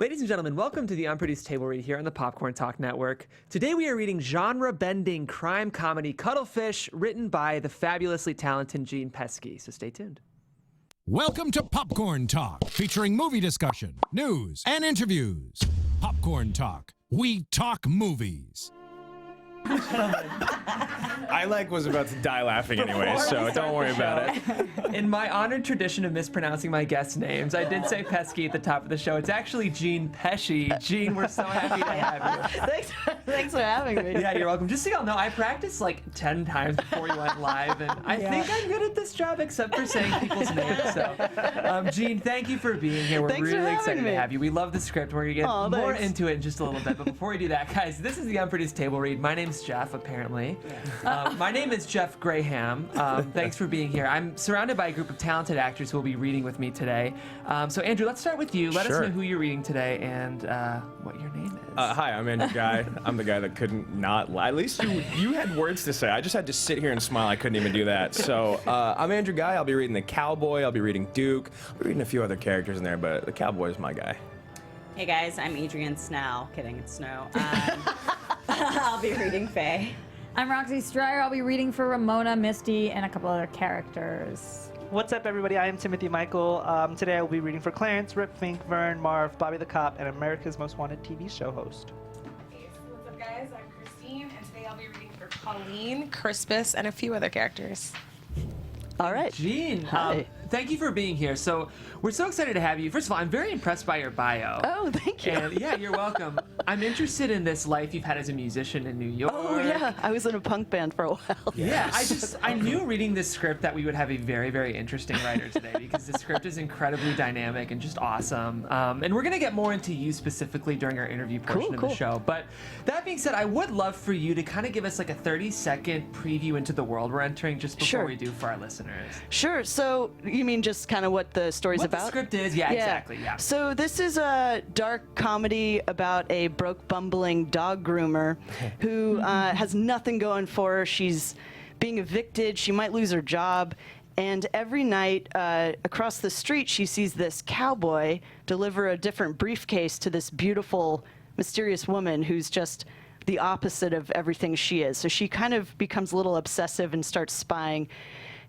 Ladies and gentlemen, welcome to the Unproduced Table Read here on the Popcorn Talk Network. Today we are reading genre-bending crime comedy Cuttlefish, written by the fabulously talented Gene Pesce, so stay tuned. Welcome to Popcorn Talk, featuring movie discussion, news, and interviews. Popcorn Talk, we talk movies. I was about to die laughing anyway, so don't worry about it. In my honored tradition of mispronouncing my guests' names, I did say Pesce at the top of the show. It's actually Gene Pesce. Gene, we're so happy to have you. Thanks for having me. Yeah, you're welcome. Just so y'all know, I practiced like 10 times before we went live, and I think I'm good at this job except for saying people's names. So, Gene, thank you for being here. We're Thanks for really having excited me. to have you. We love the script. We're going to get more thanks. into it in just a little bit. But before we do that, guys, this is the Unproduced Table Read. My name's Jeff, apparently. My name is Jeff Graham. Thanks for being here. I'm surrounded by a group of talented actors who will be reading with me today. So, Andrew, let's start with you. Let us know who you're reading today and what your name is. Hi, I'm Andrew Guy. I'm the guy that couldn't not lie. At least you had words to say. I just had to sit here and smile. I couldn't even do that. So I'm Andrew Guy. I'll be reading the Cowboy. I'll be reading Duke. I'll be reading a few other characters in there, but the Cowboy is my guy. Hey guys, I'm Adrienne Snell. Kidding, it's Snow. I'll be reading Faye. I'm Roxy Stryer. I'll be reading for Ramona, Misty, and a couple other characters. What's up, everybody? I am Timothy Michael. Today I will be reading for Clarence, Rip, Fink, Vern, Marv, Bobby the Cop, and America's Most Wanted TV show host. Hey, what's up, guys? I'm Kristian, and today I'll be reading for Colleen, Crispus, and a few other characters. All right. Gene, Hi. thank you for being here. So we're so excited to have you. First of all, I'm very impressed by your bio. Oh, thank you. And yeah, you're welcome. I'm interested in this life you've had as a musician in New York. Oh, yeah. I was in a punk band for a while. Yeah, I knew reading this script that we would have a very, very interesting writer today because the script is incredibly dynamic and just awesome. And we're going to get more into you specifically during our interview portion of the show. But that being said, I would love for you to kind of give us like a 30-second preview into the world we're entering just before we do for our listeners. Sure. So you mean just kind of what the story's What about? the script is, yeah, exactly, yeah. So this is a dark comedy about a broke, bumbling dog groomer who has nothing going for her. She's being evicted. She might lose her job. And every night across the street, she sees this cowboy deliver a different briefcase to this beautiful, mysterious woman who's just the opposite of everything she is. So she kind of becomes a little obsessive and starts spying.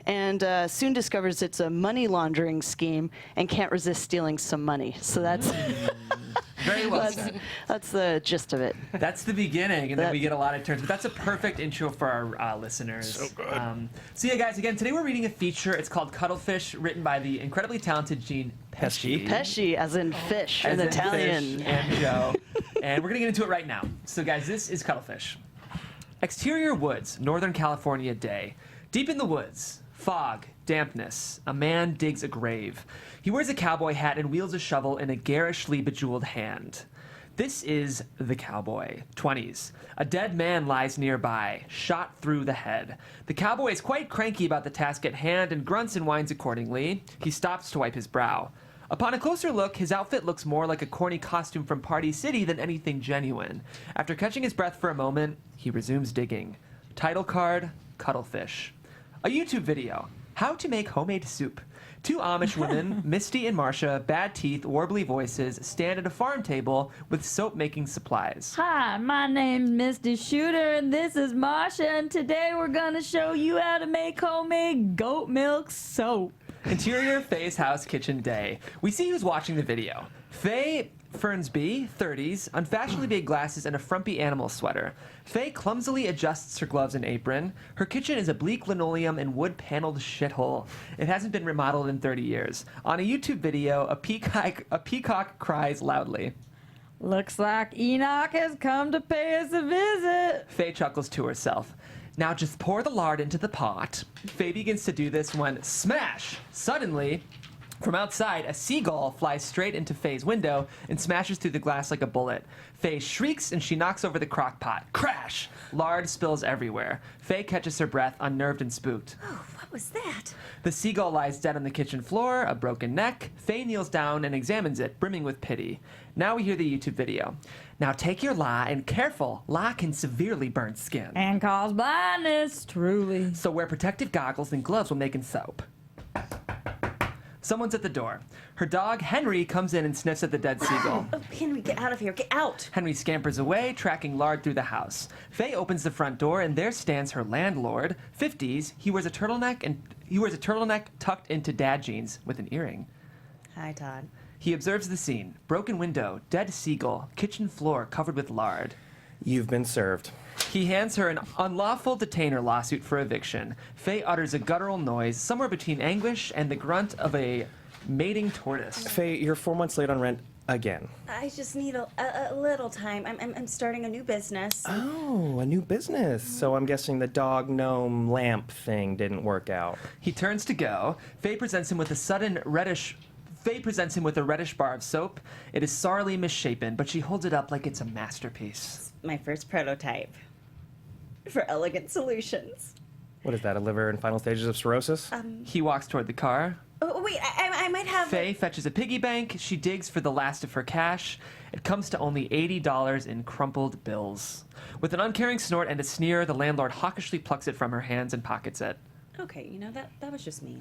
And soon discovers it's a money laundering scheme and can't resist stealing some money. So that's Very well said. that's the gist of it. That's the beginning, and then we get a lot of turns. But that's a perfect intro for our listeners. So good. So yeah, guys, again, today we're reading a feature. It's called Cuttlefish, written by the incredibly talented Gene Pesce. Pesce, as in fish As in in Italian. Fish and Joe. And we're going to get into it right now. So guys, this is Cuttlefish. Exterior woods, Northern California day. Deep in the woods, fog, dampness. A man digs a grave. He wears a cowboy hat and wields a shovel in a garishly bejeweled hand. This is the cowboy. 20s. A dead man lies nearby, shot through the head. The cowboy is quite cranky about the task at hand and grunts and whines accordingly. He stops to wipe his brow. Upon a closer look, his outfit looks more like a corny costume from Party City than anything genuine. After catching his breath for a moment, he resumes digging. Title card, Cuttlefish. A YouTube video, how to make homemade soup. Two Amish women, Misty and Marcia, bad teeth, warbly voices, stand at a farm table with soap-making supplies. Hi, my name's Misty Shooter, and this is Marsha, and today we're gonna show you how to make homemade goat milk soap. Interior Faye's house kitchen day. We see who's watching the video. Faye Fernsby, 30s, unfashionably big glasses and a frumpy animal sweater. Faye clumsily adjusts her gloves and apron. Her kitchen is a bleak linoleum and wood-paneled shithole. It hasn't been remodeled in 30 years. On a YouTube video, a peacock cries loudly. Looks like Enoch has come to pay us a visit. Faye chuckles to herself. Now just pour the lard into the pot. Faye begins to do this when, smash! Suddenly, from outside, a seagull flies straight into Faye's window and smashes through the glass like a bullet. Faye shrieks and she knocks over the crock pot. Crash! Lard spills everywhere. Faye catches her breath, unnerved and spooked. Oh, what was that? The seagull lies dead on the kitchen floor, a broken neck. Faye kneels down and examines it, brimming with pity. Now we hear the YouTube video. Now take your lye and careful, lye can severely burn skin. And cause blindness, truly. So wear protective goggles and gloves when making soap. Someone's at the door. Her dog, Henry, comes in and sniffs at the dead seagull. Oh, Henry, get out of here. Get out. Henry scampers away, tracking Lard through the house. Faye opens the front door, and there stands her landlord, 50s. He wears a turtleneck tucked into dad jeans with an earring. Hi, Todd. He observes the scene. Broken window, dead seagull, kitchen floor covered with lard. You've been served. He hands her an unlawful detainer lawsuit for eviction. Faye utters a guttural noise somewhere between anguish and the grunt of a mating tortoise. Faye, you're 4 months late on rent again. I just need a little time. I'm starting a new business. Oh, a new business. So I'm guessing the dog gnome lamp thing didn't work out. He turns to go. Faye presents him with a reddish bar of soap. It is sorely misshapen, but she holds it up like it's a masterpiece. My first prototype for Elegant Solutions. What is that, a liver in final stages of cirrhosis? He walks toward the car. Oh, wait, I might have... Faye fetches a piggy bank. She digs for the last of her cash. It comes to only $80 in crumpled bills. With an uncaring snort and a sneer, the landlord hawkishly plucks it from her hands and pockets it. Okay, that was just mean.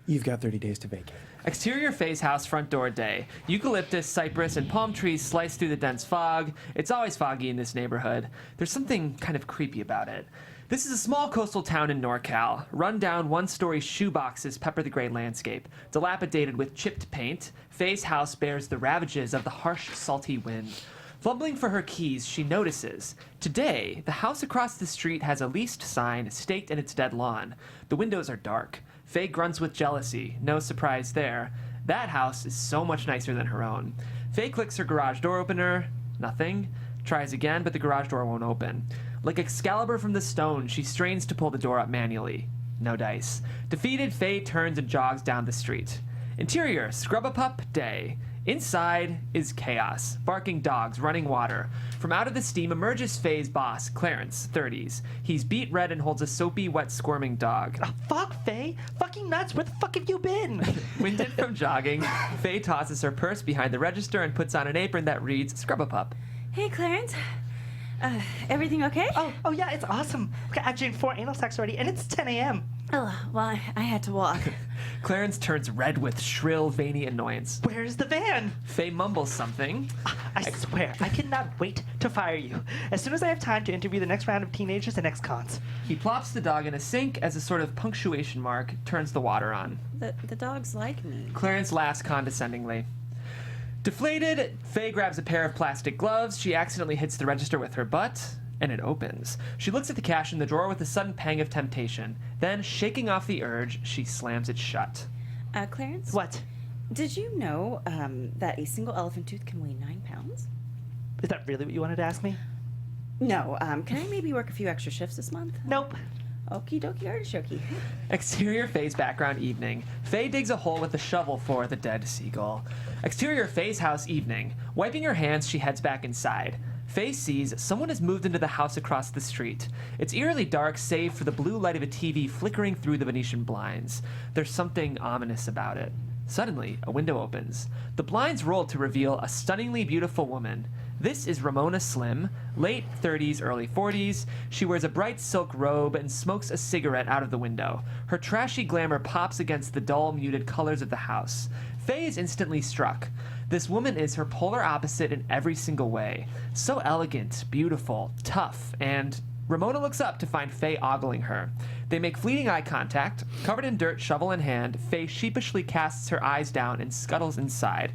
You've got 30 days to vacate. Exterior Faye's house front door day. Eucalyptus, cypress, and palm trees slice through the dense fog. It's always foggy in this neighborhood. There's something kind of creepy about it. This is a small coastal town in NorCal. Run-down one-story shoeboxes pepper the gray landscape. Dilapidated with chipped paint, Faye's house bears the ravages of the harsh, salty wind. Fumbling for her keys, she notices. Today, the house across the street has a leased sign staked in its dead lawn. The windows are dark. Faye grunts with jealousy. No surprise there. That house is so much nicer than her own. Faye clicks her garage door opener. Nothing. Tries again, but the garage door won't open. Like Excalibur from the stone, she strains to pull the door up manually. No dice. Defeated, Faye turns and jogs down the street. Interior, Scrub-a-Pup day. Inside is chaos. Barking dogs, running water. From out of the steam emerges Faye's boss, Clarence, 30s. He's beet red and holds a soapy, wet, squirming dog. Oh, fuck, Faye. Fucking nuts. Where the fuck have you been? Winded from jogging, Faye tosses her purse behind the register and puts on an apron that reads Scrub-a-Pup. Hey, Clarence. Everything okay? Oh yeah, it's awesome. Okay, I've done 4 anal sex already, and it's 10 a.m. Oh, well, I had to walk. Clarence turns red with shrill, veiny annoyance. Where's the van? Faye mumbles something. I swear, I cannot wait to fire you. As soon as I have time to interview the next round of teenagers and ex-cons. He plops the dog in a sink as a sort of punctuation mark, turns the water on. The dogs like me. Clarence laughs condescendingly. Deflated, Faye grabs a pair of plastic gloves. She accidentally hits the register with her butt, and it opens. She looks at the cash in the drawer with a sudden pang of temptation. Then, shaking off the urge, she slams it shut. Clarence? What? Did you know that a single elephant tooth can weigh 9 pounds? Is that really what you wanted to ask me? No. Can I maybe work a few extra shifts this month? Nope. Okie dokie artichoke. Exterior Faye's background evening. Faye digs a hole with a shovel for the dead seagull. Exterior Faye's house evening. Wiping her hands, she heads back inside. Faye sees someone has moved into the house across the street. It's eerily dark, save for the blue light of a TV flickering through the Venetian blinds. There's something ominous about it. Suddenly, a window opens. The blinds roll to reveal a stunningly beautiful woman. This is Ramona Slim, late 30s, early 40s. She wears a bright silk robe and smokes a cigarette out of the window. Her trashy glamour pops against the dull, muted colors of the house. Faye is instantly struck. This woman is her polar opposite in every single way. So elegant, beautiful, tough, and Ramona looks up to find Faye ogling her. They make fleeting eye contact. Covered in dirt, shovel in hand, Faye sheepishly casts her eyes down and scuttles inside.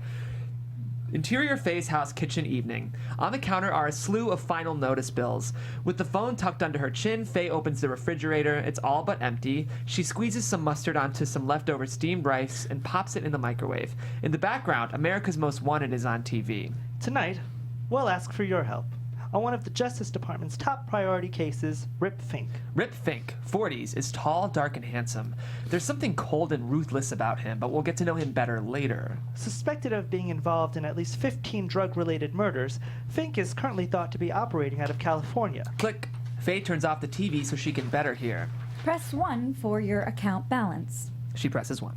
Interior Faye's house kitchen evening. On the counter are a slew of final notice bills. With the phone tucked under her chin, Faye opens the refrigerator. It's all but empty. She squeezes some mustard onto some leftover steamed rice and pops it in the microwave. In the background, America's Most Wanted is on TV. Tonight, we'll ask for your help on one of the Justice Department's top priority cases, Rip Fink. Rip Fink, 40s, is tall, dark, and handsome. There's something cold and ruthless about him, but we'll get to know him better later. Suspected of being involved in at least 15 drug-related murders, Fink is currently thought to be operating out of California. Click. Faye turns off the TV so she can better hear. Press 1 for your account balance. She presses 1.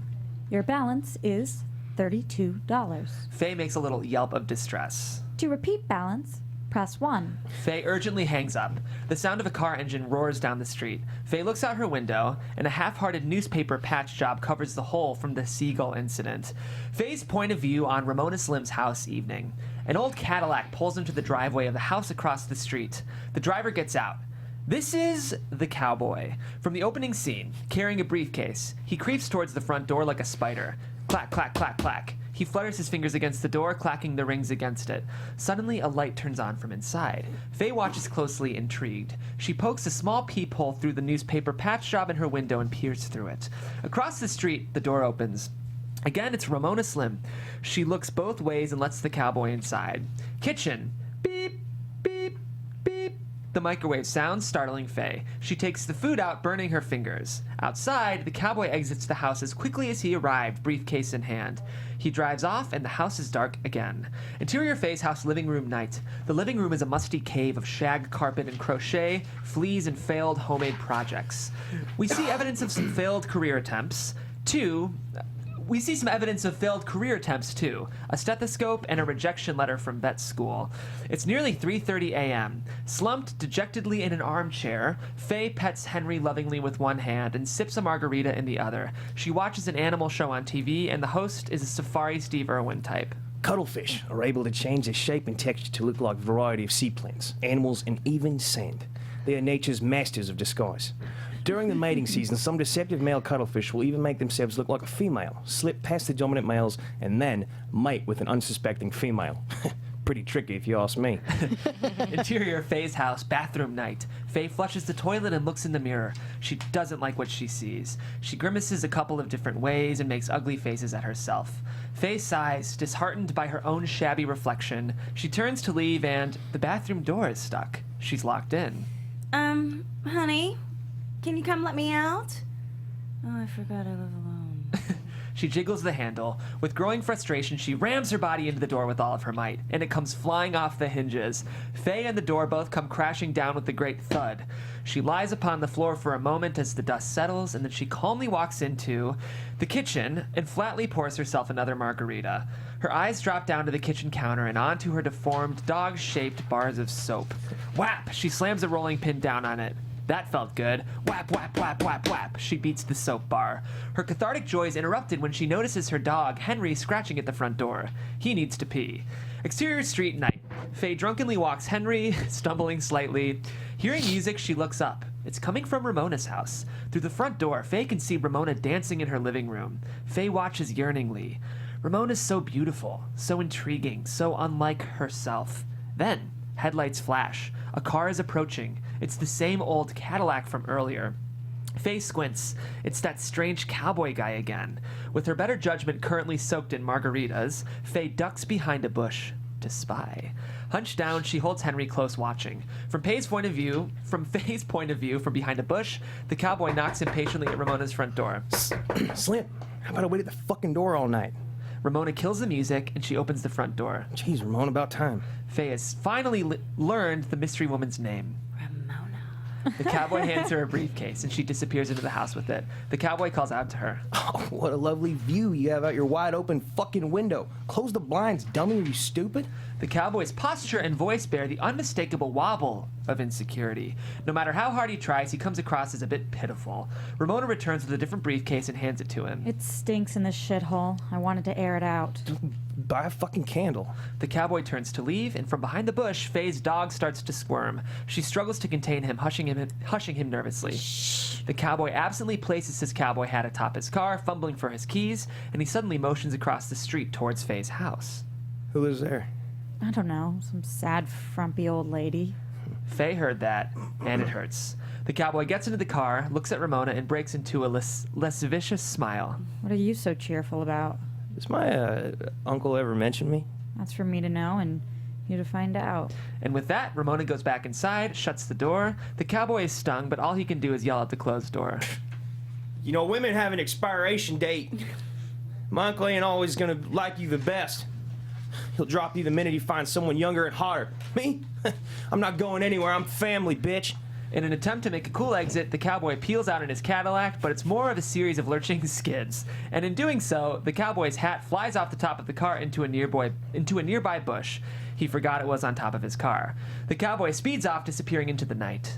Your balance is $32. Faye makes a little yelp of distress. To repeat balance, press 1. Faye urgently hangs up. The sound of a car engine roars down the street. Faye looks out her window, and a half-hearted newspaper patch job covers the hole from the seagull incident. Faye's point of view on Ramona Slim's house evening. An old Cadillac pulls into the driveway of the house across the street. The driver gets out. This is the cowboy. From the opening scene, carrying a briefcase, he creeps towards the front door like a spider. Clack, clack, clack, clack. He flutters his fingers against the door, clacking the rings against it. Suddenly, a light turns on from inside. Faye watches closely, intrigued. She pokes a small peephole through the newspaper patch job in her window and peers through it. Across the street, the door opens. Again, it's Ramona Slim. She looks both ways and lets the cowboy inside. Kitchen. Beep, beep, beep. The microwave sounds, startling Faye. She takes the food out, burning her fingers. Outside, the cowboy exits the house as quickly as he arrived, briefcase in hand. He drives off, and the house is dark again. Interior Faye's house living room night. The living room is a musty cave of shag carpet and crochet, fleas, and failed homemade projects. We see evidence of some failed career attempts. We see some evidence of failed career attempts, too. A stethoscope and a rejection letter from vet school. It's nearly 3:30 a.m. Slumped dejectedly in an armchair, Faye pets Henry lovingly with one hand and sips a margarita in the other. She watches an animal show on TV, and the host is a Safari Steve Irwin type. Cuttlefish are able to change their shape and texture to look like a variety of sea plants, animals, and even sand. They are nature's masters of disguise. During the mating season, some deceptive male cuttlefish will even make themselves look like a female, slip past the dominant males, and then mate with an unsuspecting female. Pretty tricky, if you ask me. Interior Faye's house, bathroom night. Faye flushes the toilet and looks in the mirror. She doesn't like what she sees. She grimaces a couple of different ways and makes ugly faces at herself. Faye sighs, disheartened by her own shabby reflection. She turns to leave, and the bathroom door is stuck. She's locked in. Honey, can you come let me out? Oh, I forgot I live alone. She jiggles the handle. With growing frustration, she rams her body into the door with all of her might, and it comes flying off the hinges. Faye and the door both come crashing down with a great thud. She lies upon the floor for a moment as the dust settles, and then she calmly walks into the kitchen and flatly pours herself another margarita. Her eyes drop down to the kitchen counter and onto her deformed, dog-shaped bars of soap. Whap! She slams a rolling pin down on it. That felt good. Whap, whap, whap, whap, whap. She beats the soap bar. Her cathartic joy is interrupted when she notices her dog, Henry, scratching at the front door. He needs to pee. Exterior street night. Faye drunkenly walks Henry, stumbling slightly. Hearing music, she looks up. It's coming from Ramona's house. Through the front door, Faye can see Ramona dancing in her living room. Faye watches yearningly. Ramona's so beautiful, so intriguing, so unlike herself. Then, headlights flash. A car is approaching. It's the same old Cadillac from earlier. Faye squints. It's that strange cowboy guy again. With her better judgment currently soaked in margaritas, Faye ducks behind a bush to spy. Hunched down, she holds Henry close, watching. From Faye's point of view, from behind a bush, the cowboy knocks impatiently at Ramona's front door. Slim, how about I wait at the fucking door all night? Ramona kills the music, and she opens the front door. Jeez, Ramona, about time. Faye has finally learned the mystery woman's name. Ramona. The cowboy hands her a briefcase, and she disappears into the house with it. The cowboy calls out to her. Oh, what a lovely view you have out your wide open fucking window. Close the blinds, dummy, are you stupid? The cowboy's posture and voice bear the unmistakable wobble of insecurity. No matter how hard he tries, he comes across as a bit pitiful. Ramona returns with a different briefcase and hands it to him. It stinks in this shithole. I wanted to air it out. Buy a fucking candle. The cowboy turns to leave, and from behind the bush, Faye's dog starts to squirm. She struggles to contain him, hushing him nervously. The cowboy absently places his cowboy hat atop his car, fumbling for his keys, and he suddenly motions across the street towards Faye's house. Who lives there? I don't know, some sad, frumpy old lady. Faye heard that, and it hurts. The cowboy gets into the car, looks at Ramona, and breaks into a lascivious smile. What are you so cheerful about? Does my uncle ever mention me? That's for me to know and you to find out. And with that, Ramona goes back inside, shuts the door. The cowboy is stung, but all he can do is yell at the closed door. You know, women have an expiration date. My uncle ain't always gonna like you the best. He'll drop you the minute he finds someone younger and hotter. Me? I'm not going anywhere. I'm family, bitch. In an attempt to make a cool exit, the cowboy peels out in his Cadillac, but it's more of a series of lurching skids. And in doing so, the cowboy's hat flies off the top of the car into a nearby bush. He forgot it was on top of his car. The cowboy speeds off, disappearing into the night.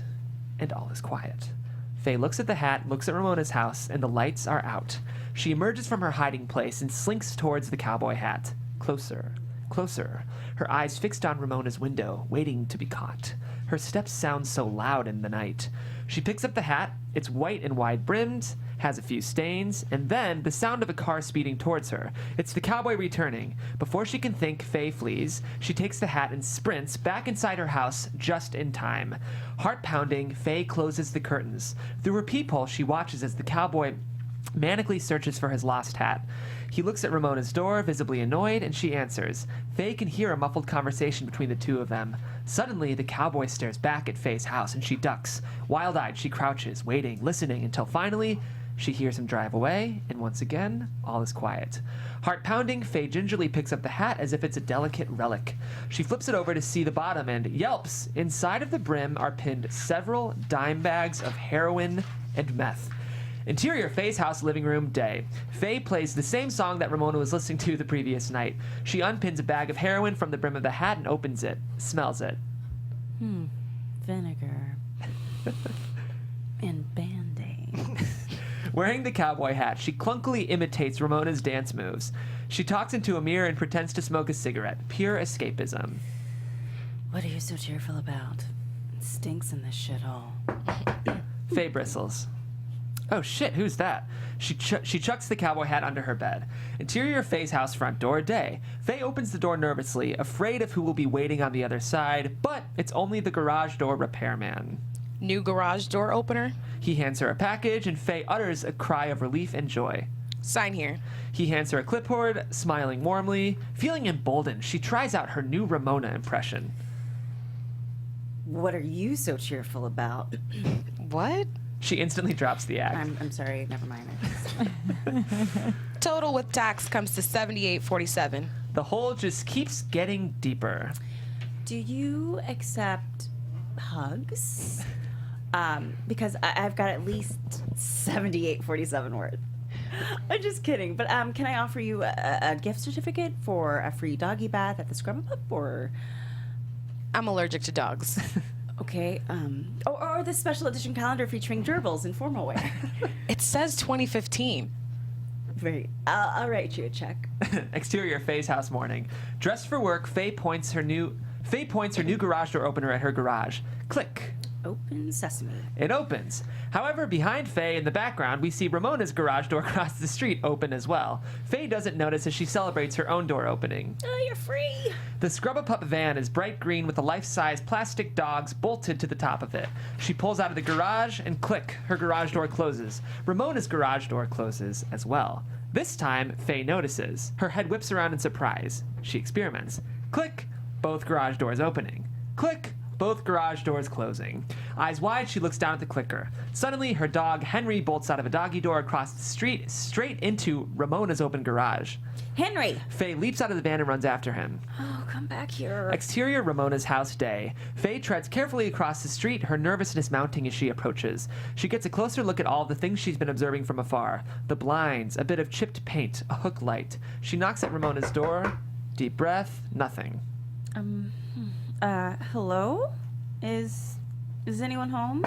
And all is quiet. Faye looks at the hat, looks at Ramona's house, and the lights are out. She emerges from her hiding place and slinks towards the cowboy hat. Closer, closer. Her eyes fixed on Ramona's window, waiting to be caught. Her steps sound so loud in the night. She picks up the hat. It's white and wide-brimmed, has a few stains, and then the sound of a car speeding towards her. It's the cowboy returning. Before she can think, Faye flees. She takes the hat and sprints back inside her house just in time. Heart-pounding, Faye closes the curtains. Through her peephole, she watches as the cowboy manically searches for his lost hat. He looks at Ramona's door, visibly annoyed, and she answers. Faye can hear a muffled conversation between the two of them. Suddenly, the cowboy stares back at Faye's house, and she ducks. Wild-eyed, she crouches, waiting, listening, until finally, she hears him drive away, and once again, all is quiet. Heart-pounding, Faye gingerly picks up the hat as if it's a delicate relic. She flips it over to see the bottom and yelps. Inside of the brim are pinned several dime bags of heroin and meth. Interior, Faye's house, living room, day. Faye plays the same song that Ramona was listening to the previous night. She unpins a bag of heroin from the brim of the hat and opens it. Smells it. Vinegar. And Band-Aid. Wearing the cowboy hat, she clunkily imitates Ramona's dance moves. She talks into a mirror and pretends to smoke a cigarette. Pure escapism. What are you so cheerful about? It stinks in this shithole. Faye bristles. Oh shit, who's that? She chucks the cowboy hat under her bed. Interior, Faye's house, front door, day. Faye opens the door nervously, afraid of who will be waiting on the other side, but it's only the garage door repairman. New garage door opener. He hands her a package, and Faye utters a cry of relief and joy. Sign here. He hands her a clipboard, smiling warmly. Feeling emboldened, she tries out her new Ramona impression. What are you so cheerful about? What? She instantly drops the act. I'm sorry, never mind. Total with tax comes to $78.47. The hole just keeps getting deeper. Do you accept hugs? Because I've got at least $78.47 worth. I'm just kidding, but can I offer you a gift certificate for a free doggy bath at the Scrub Up, or? I'm allergic to dogs. Okay, or the special edition calendar featuring gerbils in formal wear. It says 2015. I'll write you a check. Exterior, Faye's house, morning. Dressed for work, Faye points her new garage door opener at her garage. Click. Open sesame. It opens. However, behind Faye in the background, we see Ramona's garage door across the street open as well. Faye doesn't notice as she celebrates her own door opening. Oh, you're free. The Scrub-A-Pup van is bright green with the life-size plastic dogs bolted to the top of it. She pulls out of the garage and click, her garage door closes. Ramona's garage door closes as well. This time, Faye notices. Her head whips around in surprise. She experiments. Click, both garage doors opening. Click, both garage doors closing. Eyes wide, she looks down at the clicker. Suddenly, her dog, Henry, bolts out of a doggy door across the street, straight into Ramona's open garage. Henry! Faye leaps out of the van and runs after him. Oh, come back here. Exterior, Ramona's house, day. Faye treads carefully across the street, her nervousness mounting as she approaches. She gets a closer look at all the things she's been observing from afar. The blinds, a bit of chipped paint, a hook light. She knocks at Ramona's door. Deep breath, nothing. Hello? Is anyone home?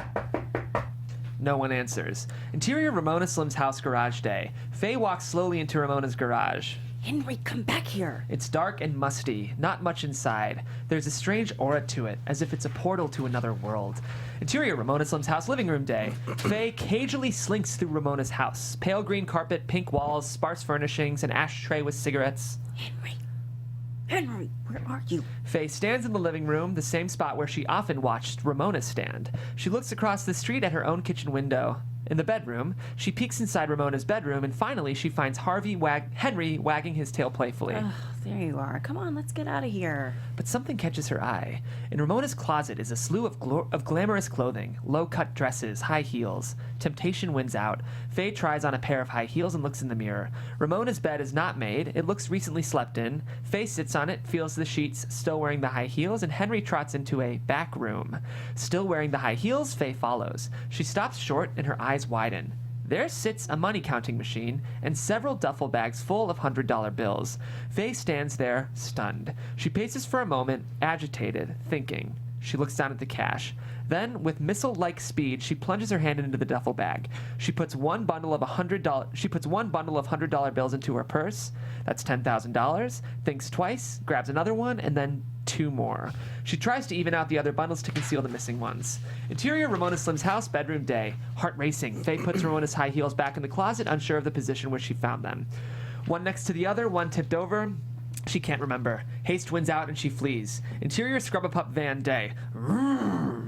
No one answers. Interior, Ramona Slim's house, garage, day. Faye walks slowly into Ramona's garage. Henry, come back here. It's dark and musty, not much inside. There's a strange aura to it, as if it's a portal to another world. Interior, Ramona Slim's house, living room, day. Faye cagily slinks through Ramona's house. Pale green carpet, pink walls, sparse furnishings, an ashtray with cigarettes. Henry, where are you? Faye stands in the living room, the same spot where she often watched Ramona stand. She looks across the street at her own kitchen window. In the bedroom, she peeks inside Ramona's bedroom, and finally she finds Henry wagging his tail playfully. Ugh, there you are. Come on, let's get out of here. But something catches her eye. In Ramona's closet is a slew of glamorous clothing, low-cut dresses, high heels. Temptation wins out. Faye tries on a pair of high heels and looks in the mirror. Ramona's bed is not made. It looks recently slept in. Faye sits on it, feels the sheets, still wearing the high heels, and Henry trots into a back room. Still wearing the high heels, Faye follows. She stops short and her eyes widen. There sits a money-counting machine and several duffel bags full of $100 bills. Faye stands there, stunned. She paces for a moment, agitated, thinking. She looks down at the cash. Then, with missile-like speed, she plunges her hand into the duffel bag. She puts one bundle of $100 bills into her purse. That's $10,000. Thinks twice, grabs another one, and then 2 more. She tries to even out the other bundles to conceal the missing ones. Interior Ramona Slim's house, bedroom day. Heart racing. Faye puts Ramona's high heels back in the closet, unsure of the position where she found them. One next to the other, one tipped over. She can't remember. Haste wins out and she flees. Interior Scrub-a-Pup van day.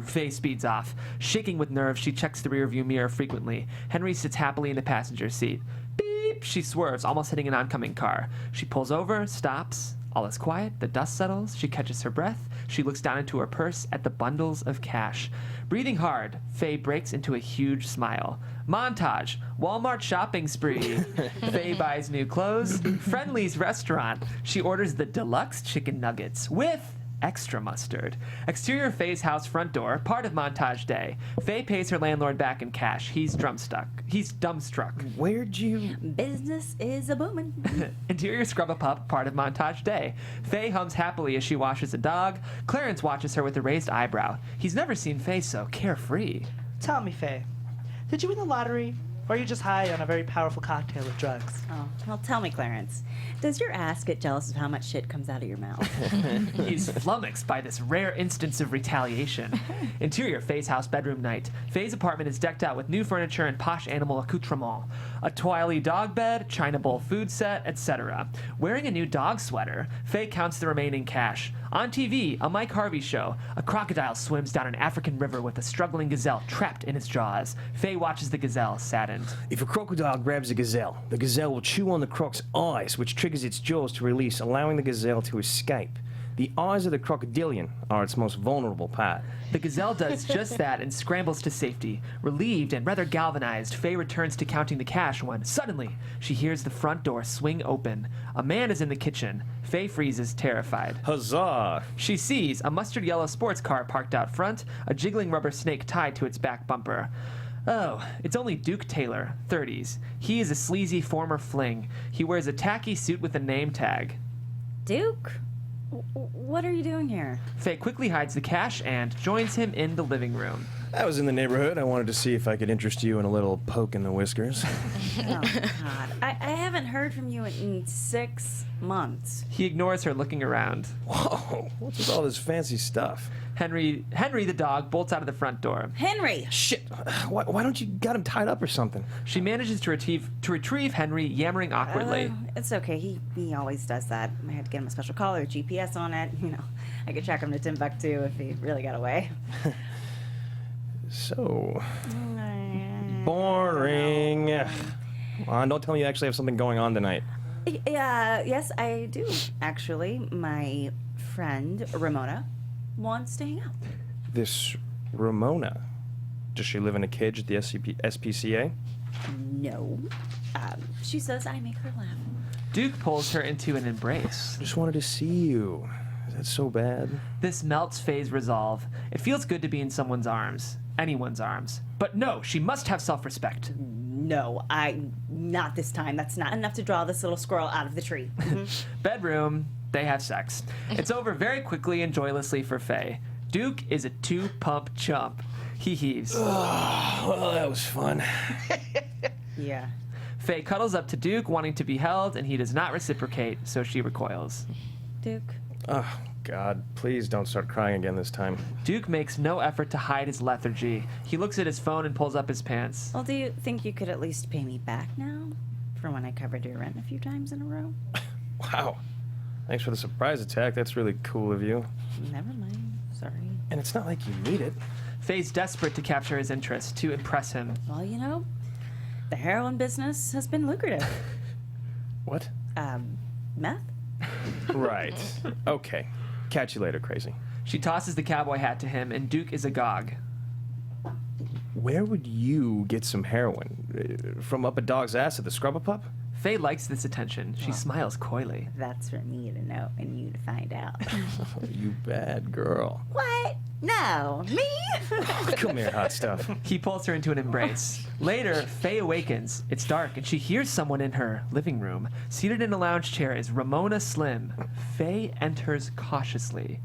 Faye speeds off. Shaking with nerves, she checks the rearview mirror frequently. Henry sits happily in the passenger seat. Beep! She swerves, almost hitting an oncoming car. She pulls over, stops. All is quiet. The dust settles. She catches her breath. She looks down into her purse at the bundles of cash. Breathing hard, Faye breaks into a huge smile. Montage. Walmart shopping spree. Faye buys new clothes. Friendly's restaurant. She orders the deluxe chicken nuggets with extra mustard. Exterior Faye's house front door, part of montage day. Faye pays her landlord back in cash. He's dumbstruck. Where'd you... Business is a booming. Interior Scrub-a-Pup, part of montage day. Faye hums happily as she washes a dog. Clarence watches her with a raised eyebrow. He's never seen Faye so carefree. Tell me, Faye, did you win the lottery? Or are you just high on a very powerful cocktail of drugs? Oh, well, tell me, Clarence. Does your ass get jealous of how much shit comes out of your mouth? He's flummoxed by this rare instance of retaliation. Interior Faye's house bedroom night. Faye's apartment is decked out with new furniture and posh animal accoutrement. A twily dog bed, china bowl food set, etc. Wearing a new dog sweater, Faye counts the remaining cash. On TV, a Mike Harvey show. A crocodile swims down an African river with a struggling gazelle trapped in its jaws. Faye watches the gazelle, saddened. If a crocodile grabs a gazelle, the gazelle will chew on the croc's eyes, which triggers its jaws to release, allowing the gazelle to escape. The eyes of the crocodilian are its most vulnerable part. The gazelle does just that and scrambles to safety. Relieved and rather galvanized, Faye returns to counting the cash when, suddenly, she hears the front door swing open. A man is in the kitchen. Faye freezes, terrified. Huzzah! She sees a mustard yellow sports car parked out front, a jiggling rubber snake tied to its back bumper. Oh, it's only Duke Taylor, 30s. He is a sleazy former fling. He wears a tacky suit with a name tag. Duke? What are you doing here? Faye quickly hides the cash and joins him in the living room. I was in the neighborhood. I wanted to see if I could interest you in a little poke in the whiskers. Oh, God. I haven't heard from you in 6 months. He ignores her, looking around. Whoa, what's with all this fancy stuff? Henry the dog bolts out of the front door. Henry! Shit, why don't you got him tied up or something? She manages to retrieve Henry, yammering awkwardly. It's okay. He always does that. I had to get him a special collar, GPS on it. You know, I could track him to Timbuktu if he really got away. So boring. Come on, don't tell me you actually have something going on tonight. Yes, I do, actually. My friend, Ramona, wants to hang out. This Ramona, does she live in a cage at the SPCA? No. She says I make her laugh. Duke pulls her into an embrace. Just wanted to see you. Is that so bad? This melts Faye's resolve. It feels good to be in someone's arms. Anyone's arms. But no, she must have self-respect. No, not this time. That's not enough to draw this little squirrel out of the tree. Bedroom, they have sex. It's over very quickly and joylessly for Faye. Duke is a 2-pump chump. He heaves. Well, that was fun. Yeah. Faye cuddles up to Duke, wanting to be held, and he does not reciprocate, so she recoils. Duke. Oh, God, please don't start crying again this time. Duke makes no effort to hide his lethargy. He looks at his phone and pulls up his pants. Well, do you think you could at least pay me back now? For when I covered your rent a few times in a row? Wow. Thanks for the surprise attack. That's really cool of you. Never mind. Sorry. And it's not like you need it. Faye's desperate to capture his interest, to impress him. Well, you know, the heroin business has been lucrative. What? Meth? Right. Okay. Catch you later, crazy. She tosses the cowboy hat to him, and Duke is agog. Where would you get some heroin? From up a dog's ass at the Scrubber Pup? Faye likes this attention. She smiles coyly. That's for me to know and you to find out. You bad girl. What? No. Me? Come here, hot stuff. He pulls her into an embrace. Later, Faye awakens. It's dark, and she hears someone in her living room. Seated in a lounge chair is Ramona Slim. Faye enters cautiously.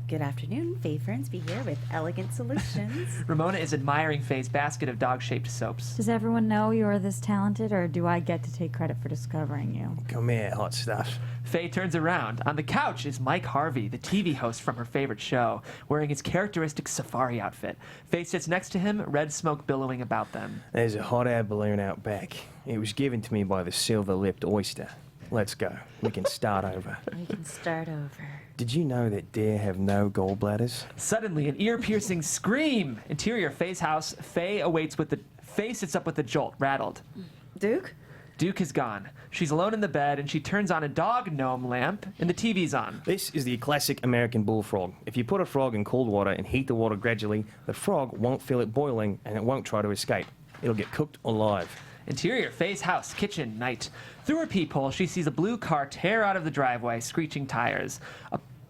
Good afternoon. Faye Fernsby here with Elegant Solutions. Ramona is admiring Faye's basket of dog-shaped soaps. Does everyone know you are this talented, or do I get to take credit for discovering you? Come here, hot stuff. Faye turns around. On the couch is Mike Harvey, the TV host from her favorite show, wearing his characteristic safari outfit. Faye sits next to him, red smoke billowing about them. There's a hot air balloon out back. It was given to me by the silver-lipped oyster. Let's go. We can start over. We can start over. Did you know that deer have no gallbladders? Suddenly, an ear-piercing scream. Interior Faye's house. Faye sits up with a jolt, rattled. Duke? Duke is gone. She's alone in the bed, and she turns on a dog gnome lamp, and the TV's on. This is the classic American bullfrog. If you put a frog in cold water and heat the water gradually, the frog won't feel it boiling, and it won't try to escape. It'll get cooked alive. Interior Faye's house, kitchen, night. Through her peephole, she sees a blue car tear out of the driveway, screeching tires.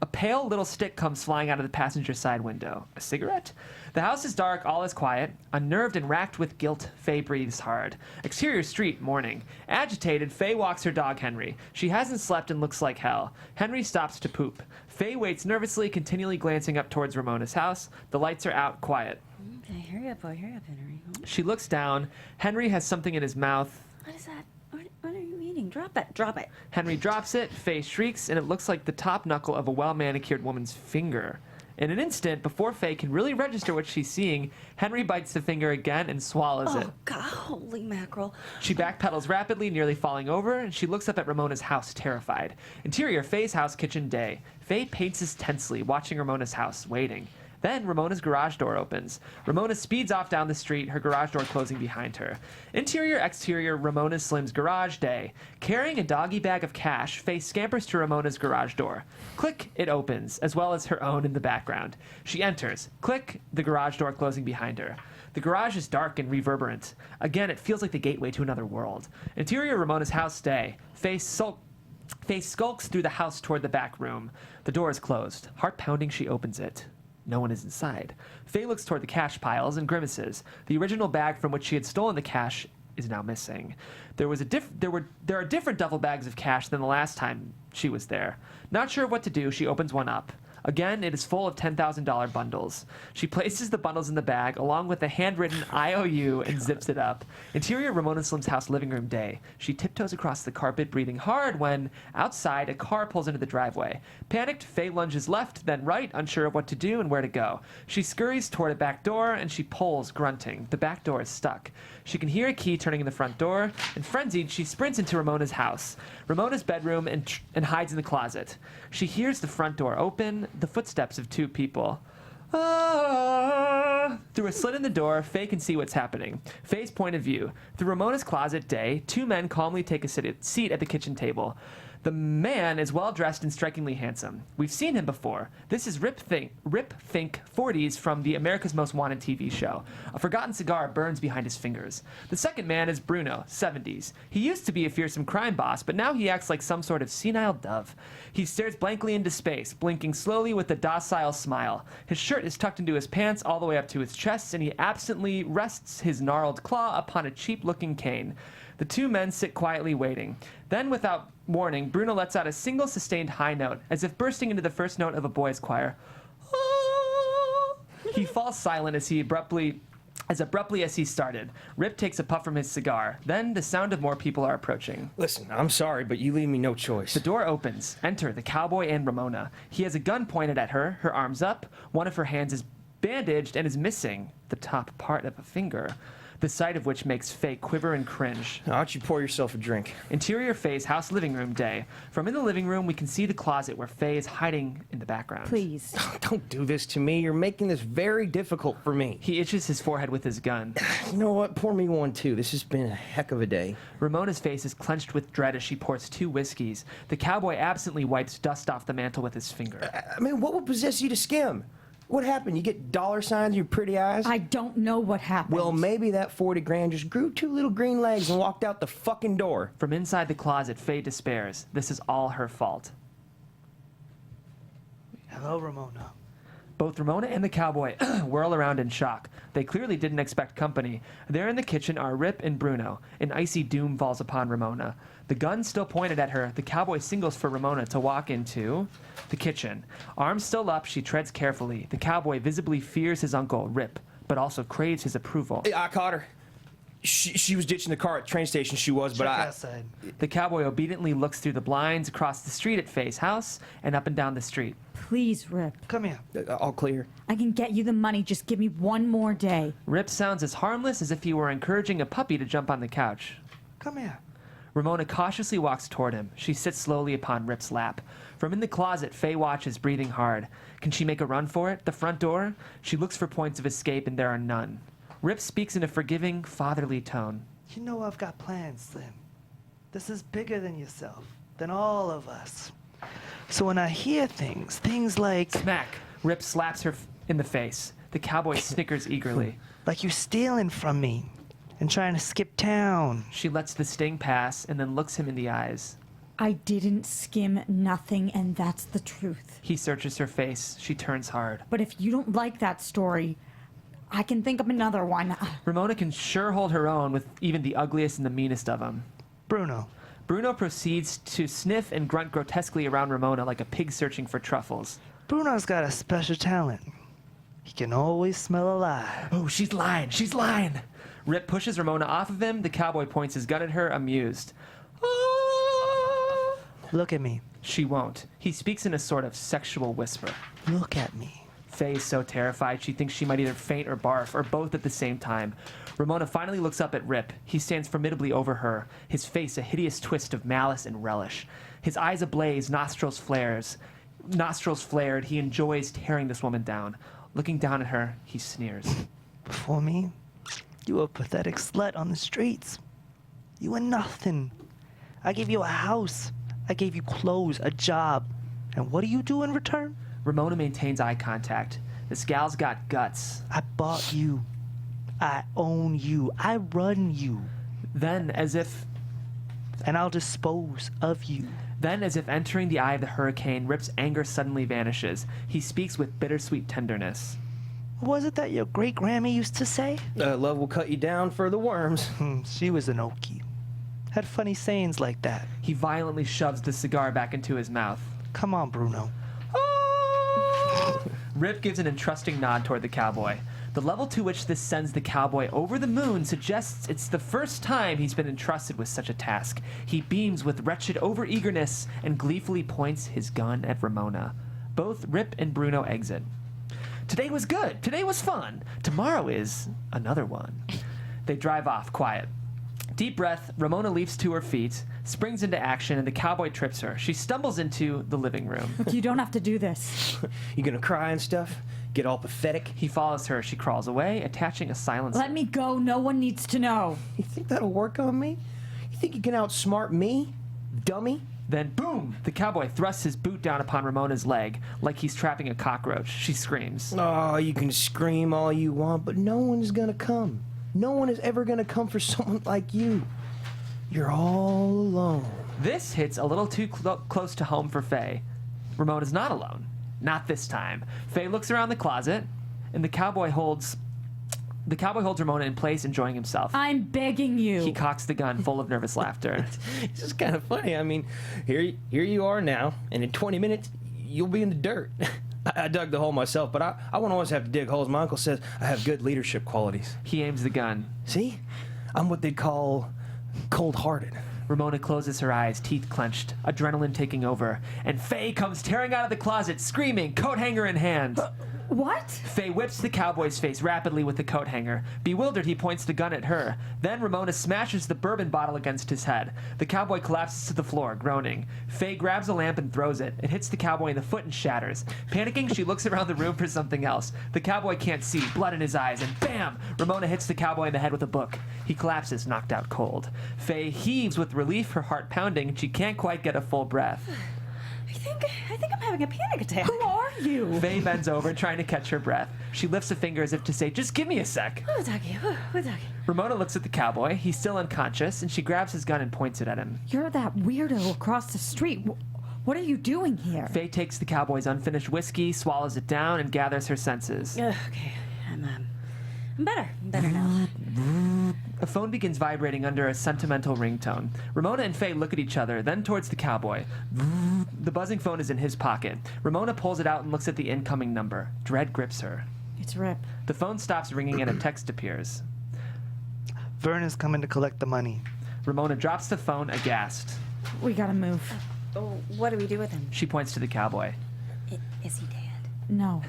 A pale little stick comes flying out of the passenger side window. A cigarette? The house is dark, all is quiet. Unnerved and racked with guilt, Faye breathes hard. Exterior street, morning. Agitated, Faye walks her dog, Henry. She hasn't slept and looks like hell. Henry stops to poop. Faye waits nervously, continually glancing up towards Ramona's house. The lights are out, quiet. Okay, hurry up, boy. Hurry up, Henry. She looks down. Henry has something in his mouth. What is that? What are you eating? Drop it. Drop it. Henry drops it, Faye shrieks, and it looks like the top knuckle of a well-manicured woman's finger. In an instant, before Faye can really register what she's seeing, Henry bites the finger again and swallows it. Oh, God, holy mackerel. She backpedals rapidly, nearly falling over, and she looks up at Ramona's house, terrified. Interior, Faye's house, kitchen, day. Faye paces tensely, watching Ramona's house, waiting. Then Ramona's garage door opens. Ramona speeds off down the street, her garage door closing behind her. Interior, exterior, Ramona Slim's garage, day. Carrying a doggy bag of cash, Faye scampers to Ramona's garage door. Click, it opens, as well as her own in the background. She enters. Click, the garage door closing behind her. The garage is dark and reverberant. Again, it feels like the gateway to another world. Interior, Ramona's house, day. Faye skulks through the house toward the back room. The door is closed. Heart pounding, she opens it. No one is inside. Faye looks toward the cash piles and grimaces. The original bag from which she had stolen the cash is now missing. There are different duffel bags of cash than the last time she was there. Not sure what to do, she opens one up. Again, it is full of $10,000 bundles. She places the bundles in the bag along with a handwritten IOU and zips it up. Interior, Ramona Slim's house, living room, day. She tiptoes across the carpet, breathing hard when, outside, a car pulls into the driveway. Panicked, Faye lunges left, then right, unsure of what to do and where to go. She scurries toward a back door, and she pulls, grunting. The back door is stuck. She can hear a key turning in the front door, and frenzied, she sprints into Ramona's house, Ramona's bedroom, and hides in the closet. She hears the front door open, the footsteps of two people. Ah! Through a slit in the door, Faye can see what's happening. Faye's point of view. Through Ramona's closet, day, two men calmly take a seat at the kitchen table. The man is well-dressed and strikingly handsome. We've seen him before. This is Rip Fink 40s from the America's Most Wanted TV show. A forgotten cigar burns behind his fingers. The second man is Bruno, 70s. He used to be a fearsome crime boss, but now he acts like some sort of senile dove. He stares blankly into space, blinking slowly with a docile smile. His shirt is tucked into his pants all the way up to his chest, and he absently rests his gnarled claw upon a cheap-looking cane. The two men sit quietly waiting. Then, without warning, Bruno lets out a single sustained high note, as if bursting into the first note of a boy's choir. Ah! He falls silent as abruptly as he started. Rip takes a puff from his cigar. Then the sound of more people are approaching. Listen, I'm sorry, but you leave me no choice. The door opens. Enter the cowboy and Ramona. He has a gun pointed at her, her arms up. One of her hands is bandaged and is missing the top part of a finger. the sight of which makes Faye quiver and cringe. Why don't you pour yourself a drink? Interior Faye's house living room day. From in the living room, we can see the closet where Faye is hiding in the background. Please. Don't do this to me. You're making this very difficult for me. He itches his forehead with his gun. You know what? Pour me one, too. This has been a heck of a day. Ramona's face is clenched with dread as she pours 2 whiskeys. The cowboy absently wipes dust off the mantle with his finger. I mean, what would possess you to skim? What happened? You get dollar signs in your pretty eyes? I don't know what happened. Well, maybe that 40 grand just grew 2 little green legs and walked out the fucking door. From inside the closet, Faye despairs. This is all her fault. Hello, Ramona. Both Ramona and the cowboy whirl around in shock. They clearly didn't expect company. There in the kitchen are Rip and Bruno. An icy doom falls upon Ramona. The gun still pointed at her, the cowboy signals for Ramona to walk into the kitchen. Arms still up, she treads carefully. The cowboy visibly fears his uncle, Rip, but also craves his approval. I caught her. She was ditching the car at the train station, she was, but Check I... outside. The cowboy obediently looks through the blinds across the street at Faye's house and up and down the street. Please, Rip. Come here. All clear. I can get you the money. Just give me one more day. Rip sounds as harmless as if he were encouraging a puppy to jump on the couch. Come here. Ramona cautiously walks toward him. She sits slowly upon Rip's lap. From in the closet, Faye watches, breathing hard. Can she make a run for it? The front door? She looks for points of escape, and there are none. Rip speaks in a forgiving, fatherly tone. You know I've got plans, Slim. This is bigger than yourself, than all of us. So when I hear things like... Smack! Rip slaps her in the face. The cowboy snickers eagerly. Like you're stealing from me and trying to skip town. She lets the sting pass and then looks him in the eyes. I didn't skim nothing, and that's the truth. He searches her face. She turns hard. But if you don't like that story, I can think of another one. Ramona can sure hold her own with even the ugliest and the meanest of them. Bruno. Bruno proceeds to sniff and grunt grotesquely around Ramona like a pig searching for truffles. Bruno's got a special talent. He can always smell a lie. Oh, she's lying. She's lying. Rip pushes Ramona off of him. The cowboy points his gun at her, amused. Ah! Look at me. She won't. He speaks in a sort of sexual whisper. Look at me. Faye is so terrified she thinks she might either faint or barf, or both at the same time. Ramona finally looks up at Rip. He stands formidably over her, his face a hideous twist of malice and relish. His eyes ablaze, nostrils flared. He enjoys tearing this woman down. Looking down at her, he sneers. Before me, you were a pathetic slut on the streets. You were nothing. I gave you a house. I gave you clothes, a job. And what do you do in return? Ramona maintains eye contact. This gal's got guts. I bought you. I own you. I run you. Then, as if I'll dispose of you. Then, as if entering the eye of the hurricane, Rip's anger suddenly vanishes. He speaks with bittersweet tenderness. What was it that your great-grandma used to say? Love will cut you down for the worms. She was an Okie. Had funny sayings like that. He violently shoves the cigar back into his mouth. Come on, Bruno. Rip gives an entrusting nod toward the cowboy. The level to which this sends the cowboy over the moon suggests it's the first time he's been entrusted with such a task. He beams with wretched overeagerness and gleefully points his gun at Ramona. Both Rip and Bruno exit. Today was good. Today was fun. Tomorrow is another one. They drive off, quiet. Deep breath, Ramona leaps to her feet, springs into action, and the cowboy trips her. She stumbles into the living room. Look, you don't have to do this. You gonna cry and stuff? Get all pathetic? He follows her. She crawls away, attaching a silencer. Let me go. No one needs to know. You think that'll work on me? You think you can outsmart me? Dummy? Then, boom! The cowboy thrusts his boot down upon Ramona's leg, like he's trapping a cockroach. She screams. Oh, you can scream all you want, but no one's gonna come. No one is ever gonna come for someone like you. You're all alone. This hits a little too close to home for Faye. Ramona's not alone. Not this time. Faye looks around the closet, and the cowboy holds Ramona in place, enjoying himself. I'm begging you. He cocks the gun, full of nervous laughter. It's just kind of funny. I mean, here you are now, and in 20 minutes, you'll be in the dirt. I dug the hole myself, but I won't always have to dig holes. My uncle says I have good leadership qualities. He aims the gun. See? I'm what they'd call cold-hearted. Ramona closes her eyes, teeth clenched, adrenaline taking over, and Faye comes tearing out of the closet, screaming, coat hanger in hand. What? Faye whips the cowboy's face rapidly with the coat hanger. Bewildered, he points the gun at her. Then Ramona smashes the bourbon bottle against his head. The cowboy collapses to the floor, groaning. Faye grabs a lamp and throws it. It hits the cowboy in the foot and shatters. Panicking, she looks around the room for something else. The cowboy can't see, blood in his eyes, and bam! Ramona hits the cowboy in the head with a book. He collapses, knocked out cold. Faye heaves with relief, her heart pounding, and she can't quite get a full breath. I think I'm having a panic attack. Who are you? Faye bends over, trying to catch her breath. She lifts a finger as if to say, just give me a sec. Who's talking? Who's talking? Ramona looks at the cowboy. He's still unconscious, and she grabs his gun and points it at him. You're that weirdo across the street. What are you doing here? Faye takes the cowboy's unfinished whiskey, swallows it down, and gathers her senses. Okay, I'm better. I'm better now. A phone begins vibrating under a sentimental ringtone. Ramona and Faye look at each other, then towards the cowboy. The buzzing phone is in his pocket. Ramona pulls it out and looks at the incoming number. Dread grips her. It's Rip. The phone stops ringing and a text appears. Vern is coming to collect the money. Ramona drops the phone aghast. We gotta move. Oh, what do we do with him? She points to the cowboy. Is he dead? No.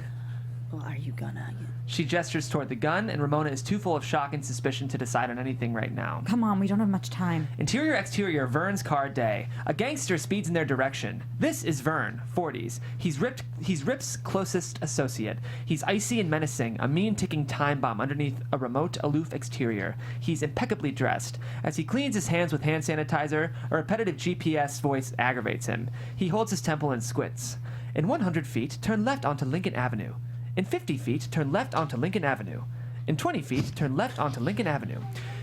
Well, are you gonna? She gestures toward the gun, and Ramona is too full of shock and suspicion to decide on anything right now. Come on, we don't have much time. Interior, exterior, Vern's car day. A gangster speeds in their direction. This is Vern, 40s. He's Rip's closest associate. He's icy and menacing, a mean ticking time bomb underneath a remote, aloof exterior. He's impeccably dressed. As he cleans his hands with hand sanitizer, a repetitive GPS voice aggravates him. He holds his temple and squints. In 100 feet, turn left onto Lincoln Avenue. In 50 feet, turn left onto Lincoln Avenue. In 20 feet, turn left onto Lincoln Avenue.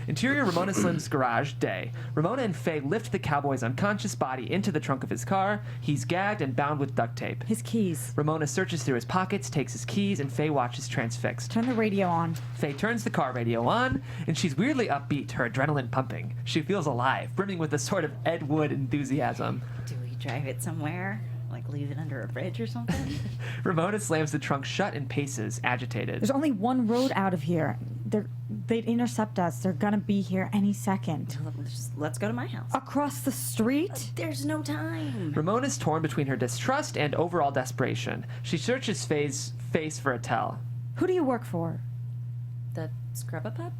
Interior Ramona Slim's garage, day. Ramona and Faye lift the cowboy's unconscious body into the trunk of his car. He's gagged and bound with duct tape. His keys. Ramona searches through his pockets, takes his keys, and Faye watches transfixed. Turn the radio on. Faye turns the car radio on, and she's weirdly upbeat, her adrenaline pumping. She feels alive, brimming with a sort of Ed Wood enthusiasm. Do we drive it somewhere? Like leave it under a bridge or something? Ramona slams the trunk shut and paces, agitated. There's only one road out of here. They'd intercept us. They're gonna be here any second. Let's go to my house. Across the street? There's no time. Ramona's torn between her distrust and overall desperation. She searches Faye's face for a tell. Who do you work for? The scrub-a-pup?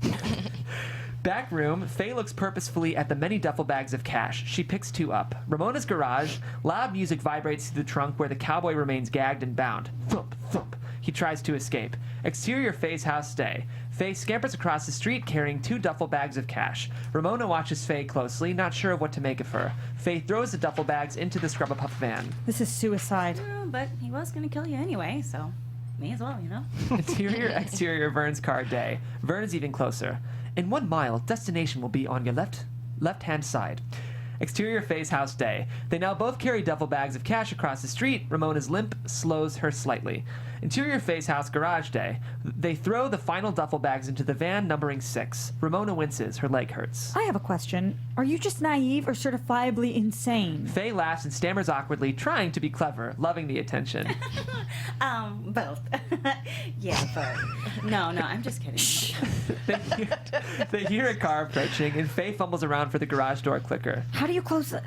Back room, Faye looks purposefully at the many duffel bags of cash. She picks two up. Ramona's garage, loud music vibrates through the trunk where the cowboy remains gagged and bound. Thump, thump. He tries to escape. Exterior Faye's house, day. Faye scampers across the street carrying two duffel bags of cash. Ramona watches Faye closely, not sure of what to make of her. Faye throws the duffel bags into the scrub-a-pup van. This is suicide. But he was gonna kill you anyway, so may as well, you know? Interior, exterior, Vern's car, day. Vern is even closer. In 1 mile, destination will be on your left-hand side. Exterior Faye's house, day. They now both carry duffel bags of cash across the street. Ramona's limp slows her slightly. Interior Faye's house, garage, day. They throw the final duffel bags into the van, numbering 6. Ramona winces. Her leg hurts. I have a question. Are you just naive or certifiably insane? Faye laughs and stammers awkwardly, trying to be clever, loving the attention. Both. Yeah, both. No, I'm just kidding. They hear a car approaching, and Faye fumbles around for the garage door clicker. How do you close it?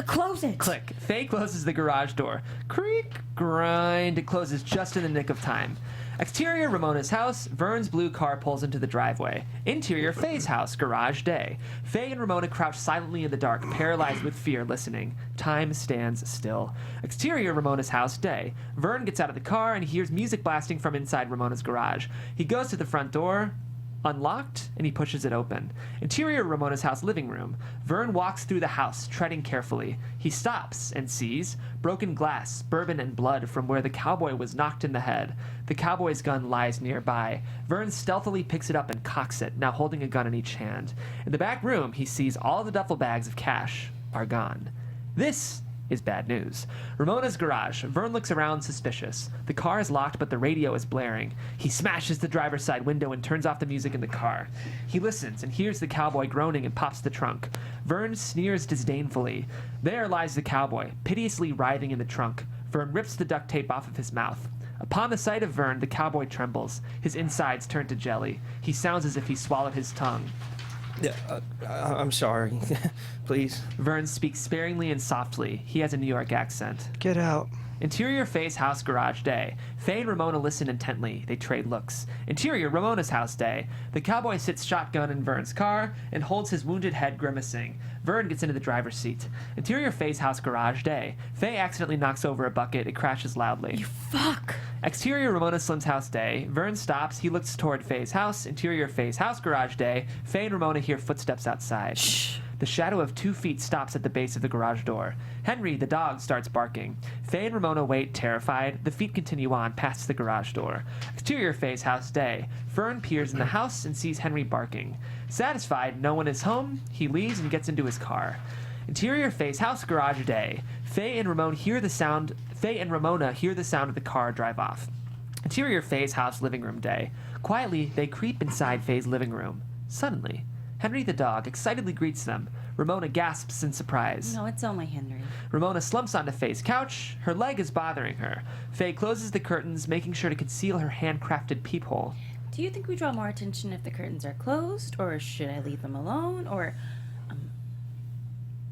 Close it! Click. Faye closes the garage door. Creak, grind. It closes just in the nick of time. Exterior Ramona's house. Vern's blue car pulls into the driveway. Interior Faye's house. Garage, day. Faye and Ramona crouch silently in the dark, paralyzed with fear, listening. Time stands still. Exterior Ramona's house, day. Vern gets out of the car and hears music blasting from inside Ramona's garage. He goes to the front door, unlocked, and he pushes it open. Interior Ramona's house, living room. Vern walks through the house, treading carefully. He stops and sees broken glass, bourbon, and blood from where the cowboy was knocked in the head. The cowboy's gun lies nearby. Vern stealthily picks it up and cocks it, now holding a gun in each hand. In the back room, he sees all the duffel bags of cash are gone. This is bad news. Ramona's garage. Vern looks around suspicious. The car is locked, but the radio is blaring. He smashes the driver's side window and turns off the music in the car. He listens and hears the cowboy groaning and pops the trunk. Vern sneers disdainfully. There lies the cowboy, piteously writhing in the trunk. Vern rips the duct tape off of his mouth. Upon the sight of Vern, the cowboy trembles. His insides turn to jelly. He sounds as if he swallowed his tongue. I'm sorry. Please. Vern speaks sparingly and softly. He has a New York accent. Get out. Interior Faye's house garage day. Faye and Ramona listen intently. They trade looks. Interior Ramona's house day. The cowboy sits shotgun in Vern's car and holds his wounded head grimacing. Vern gets into the driver's seat. Interior Faye's house garage day. Faye accidentally knocks over a bucket. It crashes loudly. You fuck. Exterior Ramona Slim's house day. Vern stops. He looks toward Faye's house. Interior Faye's house garage day. Faye and Ramona hear footsteps outside. Shh. The shadow of 2 feet stops at the base of the garage door. Henry, the dog, starts barking. Faye and Ramona wait, terrified. The feet continue on past the garage door. Exterior Faye's house day. Vern peers in the house and sees Henry barking. Satisfied no one is home, he leaves and gets into his car. Interior Faye's house garage day. Faye and Ramona hear the sound of the car drive off. Interior Faye's house living room day. Quietly, they creep inside Faye's living room. Suddenly, Henry the dog excitedly greets them. Ramona gasps in surprise. No, it's only Henry. Ramona slumps onto Faye's couch. Her leg is bothering her. Faye closes the curtains, making sure to conceal her handcrafted peephole. Do you think we draw more attention if the curtains are closed, or should I leave them alone, or...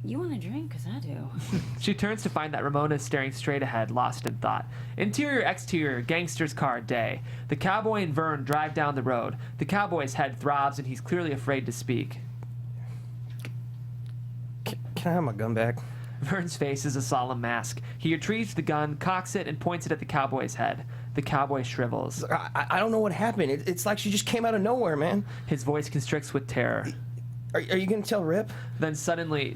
You want a drink? Because I do. She turns to find that Ramona is staring straight ahead, lost in thought. Interior, exterior, gangster's car, day. The cowboy and Vern drive down the road. The cowboy's head throbs and he's clearly afraid to speak. Can I have my gun back? Vern's face is a solemn mask. He retrieves the gun, cocks it, and points it at the cowboy's head. The cowboy shrivels. I don't know what happened. It's like she just came out of nowhere, man. His voice constricts with terror. Are you gonna tell Rip? Then suddenly,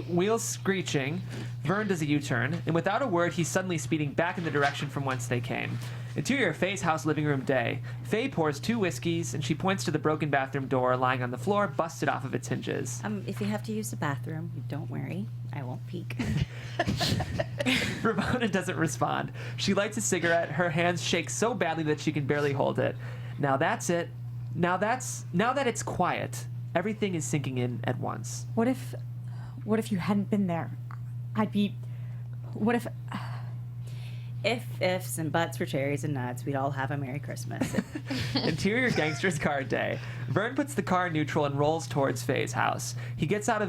wheels screeching, Vern does a U-turn, and without a word, he's suddenly speeding back in the direction from whence they came. Interior Faye's house living room day. Faye pours 2 whiskeys, and she points to the broken bathroom door lying on the floor, busted off of its hinges. If you have to use the bathroom, don't worry. I won't peek. Ramona doesn't respond. She lights a cigarette. Her hands shake so badly that she can barely hold it. Now that's it. Now that it's quiet, everything is sinking in at once. What if you hadn't been there? What if... If ifs and buts for cherries and nuts, we'd all have a Merry Christmas. Interior gangster's car day. Vern puts the car in neutral and rolls towards Faye's house. He gets out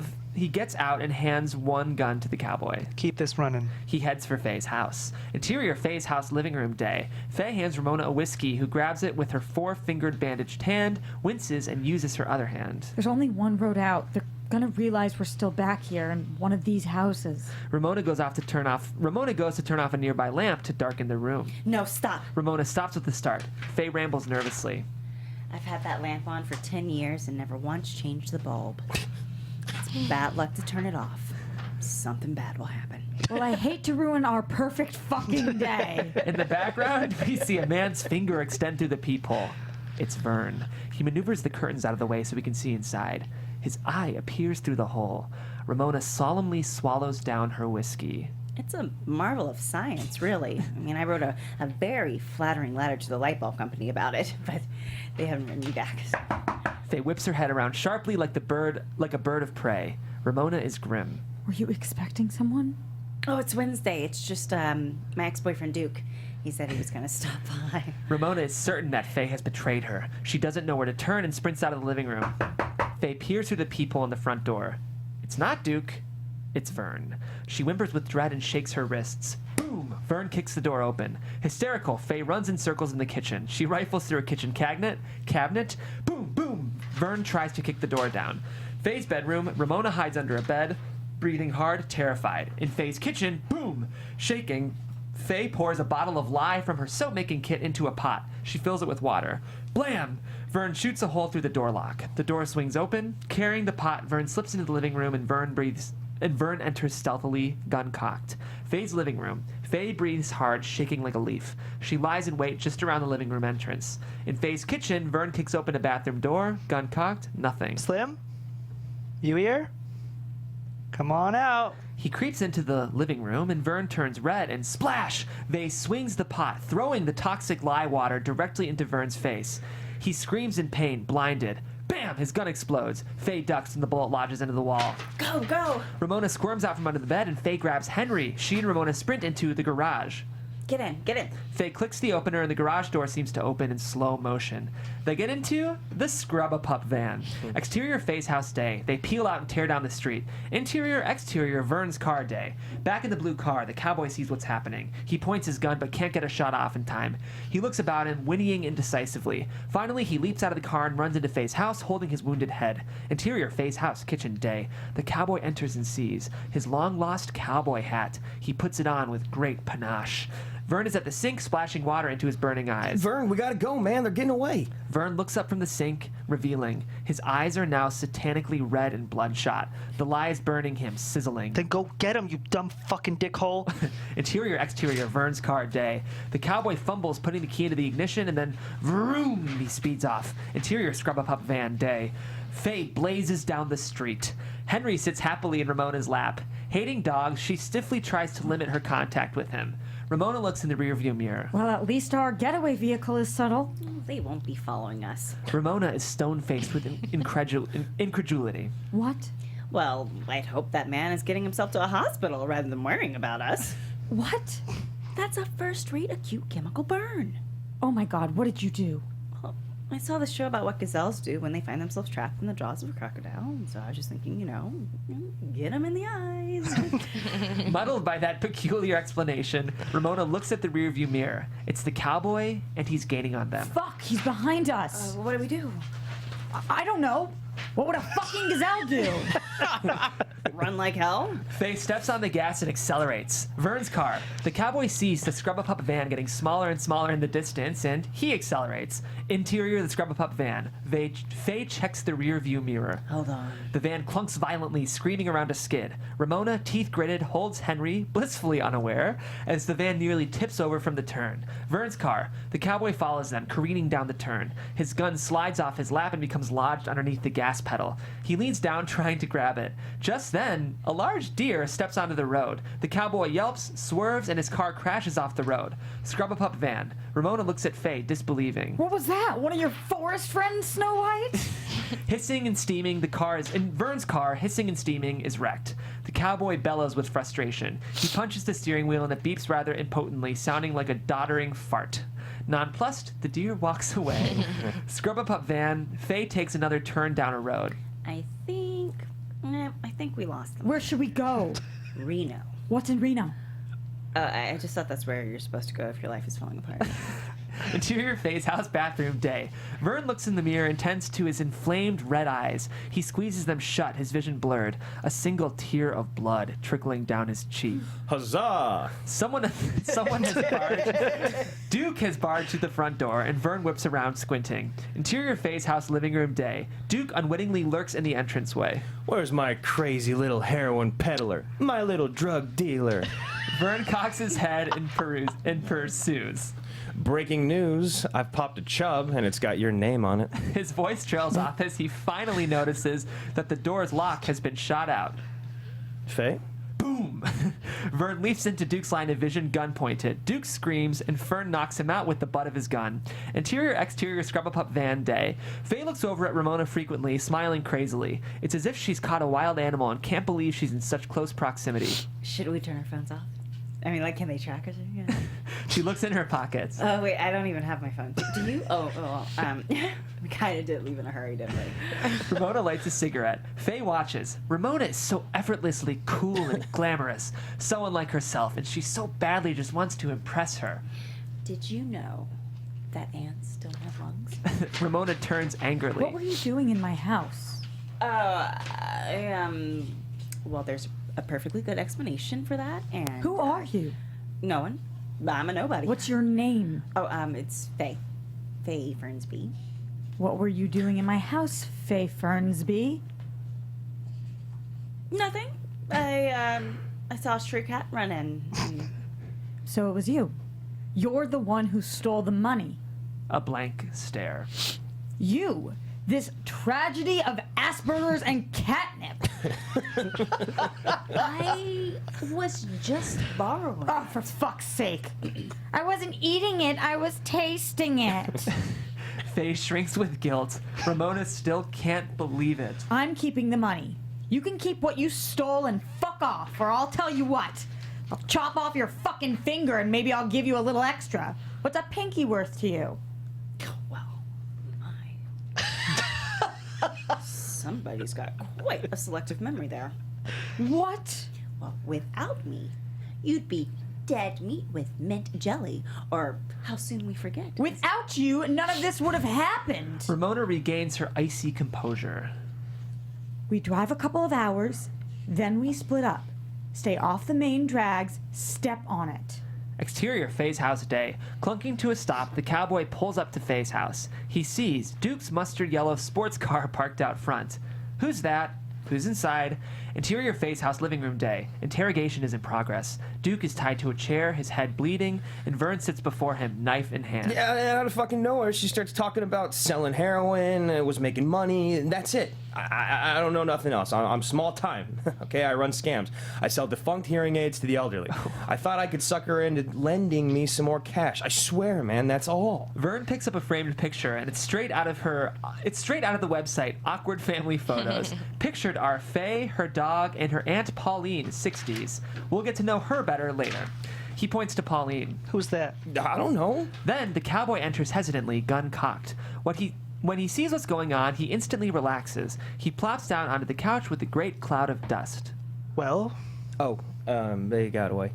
and hands 1 gun to the cowboy. Keep this running. He heads for Faye's house. Interior Faye's house living room day. Faye hands Ramona a whiskey, who grabs it with her 4-fingered bandaged hand, winces, and uses her other hand. There's only one road out. They're gonna realize we're still back here in one of these houses. Ramona goes to turn off a nearby lamp to darken the room. No, stop. Ramona stops with the start. Faye rambles nervously. I've had that lamp on for 10 years and never once changed the bulb. It's bad luck to turn it off. Something bad will happen. Well, I hate to ruin our perfect fucking day. In the background, we see a man's finger extend through the peephole. It's Vern. He maneuvers the curtains out of the way so we can see inside. His eye appears through the hole. Ramona solemnly swallows down her whiskey. It's a marvel of science, really. I wrote a very flattering letter to the light bulb company about it, but they haven't written me back. Faye whips her head around sharply like a bird of prey. Ramona is grim. Were you expecting someone? Oh, it's Wednesday. It's just my ex-boyfriend Duke. He said he was going to stop by. Ramona is certain that Faye has betrayed her. She doesn't know where to turn and sprints out of the living room. Faye peers through the peephole in the front door. It's not Duke. It's Vern. She whimpers with dread and shakes her wrists. Boom! Vern kicks the door open. Hysterical, Faye runs in circles in the kitchen. She rifles through a kitchen cabinet. Boom! Boom! Vern tries to kick the door down. Faye's bedroom. Ramona hides under a bed, breathing hard, terrified. In Faye's kitchen, boom! Shaking, Faye pours a bottle of lye from her soap-making kit into a pot. She fills it with water. Blam! Vern shoots a hole through the door lock. The door swings open. Carrying the pot, Vern slips into the living room and Vern enters stealthily, gun cocked. Faye's living room. Faye breathes hard, shaking like a leaf. She lies in wait just around the living room entrance. In Faye's kitchen, Vern kicks open a bathroom door. Gun cocked, nothing. Slim? You here? Come on out. He creeps into the living room, and Vern turns red, and splash! Faye swings the pot, throwing the toxic lye water directly into Vern's face. He screams in pain, blinded. Bam! His gun explodes. Faye ducks, and the bullet lodges into the wall. Go, go! Ramona squirms out from under the bed, and Faye grabs Henry. She and Ramona sprint into the garage. Get in. Faye clicks the opener and the garage door seems to open in slow motion. They get into the Scrub-A-Pup van. Exterior Faye's house day. They peel out and tear down the street. Exterior Vern's car day. Back in the blue car, the cowboy sees what's happening. He points his gun but can't get a shot off in time. He looks about him, whinnying indecisively. Finally, he leaps out of the car and runs into Faye's house, holding his wounded head. Interior Faye's house, kitchen day. The cowboy enters and sees his long-lost cowboy hat. He puts it on with great panache. Vern is at the sink, splashing water into his burning eyes. Vern, we gotta go, man. They're getting away. Vern looks up from the sink, revealing. His eyes are now satanically red and bloodshot. The lie is burning him, sizzling. Then go get him, you dumb fucking dickhole. Exterior, Vern's car day. The cowboy fumbles, putting the key into the ignition, and then vroom, he speeds off. Interior Scrub-A-Pup van day. Faye blazes down the street. Henry sits happily in Ramona's lap. Hating dogs, she stiffly tries to limit her contact with him. Ramona looks in the rearview mirror. Well, at least our getaway vehicle is subtle. They won't be following us. Ramona is stone-faced with incredulity. What? Well, I'd hope that man is getting himself to a hospital rather than worrying about us. What? That's a first-rate acute chemical burn. Oh my God, what did you do? Well, I saw the show about what gazelles do when they find themselves trapped in the jaws of a crocodile, and so I was just thinking, get them in the eyes. Muddled by that peculiar explanation, Ramona looks at the rearview mirror. It's the cowboy, and he's gaining on them. Fuck, he's behind us. What do we do? I don't know. What would a fucking gazelle do? Run like hell? Faye steps on the gas and accelerates. Vern's car. The cowboy sees the Scrub-A-Pup van getting smaller and smaller in the distance, and he accelerates. Interior, the Scrub-A-Pup van. Faye checks the rear view mirror. Hold on. The van clunks violently, screaming around a skid. Ramona, teeth gritted, holds Henry, blissfully unaware, as the van nearly tips over from the turn. Vern's car. The cowboy follows them, careening down the turn. His gun slides off his lap and becomes lodged underneath the gas pedal. He leans down, trying to grab it. Just then, a large deer steps onto the road. The cowboy yelps, swerves, and his car crashes off the road. Scrub-A-Pup van. Ramona looks at Faye, disbelieving. What was that? One of your forest friends, Snow White? Hissing and steaming, Vern's car, hissing and steaming, is wrecked. The cowboy bellows with frustration. He punches the steering wheel and it beeps rather impotently, sounding like a doddering fart. Nonplussed, the deer walks away. Scrub-A-Pup van. Faye takes another turn down a road. I think we lost them. Where should we go? Reno. What's in Reno? I just thought that's where you're supposed to go if your life is falling apart. Interior Faye's house bathroom day. Vern looks in the mirror and tends to his inflamed red eyes. He squeezes them shut, his vision blurred. A single tear of blood trickling down his cheek. Huzzah! Someone has barged. Duke has barged to the front door, and Vern whips around, squinting. Interior Faye's house living room day. Duke unwittingly lurks in the entranceway. Where's my crazy little heroin peddler? My little drug dealer? Vern cocks his head and pursues. Breaking news, I've popped a chub, and it's got your name on it. His voice trails off as he finally notices that the door's lock has been shot out. Faye? Boom! Vern leaps into Duke's line of vision, gun pointed. Duke screams, and Fern knocks him out with the butt of his gun. Exterior Scrub-A-Pup van day. Faye looks over at Ramona frequently, smiling crazily. It's as if she's caught a wild animal and can't believe she's in such close proximity. Should we turn our phones off? I mean, can they track us? Yeah. She looks in her pockets. Oh, wait, I don't even have my phone. Do you? We kind of did leave in a hurry, didn't we? Ramona lights a cigarette. Faye watches. Ramona is so effortlessly cool and glamorous, so unlike herself, and she so badly just wants to impress her. Did you know that ants still have lungs? Ramona turns angrily. What were you doing in my house? Well, there's a perfectly good explanation for that, and... Who are you? No one. I'm a nobody. What's your name? Oh, it's Faye. Faye Fernsby. What were you doing in my house, Faye Fernsby? Nothing. I saw a stray cat run in. So it was you. You're the one who stole the money. A blank stare. You! This tragedy of Asperger's and catnip. I was just borrowing. Oh, for fuck's sake. I wasn't eating it, I was tasting it. Faye shrinks with guilt. Ramona still can't believe it. I'm keeping the money. You can keep what you stole and fuck off, or I'll tell you what. I'll chop off your fucking finger and maybe I'll give you a little extra. What's a pinky worth to you? Well, my. Somebody's got quite a selective memory there. What? Well, without me, you'd be dead meat with mint jelly, or how soon we forget. Without you, none of this would have happened. Ramona regains her icy composure. We drive a couple of hours, then we split up. Stay off the main drags, step on it. Exterior Faye's house day. Clunking to a stop, the cowboy pulls up to Faye's house. He sees Duke's mustard yellow sports car parked out front. Who's that? Who's inside? Interior Faye's house living room day. Interrogation is in progress. Duke is tied to a chair, his head bleeding, and Vern sits before him, knife in hand. Yeah, out of fucking nowhere, she starts talking about selling heroin, was making money, and that's it. I don't know nothing else. I'm small time. Okay, I run scams. I sell defunct hearing aids to the elderly. I thought I could suck her into lending me some more cash. I swear, man, that's all. Vern picks up a framed picture, and it's straight out of the website, Awkward Family Photos. Pictured are Faye, her dog, and her Aunt Pauline, 60s. We'll get to know her better later. He points to Pauline. Who's that? I don't know. Then the cowboy enters hesitantly, gun cocked. When he sees what's going on, he instantly relaxes. He plops down onto the couch with a great cloud of dust. Well? Oh, they got away.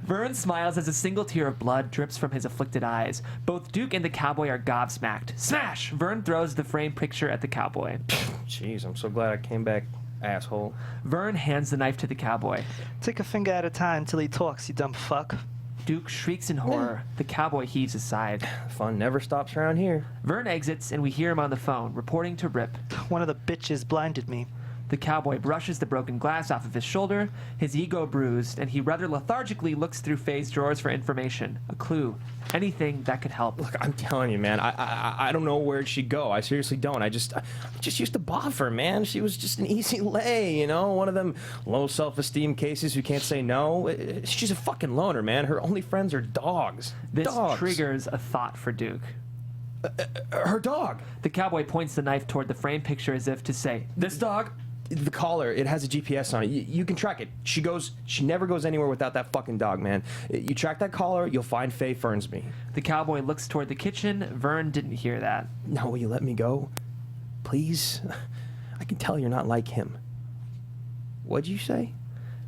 Vern smiles as a single tear of blood drips from his afflicted eyes. Both Duke and the cowboy are gobsmacked. Smash! Vern throws the framed picture at the cowboy. Jeez, I'm so glad I came back, asshole. Vern hands the knife to the cowboy. Take a finger at a time till he talks, you dumb fuck. Duke shrieks in horror. The cowboy heaves a sigh. Fun never stops around here. Vern exits, and we hear him on the phone, reporting to Rip. One of the bitches blinded me. The cowboy brushes the broken glass off of his shoulder, his ego bruised, and he rather lethargically looks through Faye's drawers for information, a clue, anything that could help. Look, I'm telling you, man, I don't know where'd she go. I seriously don't. I just used to boff her, man. She was just an easy lay, you know, one of them low self-esteem cases who can't say no. She's a fucking loner, man. Her only friends are dogs. This dogs. triggers a thought for Duke. Her dog. The cowboy points the knife toward the framed picture as if to say, "This dog?" The collar, it has a GPS on it. You can track it. She never goes anywhere without that fucking dog, man. You track that collar, you'll find Faye Fernsby. The cowboy looks toward the kitchen. Vern didn't hear that. Now will you let me go? Please? I can tell you're not like him. What'd you say?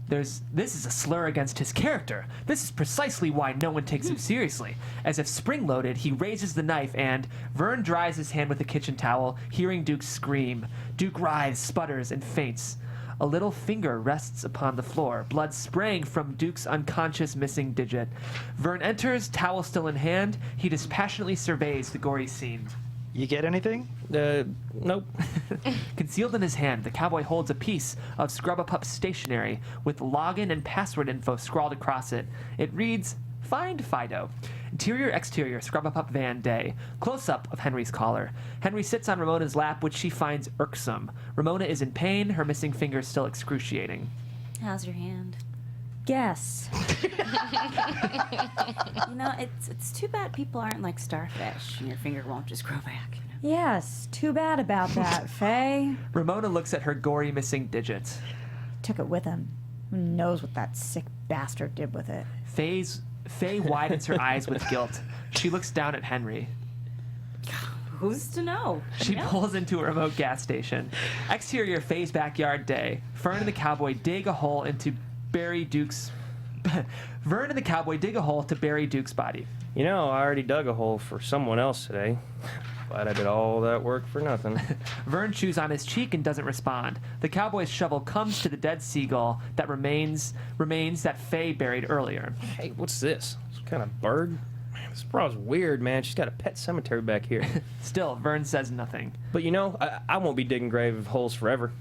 This is a slur against his character. This is precisely why no one takes him seriously. As if spring-loaded, he raises the knife and Vern dries his hand with a kitchen towel, hearing Duke scream. Duke writhes, sputters, and faints. A little finger rests upon the floor, blood spraying from Duke's unconscious missing digit. Vern enters, towel still in hand. He dispassionately surveys the gory scene. You get anything? Nope. Concealed in his hand, the cowboy holds a piece of Scrub-A-Pup stationery with login and password info scrawled across it. It reads, "Find Fido. Interior, exterior, Scrub-A-Pup van day. Close-up of Henry's collar. Henry sits on Ramona's lap, which she finds irksome. Ramona is in pain, her missing finger still excruciating. How's your hand? Guess. You know, it's too bad people aren't like starfish and your finger won't just grow back. You know? Yes, too bad about that, Faye. Ramona looks at her gory missing digit. Took it with him. Who knows what that sick bastard did with it? Faye widens her eyes with guilt. She looks down at Henry. Who's to know? She pulls into a remote gas station. Exterior Faye's backyard day. Fern and the cowboy dig a hole into bury Duke's... Vern and the cowboy dig a hole to bury Duke's body. You know, I already dug a hole for someone else today. Glad I did all that work for nothing. Vern chews on his cheek and doesn't respond. The cowboy's shovel comes to the dead seagull that remains that Faye buried earlier. Hey, what's this? Some kind of bird? Man, this broad's weird, man. She's got a pet cemetery back here. Still, Vern says nothing. But you know, I won't be digging grave holes forever.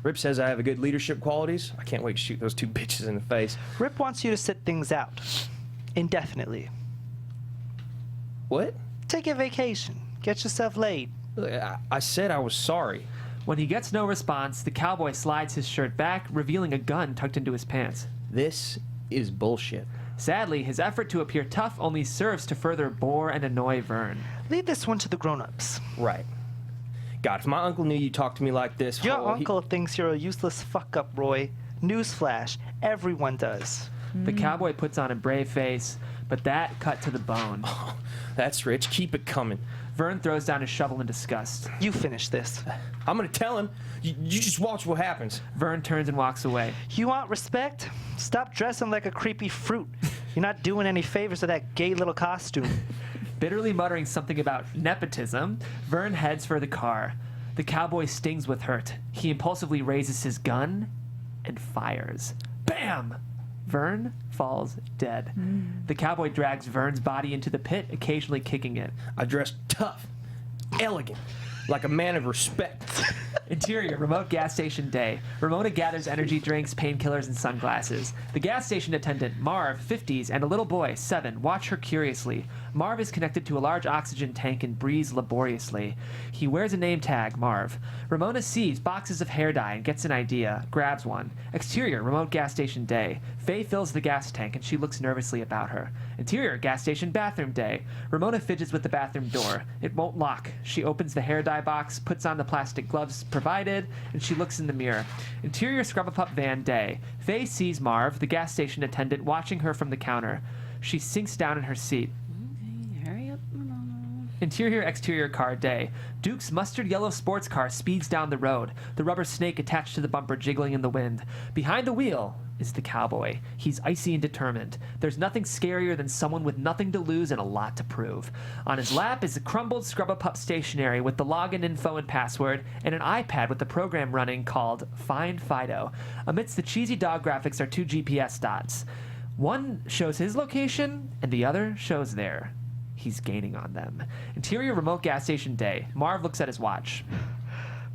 Rip says I have a good leadership qualities. I can't wait to shoot those two bitches in the face. Rip wants you to sit things out. Indefinitely. What? Take a vacation. Get yourself laid. Look, I said I was sorry. When he gets no response, the cowboy slides his shirt back, revealing a gun tucked into his pants. This is bullshit. Sadly, his effort to appear tough only serves to further bore and annoy Vern. Leave this one to the grown-ups. Right. God, if my uncle knew you talked to me like this... Your oh, uncle thinks you're a useless fuck-up, Roy. Newsflash, everyone does. The cowboy puts on a brave face, but that cut to the bone. That's rich. Keep it coming. Vern throws down his shovel in disgust. You finish this. I'm gonna tell him. You just watch what happens. Vern turns and walks away. You want respect? Stop dressing like a creepy fruit. You're not doing any favors to that gay little costume. Bitterly muttering something about nepotism, Vern heads for the car. The cowboy stings with hurt. He impulsively raises his gun and fires. Bam! Vern falls dead. The cowboy drags Vern's body into the pit, occasionally kicking it. I dress tough, elegant, like a man of respect. Interior, remote gas station day. Ramona gathers energy drinks, painkillers, and sunglasses. The gas station attendant, Marv, 50s, and a little boy, 7, watch her curiously. Marv is connected to a large oxygen tank and breathes laboriously. He wears a name tag, Marv. Ramona sees boxes of hair dye and gets an idea, grabs one. Exterior, remote gas station day. Faye fills the gas tank and she looks nervously about her. Interior, gas station bathroom day. Ramona fidgets with the bathroom door. It won't lock. She opens the hair dye box, puts on the plastic gloves provided, and she looks in the mirror. Interior, scrub-a-pup van day. Faye sees Marv, the gas station attendant, watching her from the counter. She sinks down in her seat. Hurry up, Ramona. Interior, exterior car day. Duke's mustard yellow sports car speeds down the road, the rubber snake attached to the bumper jiggling in the wind. Behind the wheel is the cowboy. He's icy and determined. There's nothing scarier than someone with nothing to lose and a lot to prove. On his lap is a crumbled Scrub-a-Pup stationery with the login info and password, and an iPad with the program running called Find Fido. Amidst the cheesy dog graphics are 2 GPS dots. One shows his location, and the other shows their. He's gaining on them. Interior, remote gas station day. Marv looks at his watch.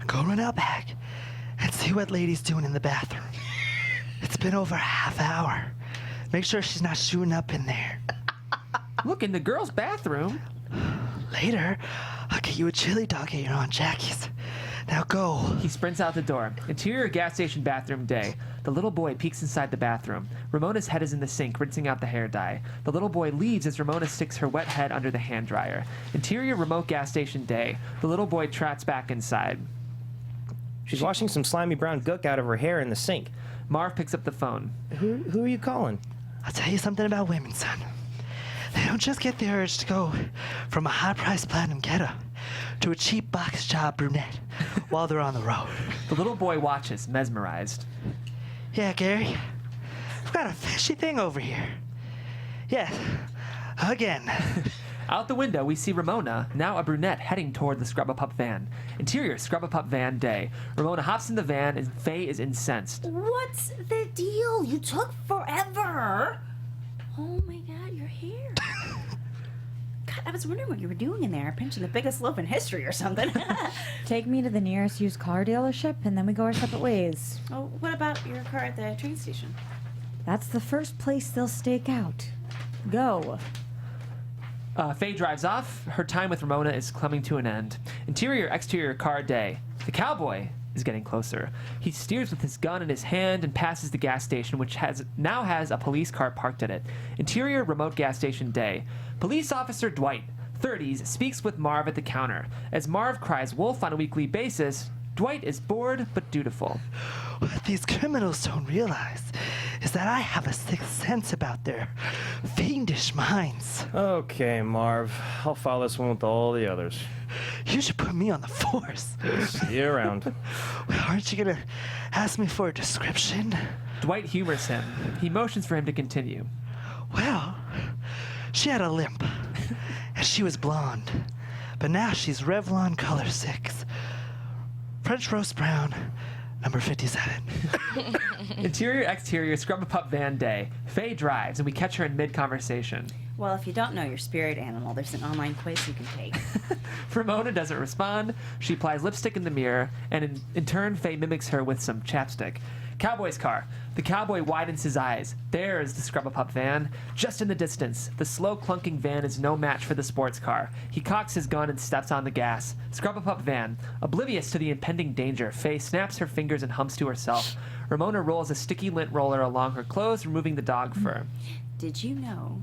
Go run out back and see what lady's doing in the bathroom. It's been over a half hour. Make sure she's not shooting up in there. Look, in the girls' bathroom. Later, I'll get you a chili dog at your Aunt Jackie's. Now go. He sprints out the door. Interior, gas station bathroom day. The little boy peeks inside the bathroom. Ramona's head is in the sink, rinsing out the hair dye. The little boy leaves as Ramona sticks her wet head under the hand dryer. Interior, remote gas station day. The little boy trots back inside. She's washing some slimy brown gook out of her hair in the sink. Marv picks up the phone. Who are you calling? I'll tell you something about women, son. They don't just get the urge to go from a high-priced platinum ghetto to a cheap box job brunette while they're on the road. The little boy watches, mesmerized. Yeah, Gary, I've got a fishy thing over here. Yes, again. Out the window, we see Ramona, now a brunette, heading toward the Scrub-a-Pup van. Interior, Scrub-a-Pup van day. Ramona hops in the van, and Faye is incensed. What's the deal? You took forever. Oh my God, your hair. God, I was wondering what you were doing in there, pinching the biggest loaf in history or something. Take me to the nearest used car dealership, and then we go our separate ways. Oh, what about your car at the train station? That's the first place they'll stake out. Go. Faye drives off. Her time with Ramona is coming to an end. Interior, exterior car day. The cowboy is getting closer. He steers with his gun in his hand and passes the gas station, which now has a police car parked at it. Interior, remote gas station day. Police officer Dwight, 30s, speaks with Marv at the counter. As Marv cries wolf on a weekly basis, Dwight is bored but dutiful. What these criminals don't realize is that I have a sixth sense about their fiendish minds. Okay, Marv. I'll follow this one with all the others. You should put me on the force. See you around. Aren't you gonna ask me for a description? Dwight humors him. He motions for him to continue. Well, she had a limp, and she was blonde. But now she's Revlon color 6. French roast brown, number 57. Interior, exterior, Scrub-a-Pup van day. Faye drives, and we catch her in mid-conversation. Well, if you don't know your spirit animal, there's an online quiz you can take. Ramona doesn't respond. She applies lipstick in the mirror, and in turn, Faye mimics her with some chapstick. Cowboy's car. The cowboy widens his eyes. There is the Scrub-a-Pup van. Just in the distance, the slow clunking van is no match for the sports car. He cocks his gun and steps on the gas. Scrub-a-Pup van. Oblivious to the impending danger, Faye snaps her fingers and hums to herself. Ramona rolls a sticky lint roller along her clothes, removing the dog fur. Did you know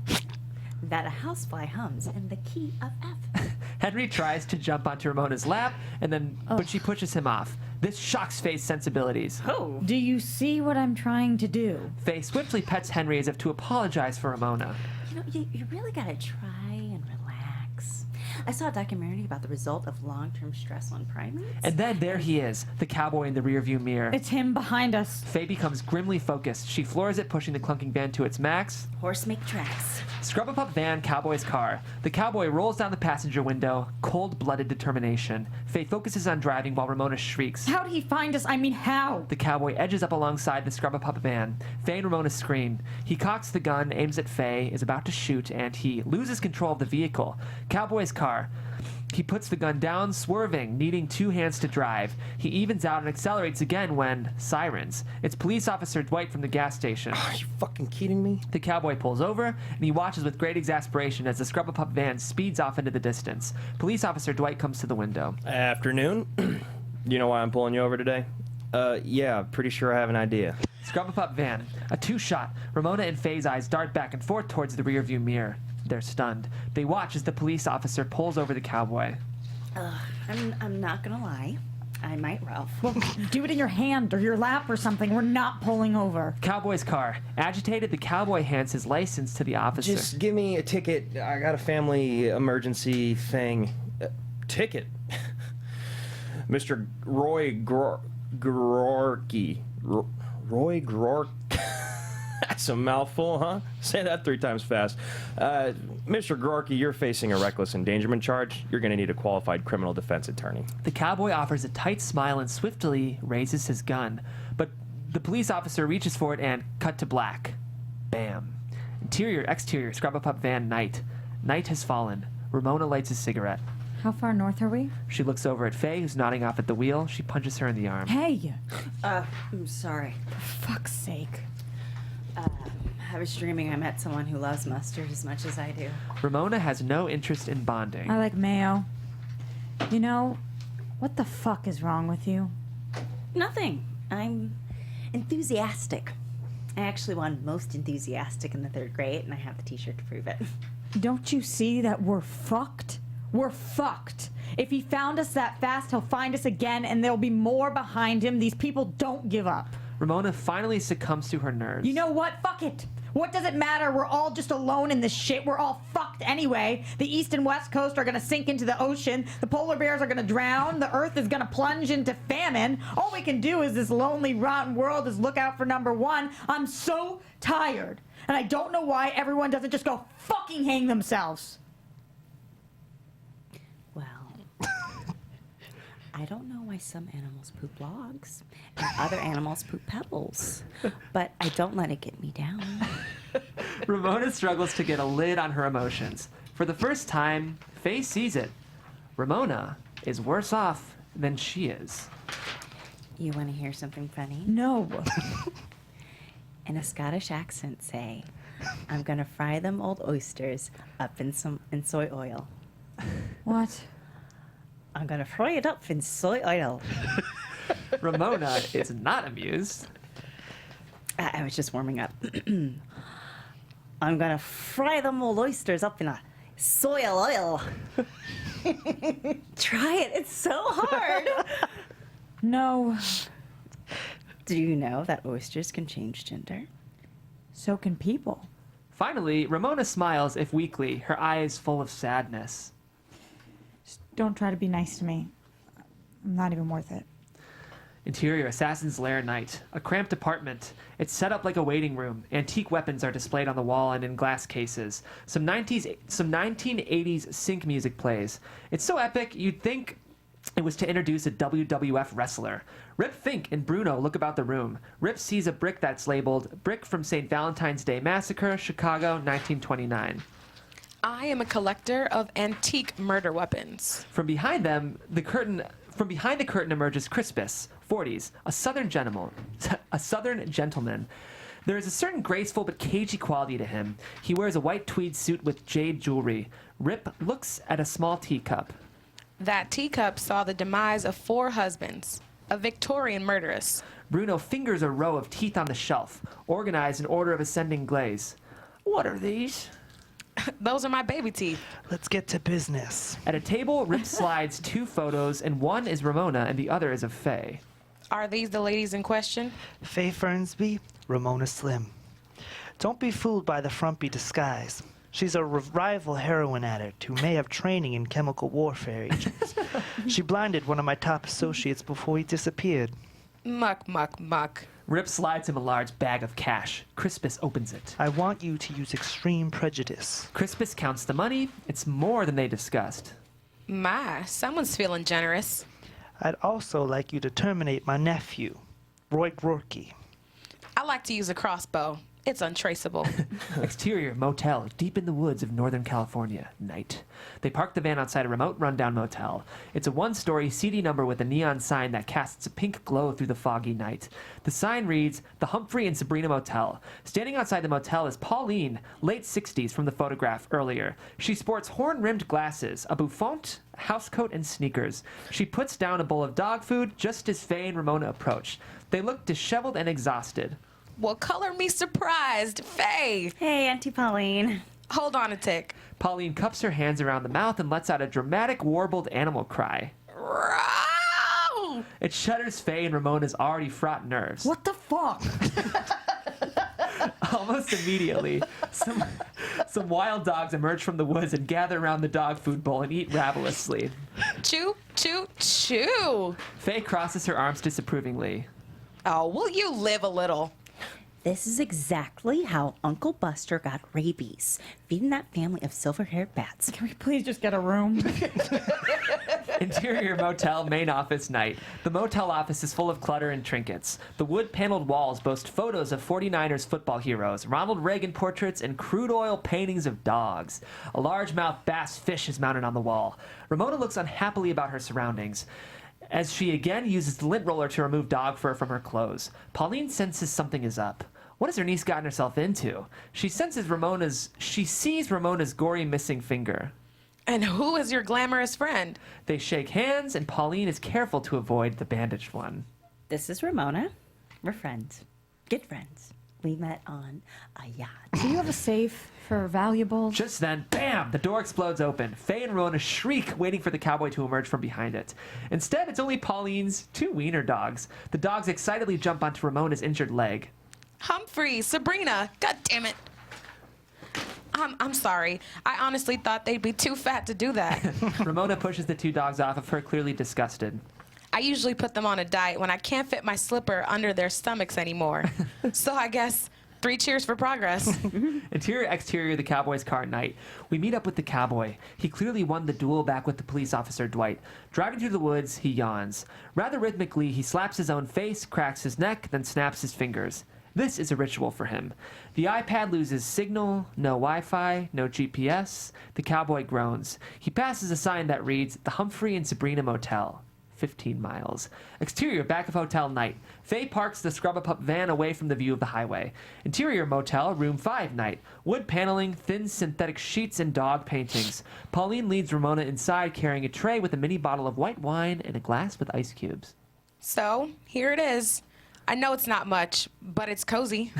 that a housefly hums in the key of F? Henry tries to jump onto Ramona's lap, but she pushes him off. This shocks Faye's sensibilities. Oh. Do you see what I'm trying to do? Faye swiftly pets Henry as if to apologize for Ramona. You know, you really gotta try and relax. I saw a documentary about the result of long-term stress on primates. And then there he is, the cowboy in the rearview mirror. It's him behind us. Faye becomes grimly focused. She floors it, pushing the clunking van to its max. Horse make tracks. Scrub-a-pup van, cowboy's car. The cowboy rolls down the passenger window, cold-blooded determination. Faye focuses on driving while Ramona shrieks. How did he find us? I mean, how? The cowboy edges up alongside the Scrub-a-pup van. Faye and Ramona scream. He cocks the gun, aims at Faye, is about to shoot, and he loses control of the vehicle. Cowboy's car. He puts the gun down, swerving, needing 2 hands to drive. He evens out and accelerates again when sirens. It's police officer Dwight from the gas station. Are you fucking kidding me? The cowboy pulls over, and he watches with great exasperation as the Scrub-a-pup van speeds off into the distance. Police officer Dwight comes to the window. Afternoon. You know why I'm pulling you over today? Yeah, pretty sure I have an idea. Scrub-a-pup van. A 2-shot. Ramona and Faye's eyes dart back and forth towards the rearview mirror. They're stunned. They watch as the police officer pulls over the cowboy. I'm not gonna lie. I might, Ralph. Well, do it in your hand or your lap or something. We're not pulling over. Cowboy's car. Agitated, the cowboy hands his license to the officer. Just give me a ticket. I got a family emergency thing. Ticket? Mr. Roy Grorky. Roy Grorky. That's a mouthful, huh? Say that 3 times fast. Mr. Grorky, you're facing a reckless endangerment charge. You're going to need a qualified criminal defense attorney. The cowboy offers a tight smile and swiftly raises his gun. But the police officer reaches for it and cut to black. Bam. Interior, exterior, Scrub-a-pup van, night. Night has fallen. Ramona lights a cigarette. How far north are we? She looks over at Faye, who's nodding off at the wheel. She punches her in the arm. Hey! I'm sorry. For fuck's sake. I was dreaming I met someone who loves mustard as much as I do. Ramona has no interest in bonding. I like mayo. You know, what the fuck is wrong with you? Nothing. I'm enthusiastic. I actually won most enthusiastic in the 3rd grade, and I have the t-shirt to prove it. Don't you see that we're fucked? We're fucked. If he found us that fast, he'll find us again, and there'll be more behind him. These people don't give up. Ramona finally succumbs to her nerves. You know what? Fuck it. What does it matter? We're all just alone in this shit. We're all fucked anyway. The East and West Coast are gonna sink into the ocean. The polar bears are gonna drown. The Earth is gonna plunge into famine. All we can do is this lonely, rotten world is look out for number 1. I'm so tired. And I don't know why everyone doesn't just go fucking hang themselves. Well, I don't know why some animals poop logs and other animals poop pebbles, but I don't let it get me down. Ramona struggles to get a lid on her emotions. For the first time, Faye sees it. Ramona is worse off than she is. You want to hear something funny? No. In a Scottish accent, say, I'm gonna fry them old oysters up in soy oil. What? I'm gonna fry it up in soy oil. Ramona is not amused. I was just warming up. I'm gonna fry them old oysters up in a soy oil. Try it. It's so hard. No. Do you know that oysters can change gender? So can people. Finally, Ramona smiles, if weakly, her eyes full of sadness. Just don't try to be nice to me. I'm not even worth it. Interior, assassin's lair night. A cramped apartment. It's set up like a waiting room. Antique weapons are displayed on the wall and in glass cases. Some 1980s sync music plays. It's so epic, you'd think it was to introduce a WWF wrestler. Rip Fink and Bruno look about the room. Rip sees a brick that's labeled Brick from St. Valentine's Day Massacre, Chicago, 1929. I am a collector of antique murder weapons. From behind the curtain emerges Crispus, 40s, a southern gentleman. There is a certain graceful but cagey quality to him. He wears a white tweed suit with jade jewelry. Rip looks at a small teacup. That teacup saw the demise of 4 husbands, a Victorian murderess. Bruno fingers a row of teeth on the shelf, organized in order of ascending glaze. What are these? Those are my baby teeth. Let's get to business. At a table, Rip slides 2 photos, and one is Ramona and the other is of Faye. Are these the ladies in question? Faye Fernsby, Ramona Slim. Don't be fooled by the frumpy disguise. She's a rival heroin addict who may have training in chemical warfare agents. She blinded one of my top associates before he disappeared. Muck, muck, muck. Rip slides him a large bag of cash. Crispus opens it. I want you to use extreme prejudice. Crispus counts the money. It's more than they discussed. My, someone's feeling generous. I'd also like you to terminate my nephew, Roy Gorky. I like to use a crossbow. It's untraceable. Exterior motel deep in the woods of Northern California. Night. They park the van outside a remote rundown motel. It's a one-story CD number with a neon sign that casts a pink glow through the foggy night. The sign reads, The Humphrey and Sabrina Motel. Standing outside the motel is Pauline, late 60s from the photograph earlier. She sports horn-rimmed glasses, a bouffant, housecoat, and sneakers. She puts down a bowl of dog food just as Faye and Ramona approach. They look disheveled and exhausted. Well, color me surprised. Faye! Hey, Auntie Pauline. Hold on a tick. Pauline cups her hands around the mouth and lets out a dramatic warbled animal cry. Row! It shudders Faye and Ramona's already fraught nerves. What the fuck? Almost immediately, some wild dogs emerge from the woods and gather around the dog food bowl and eat ravenously. Chew, chew, chew. Faye crosses her arms disapprovingly. Oh, will you live a little? This is exactly how Uncle Buster got rabies, feeding that family of silver-haired bats. Can we please just get a room? Interior motel main office night. The motel office is full of clutter and trinkets. The wood-paneled walls boast photos of 49ers football heroes, Ronald Reagan portraits, and crude oil paintings of dogs. A largemouth bass fish is mounted on the wall. Ramona looks unhappily about her surroundings as she again uses the lint roller to remove dog fur from her clothes. Pauline senses something is up. What has her niece gotten herself into? She sees Ramona's gory missing finger. And who is your glamorous friend? They shake hands, and Pauline is careful to avoid the bandaged one. This is Ramona. We're friends. Good friends. We met on a yacht. Do you have a safe for valuables? Just then, bam! The door explodes open. Faye and Ramona shriek, waiting for the cowboy to emerge from behind it. Instead, it's only Pauline's two wiener dogs. The dogs excitedly jump onto Ramona's injured leg. Humphrey, Sabrina, god damn it. I'm sorry. I honestly thought they'd be too fat to do that. Ramona pushes the two dogs off of her, clearly disgusted. I usually put them on a diet when I can't fit my slipper under their stomachs anymore. So I guess 3 cheers for progress. Interior, exterior, the cowboy's car at night. We meet up with the cowboy. He clearly won the duel back with the police officer, Dwight. Driving through the woods, he yawns. Rather rhythmically, he slaps his own face, cracks his neck, then snaps his fingers. This is a ritual for him. The iPad loses signal, no Wi-Fi, no GPS. The cowboy groans. He passes a sign that reads, The Humphrey and Sabrina Motel. 15 miles. Exterior, back of hotel night. Faye parks the Scrub-A-Pup van away from the view of the highway. Interior motel, room 5 night. Wood paneling, thin synthetic sheets, and dog paintings. Pauline leads Ramona inside carrying a tray with a mini bottle of white wine and a glass with ice cubes. So, here it is. I know it's not much, but it's cozy.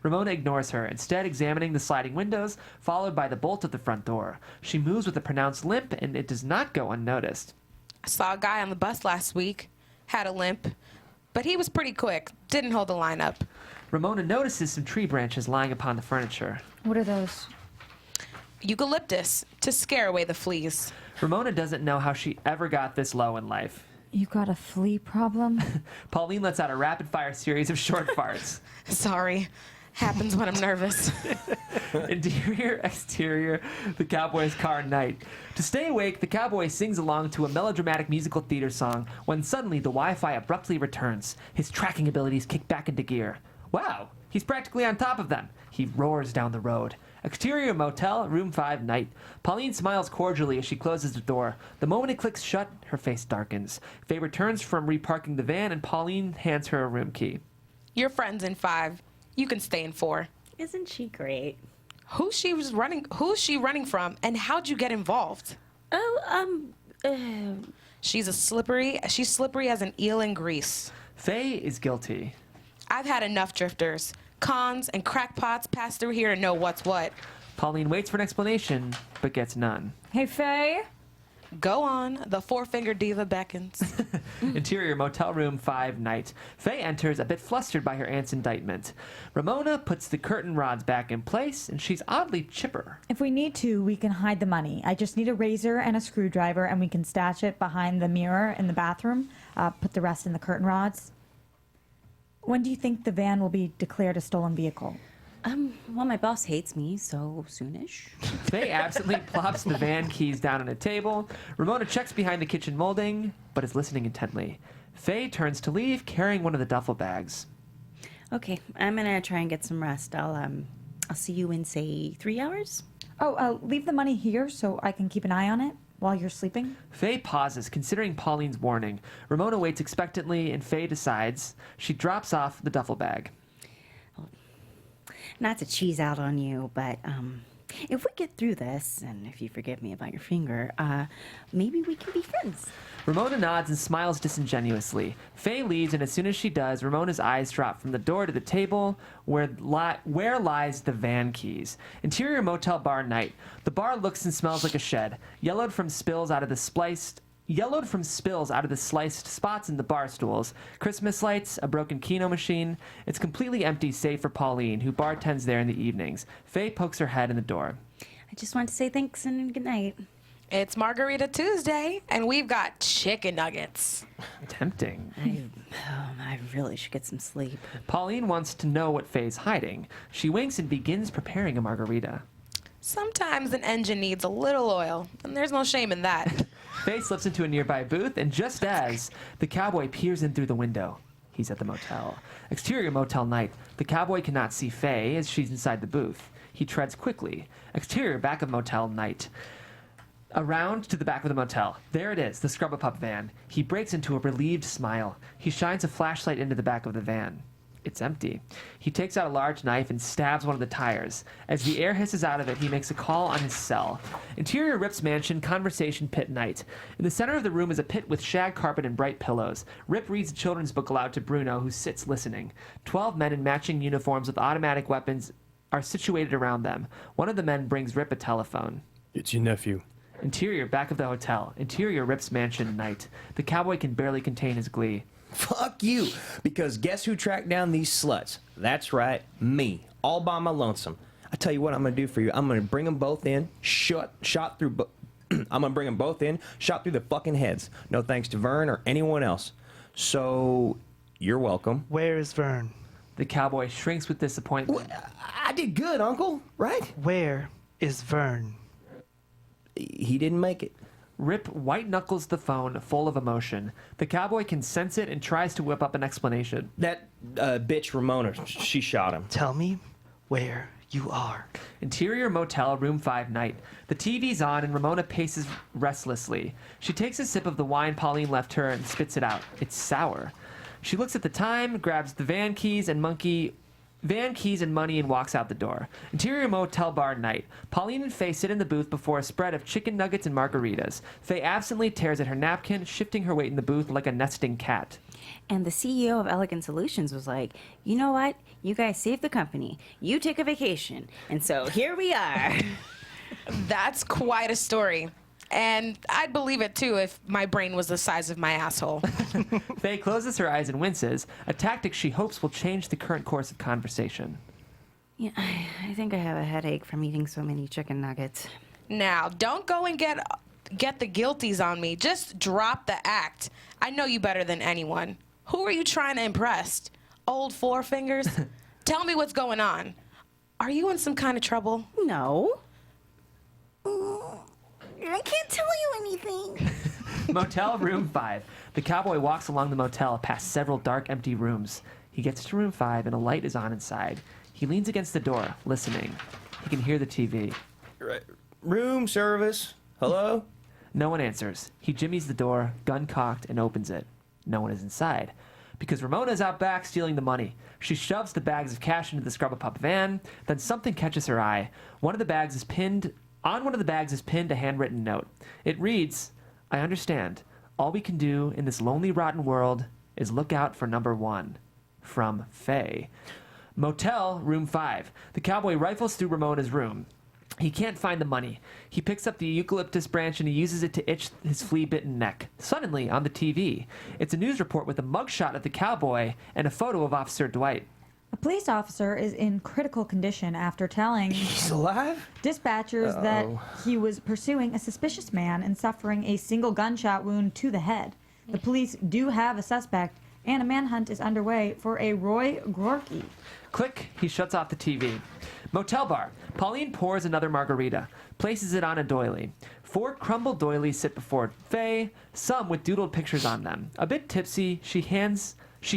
Ramona ignores her, instead examining the sliding windows, followed by the bolt of the front door. She moves with a pronounced limp, and it does not go unnoticed. I saw a guy on the bus last week. Had a limp. But he was pretty quick. Didn't hold the line up. Ramona notices some tree branches lying upon the furniture. What are those? Eucalyptus, to scare away the fleas. Ramona doesn't know how she ever got this low in life. You got a flea problem? Pauline lets out a rapid-fire series of short farts. Sorry. Happens when I'm nervous. Interior, exterior, the cowboy's car night. To stay awake, the cowboy sings along to a melodramatic musical theater song when suddenly the Wi-Fi abruptly returns. His tracking abilities kick back into gear. Wow, he's practically on top of them. He roars down the road. Exterior motel, room 5 night. Pauline smiles cordially as she closes the door. The moment it clicks shut, her face darkens. Faye returns from reparking the van and Pauline hands her a room key. Your friend's in 5. You can stay in 4. Isn't she great? Who's she running from, and how'd you get involved? She's slippery as an eel in grease. Faye is guilty. I've had enough drifters. Cons and crackpots pass through here to know what's what. Pauline waits for an explanation, but gets none. Hey, Faye? Go on. The four-finger diva beckons. Interior motel room 5 night. Faye enters a bit flustered by her aunt's indictment. Ramona puts the curtain rods back in place, and she's oddly chipper. If we need to, we can hide the money. I just need a razor and a screwdriver, and we can stash it behind the mirror in the bathroom. Put the rest in the curtain rods. When do you think the van will be declared a stolen vehicle? Well, my boss hates me, so soonish. Faye absently plops the van keys down on a table. Ramona checks behind the kitchen molding, but is listening intently. Faye turns to leave, carrying one of the duffel bags. Okay, I'm gonna try and get some rest. I'll see you in, say, 3 hours? Leave the money here so I can keep an eye on it while you're sleeping. Faye pauses, considering Pauline's warning. Ramona waits expectantly, and Faye decides. She drops off the duffel bag. Not to cheese out on you, but if we get through this, and if you forgive me about your finger, maybe we can be friends. Ramona nods and smiles disingenuously. Faye leaves, and as soon as she does, Ramona's eyes drop from the door to the table where lies the van keys. Interior motel bar night. The bar looks and smells like a shed, yellowed from spills out of the sliced spots in the bar stools, Christmas lights, a broken Keno machine. It's completely empty save for Pauline, who bartends there in the evenings. Faye pokes her head in the door. I just want to say thanks and good night. It's Margarita Tuesday, and we've got chicken nuggets. Tempting. I really should get some sleep. Pauline wants to know what Faye's hiding. She winks and begins preparing a margarita. Sometimes an engine needs a little oil, and there's no shame in that. Faye slips into a nearby booth, and just as the cowboy peers in through the window, he's at the motel. Exterior motel night. The cowboy cannot see Faye as she's inside the booth. He treads quickly. Exterior back of motel night. Around to the back of the motel. There it is, the Scrub-A-Pup van. He breaks into a relieved smile. He shines a flashlight into the back of the van. It's empty. He takes out a large knife and stabs one of the tires. As the air hisses out of it, he makes a call on his cell. Interior Rip's mansion, conversation pit night. In the center of the room is a pit with shag carpet and bright pillows. Rip reads a children's book aloud to Bruno, who sits listening. 12 men in matching uniforms with automatic weapons are situated around them. One of the men brings Rip a telephone. It's your nephew. Interior back of the hotel. Interior Rip's mansion night. The cowboy can barely contain his glee. Fuck you, because guess who tracked down these sluts? That's right, me, all by my lonesome. I tell you what I'm gonna do for you. I'm gonna bring them both in, shot through. I'm gonna bring them both in, shot through the fucking heads. No thanks to Vern or anyone else. So, you're welcome. Where is Vern? The cowboy shrinks with disappointment. I did good, Uncle. Right? Where is Vern? He didn't make it. Rip white-knuckles the phone, full of emotion. The cowboy can sense it and tries to whip up an explanation. That bitch Ramona, she shot him. Tell me where you are. Interior motel, room 5 night. The TV's on and Ramona paces restlessly. She takes a sip of the wine Pauline left her and spits it out. It's sour. She looks at the time, grabs the van keys and money and walks out the door. Interior motel bar night. Pauline and Faye sit in the booth before a spread of chicken nuggets and margaritas. Faye absently tears at her napkin, shifting her weight in the booth like a nesting cat. And the CEO of Elegant Solutions was like, you know what? You guys saved the company. You take a vacation. And so here we are. That's quite a story. And I'd believe it too if my brain was the size of my asshole. Faye closes her eyes and winces, a tactic she hopes will change the current course of conversation. Yeah, I think I have a headache from eating so many chicken nuggets. Now, don't go and get the guilties on me. Just drop the act. I know you better than anyone. Who are you trying to impress? Old Four Fingers? Tell me what's going on. Are you in some kind of trouble? No. I can't tell you anything. Motel room 5. The cowboy walks along the motel past several dark, empty rooms. He gets to room 5 and a light is on inside. He leans against the door, listening. He can hear the TV. Room service. Hello? No one answers. He jimmies the door, gun cocked, and opens it. No one is inside. Because Ramona is out back stealing the money. She shoves the bags of cash into the Scrub-A-Pup van. Then something catches her eye. On one of the bags is pinned a handwritten note. It reads, I understand. All we can do in this lonely, rotten world is look out for number 1. From Faye. Motel, room 5. The cowboy rifles through Ramona's room. He can't find the money. He picks up the eucalyptus branch and he uses it to itch his flea-bitten neck. Suddenly, on the TV, it's a news report with a mugshot of the cowboy and a photo of Officer Dwight. A police officer is in critical condition after telling He's alive? dispatchers that he was pursuing a suspicious man and suffering a single gunshot wound to the head. The police do have a suspect, and a manhunt is underway for a Roy Gorky. Click, he shuts off the TV. Motel bar. Pauline pours another margarita, places it on a doily. 4 crumbled doilies sit before Faye, some with doodled pictures on them. A bit tipsy, she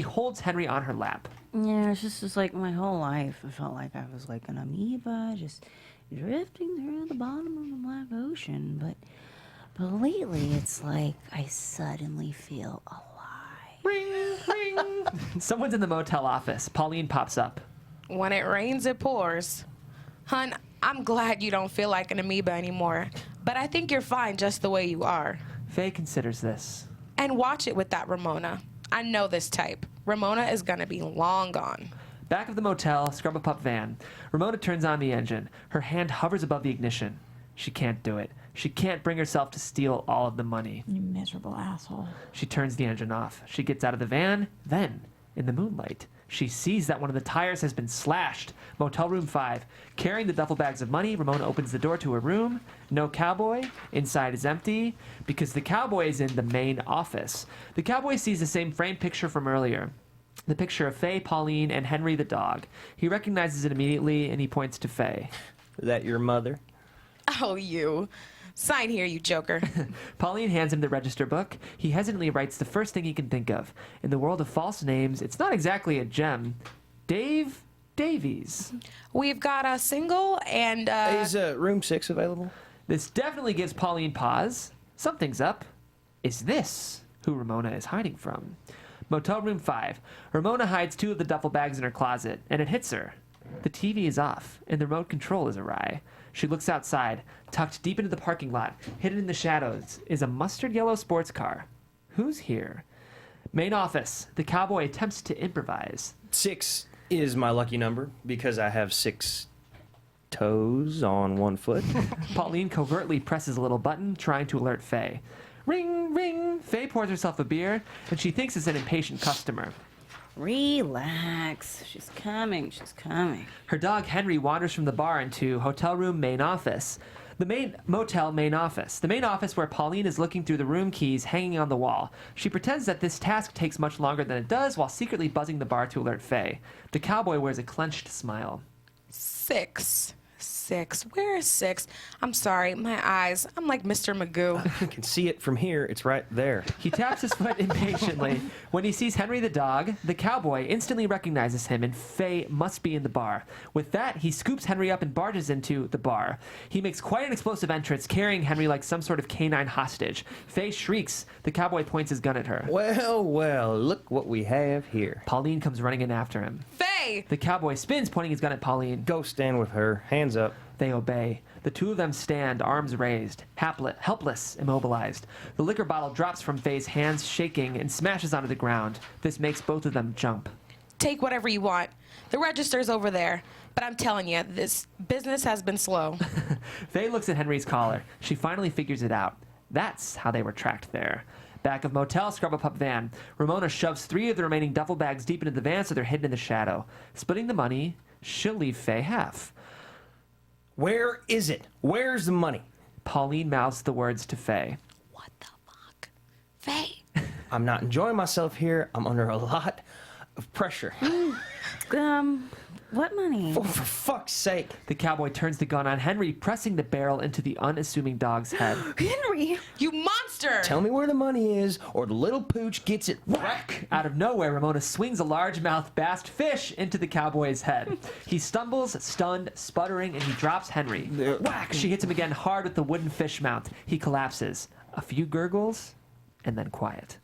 holds Henry on her lap. Yeah, it's just like my whole life. I felt like I was like an amoeba, just drifting through the bottom of the Black Ocean. But lately, it's like I suddenly feel alive. Ring, ring. Someone's in the motel office. Pauline pops up. When it rains, it pours. Hun, I'm glad you don't feel like an amoeba anymore, but I think you're fine just the way you are. Faye considers this. And watch it with that Ramona. I know this type. Ramona is gonna be long gone. Back of the motel, scrub-a-pup van. Ramona turns on the engine. Her hand hovers above the ignition. She can't do it. She can't bring herself to steal all of the money. You miserable asshole. She turns the engine off. She gets out of the van. Then, in the moonlight, she sees that one of the tires has been slashed. Motel room 5. Carrying the duffel bags of money, Ramona opens the door to her room. No cowboy. Inside is empty because the cowboy is in the main office. The cowboy sees the same framed picture from earlier. The picture of Faye, Pauline, and Henry the dog. He recognizes it immediately and he points to Faye. Is that your mother? Oh, you. Sign here, you joker. Pauline hands him the register book. He hesitantly writes the first thing he can think of. In the world of false names, it's not exactly a gem. Dave Davies. We've got a single and, Is room 6 available? This definitely gives Pauline pause. Something's up. Is this who Ramona is hiding from? Motel room 5. Ramona hides 2 of the duffel bags in her closet, and it hits her. The TV is off, and the remote control is awry. She looks outside. Tucked deep into the parking lot, hidden in the shadows, is a mustard yellow sports car. Who's here? Main office. The cowboy attempts to improvise. 6 is my lucky number because I have 6 toes on 1 foot. Pauline covertly presses a little button, trying to alert Faye. Ring, ring. Faye pours herself a beer, and she thinks it's an impatient customer. Relax. She's coming. She's coming. Her dog Henry wanders from the bar into hotel room main office. The main motel main office. The main office where Pauline is looking through the room keys hanging on the wall. She pretends that this task takes much longer than it does while secretly buzzing the bar to alert Faye. The cowboy wears a clenched smile. 6. Where is 6? I'm sorry, my eyes. I'm like Mr. Magoo. You can see it from here. It's right there. He taps his foot impatiently. When he sees Henry the dog, the cowboy instantly recognizes him, and Faye must be in the bar. With that, he scoops Henry up and barges into the bar. He makes quite an explosive entrance, carrying Henry like some sort of canine hostage. Faye shrieks. The cowboy points his gun at her. Well, look what we have here. Pauline comes running in after him. Faye! The cowboy spins, pointing his gun at Pauline. Go stand with her. Hands up. They obey. The 2 of them stand, arms raised, helpless, immobilized. The liquor bottle drops from Faye's hands, shaking, and smashes onto the ground. This makes both of them jump. Take whatever you want. The register's over there. But I'm telling you, this business has been slow. Faye looks at Henry's collar. She finally figures it out. That's how they were tracked there. Back of motel, scrub-a-pup van. Ramona shoves 3 of the remaining duffel bags deep into the van so they're hidden in the shadow. Splitting the money, she'll leave Faye half. Where is it? Where's the money? Pauline mouths the words to Faye. What the fuck? Faye! I'm not enjoying myself here. I'm under a lot of pressure. What money? For fuck's sake. The cowboy turns the gun on Henry, pressing the barrel into the unassuming dog's head. Henry! You monster! Tell me where the money is, or the little pooch gets it. Whack! Out of nowhere, Ramona swings a largemouth bass fish into the cowboy's head. He stumbles, stunned, sputtering, and he drops Henry. Whack! She hits him again hard with the wooden fish mount. He collapses. A few gurgles, and then quiet.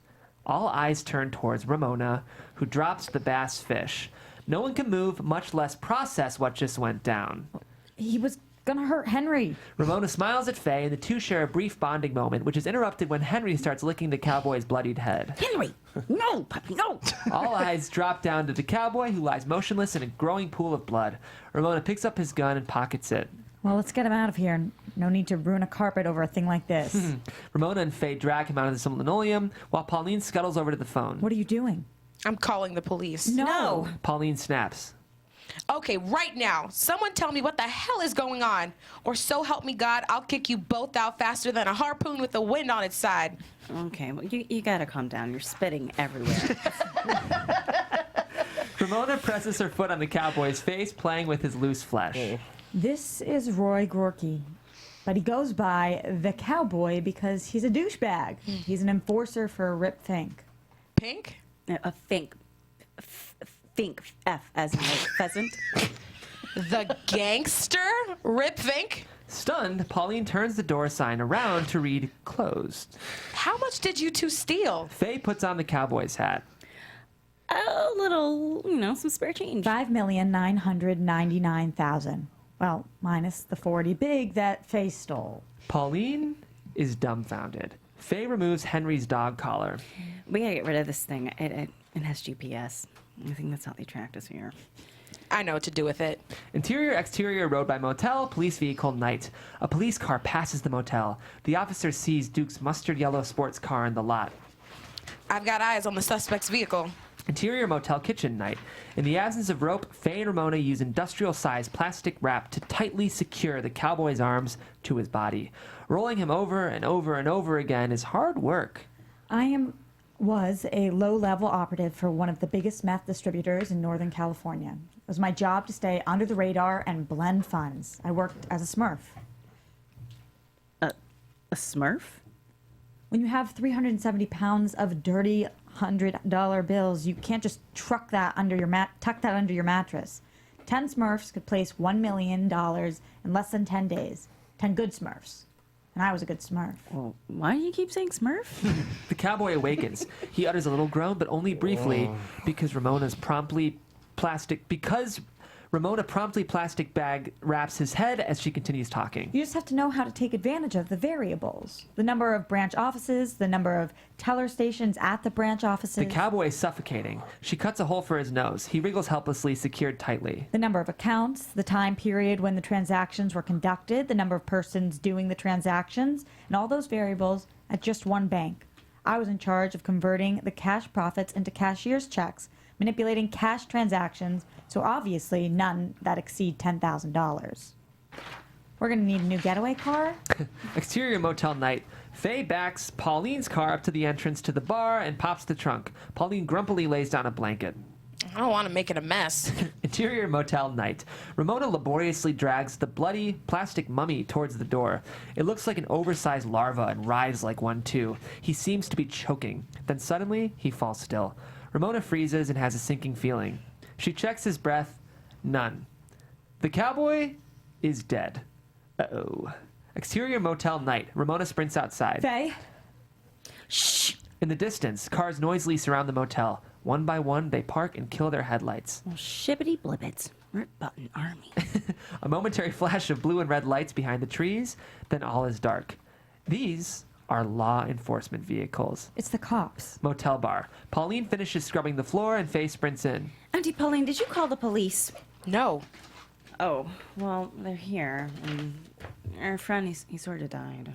All eyes turn towards Ramona, who drops the bass fish. No one can move, much less process what just went down. He was gonna hurt Henry. Ramona smiles at Faye, and the 2 share a brief bonding moment, which is interrupted when Henry starts licking the cowboy's bloodied head. Henry! No, puppy, no! All eyes drop down to the cowboy, who lies motionless in a growing pool of blood. Ramona picks up his gun and pockets it. Well, let's get him out of here. No need to ruin a carpet over a thing like this. Ramona and Faye drag him out of some linoleum while Pauline scuttles over to the phone. What are you doing? I'm calling the police. No. Pauline snaps. Okay, right now. Someone tell me what the hell is going on. Or so help me God, I'll kick you both out faster than a harpoon with the wind on its side. Okay, well, you gotta calm down. You're spitting everywhere. Ramona presses her foot on the cowboy's face, playing with his loose flesh. This is Roy Gorky. But he goes by the cowboy because he's a douchebag. He's an enforcer for Rip Fink. Pink? A fink. Fink. F as in like pheasant. The gangster? Rip Fink? Stunned, Pauline turns the door sign around to read closed. How much did you two steal? Faye puts on the cowboy's hat. A little, some spare change. 5,999,000. Well, minus the 40 big that Faye stole. Pauline is dumbfounded. Faye removes Henry's dog collar. We gotta get rid of this thing. It has GPS. I think that's how they tracked us here. I know what to do with it. Interior, exterior, road by motel, police vehicle, night. A police car passes the motel. The officer sees Duke's mustard yellow sports car in the lot. I've got eyes on the suspect's vehicle. Interior motel kitchen night. In the absence of rope, Faye and Ramona use industrial-sized plastic wrap to tightly secure the cowboy's arms to his body. Rolling him over and over and over again is hard work. Was a low-level operative for one of the biggest meth distributors in Northern California. It was my job to stay under the radar and blend funds. I worked as a smurf. A smurf? When you have 370 pounds of dirty $100 bills, you can't just tuck that under your mattress. 10 Smurfs could place $1 million in less than 10 days. 10 good Smurfs. And I was a good Smurf. Well, why do you keep saying smurf? The cowboy awakens. He utters a little groan, but only briefly, because Ramona promptly plastic bag wraps his head as she continues talking. You just have to know how to take advantage of the variables. The number of branch offices, the number of teller stations at the branch offices. The cowboy is suffocating. She cuts a hole for his nose. He wriggles helplessly, secured tightly. The number of accounts, the time period when the transactions were conducted, the number of persons doing the transactions, and all those variables at just one bank. I was in charge of converting the cash profits into cashier's checks, manipulating cash transactions, so obviously none that exceed $10,000. We're gonna need a new getaway car. Exterior motel night. Faye backs Pauline's car up to the entrance to the bar and pops the trunk. Pauline grumpily lays down a blanket. I don't want to make it a mess. Interior motel night. Ramona laboriously drags the bloody plastic mummy towards the door. It looks like an oversized larva and writhes like one too. He seems to be choking. Then suddenly, he falls still. Ramona freezes and has a sinking feeling. She checks his breath. None. The cowboy is dead. Uh-oh. Exterior motel night. Ramona sprints outside. Faye? Shh. In the distance, cars noisily surround the motel. One by one, they park and kill their headlights. Well, shibbity blibbits. Rip button army. A momentary flash of blue and red lights behind the trees, then all is dark. These are law enforcement vehicles. It's the cops. Motel bar. Pauline finishes scrubbing the floor and Faye sprints in. Auntie Pauline, did you call the police? No. Oh, well, they're here. And our friend, he sort of died.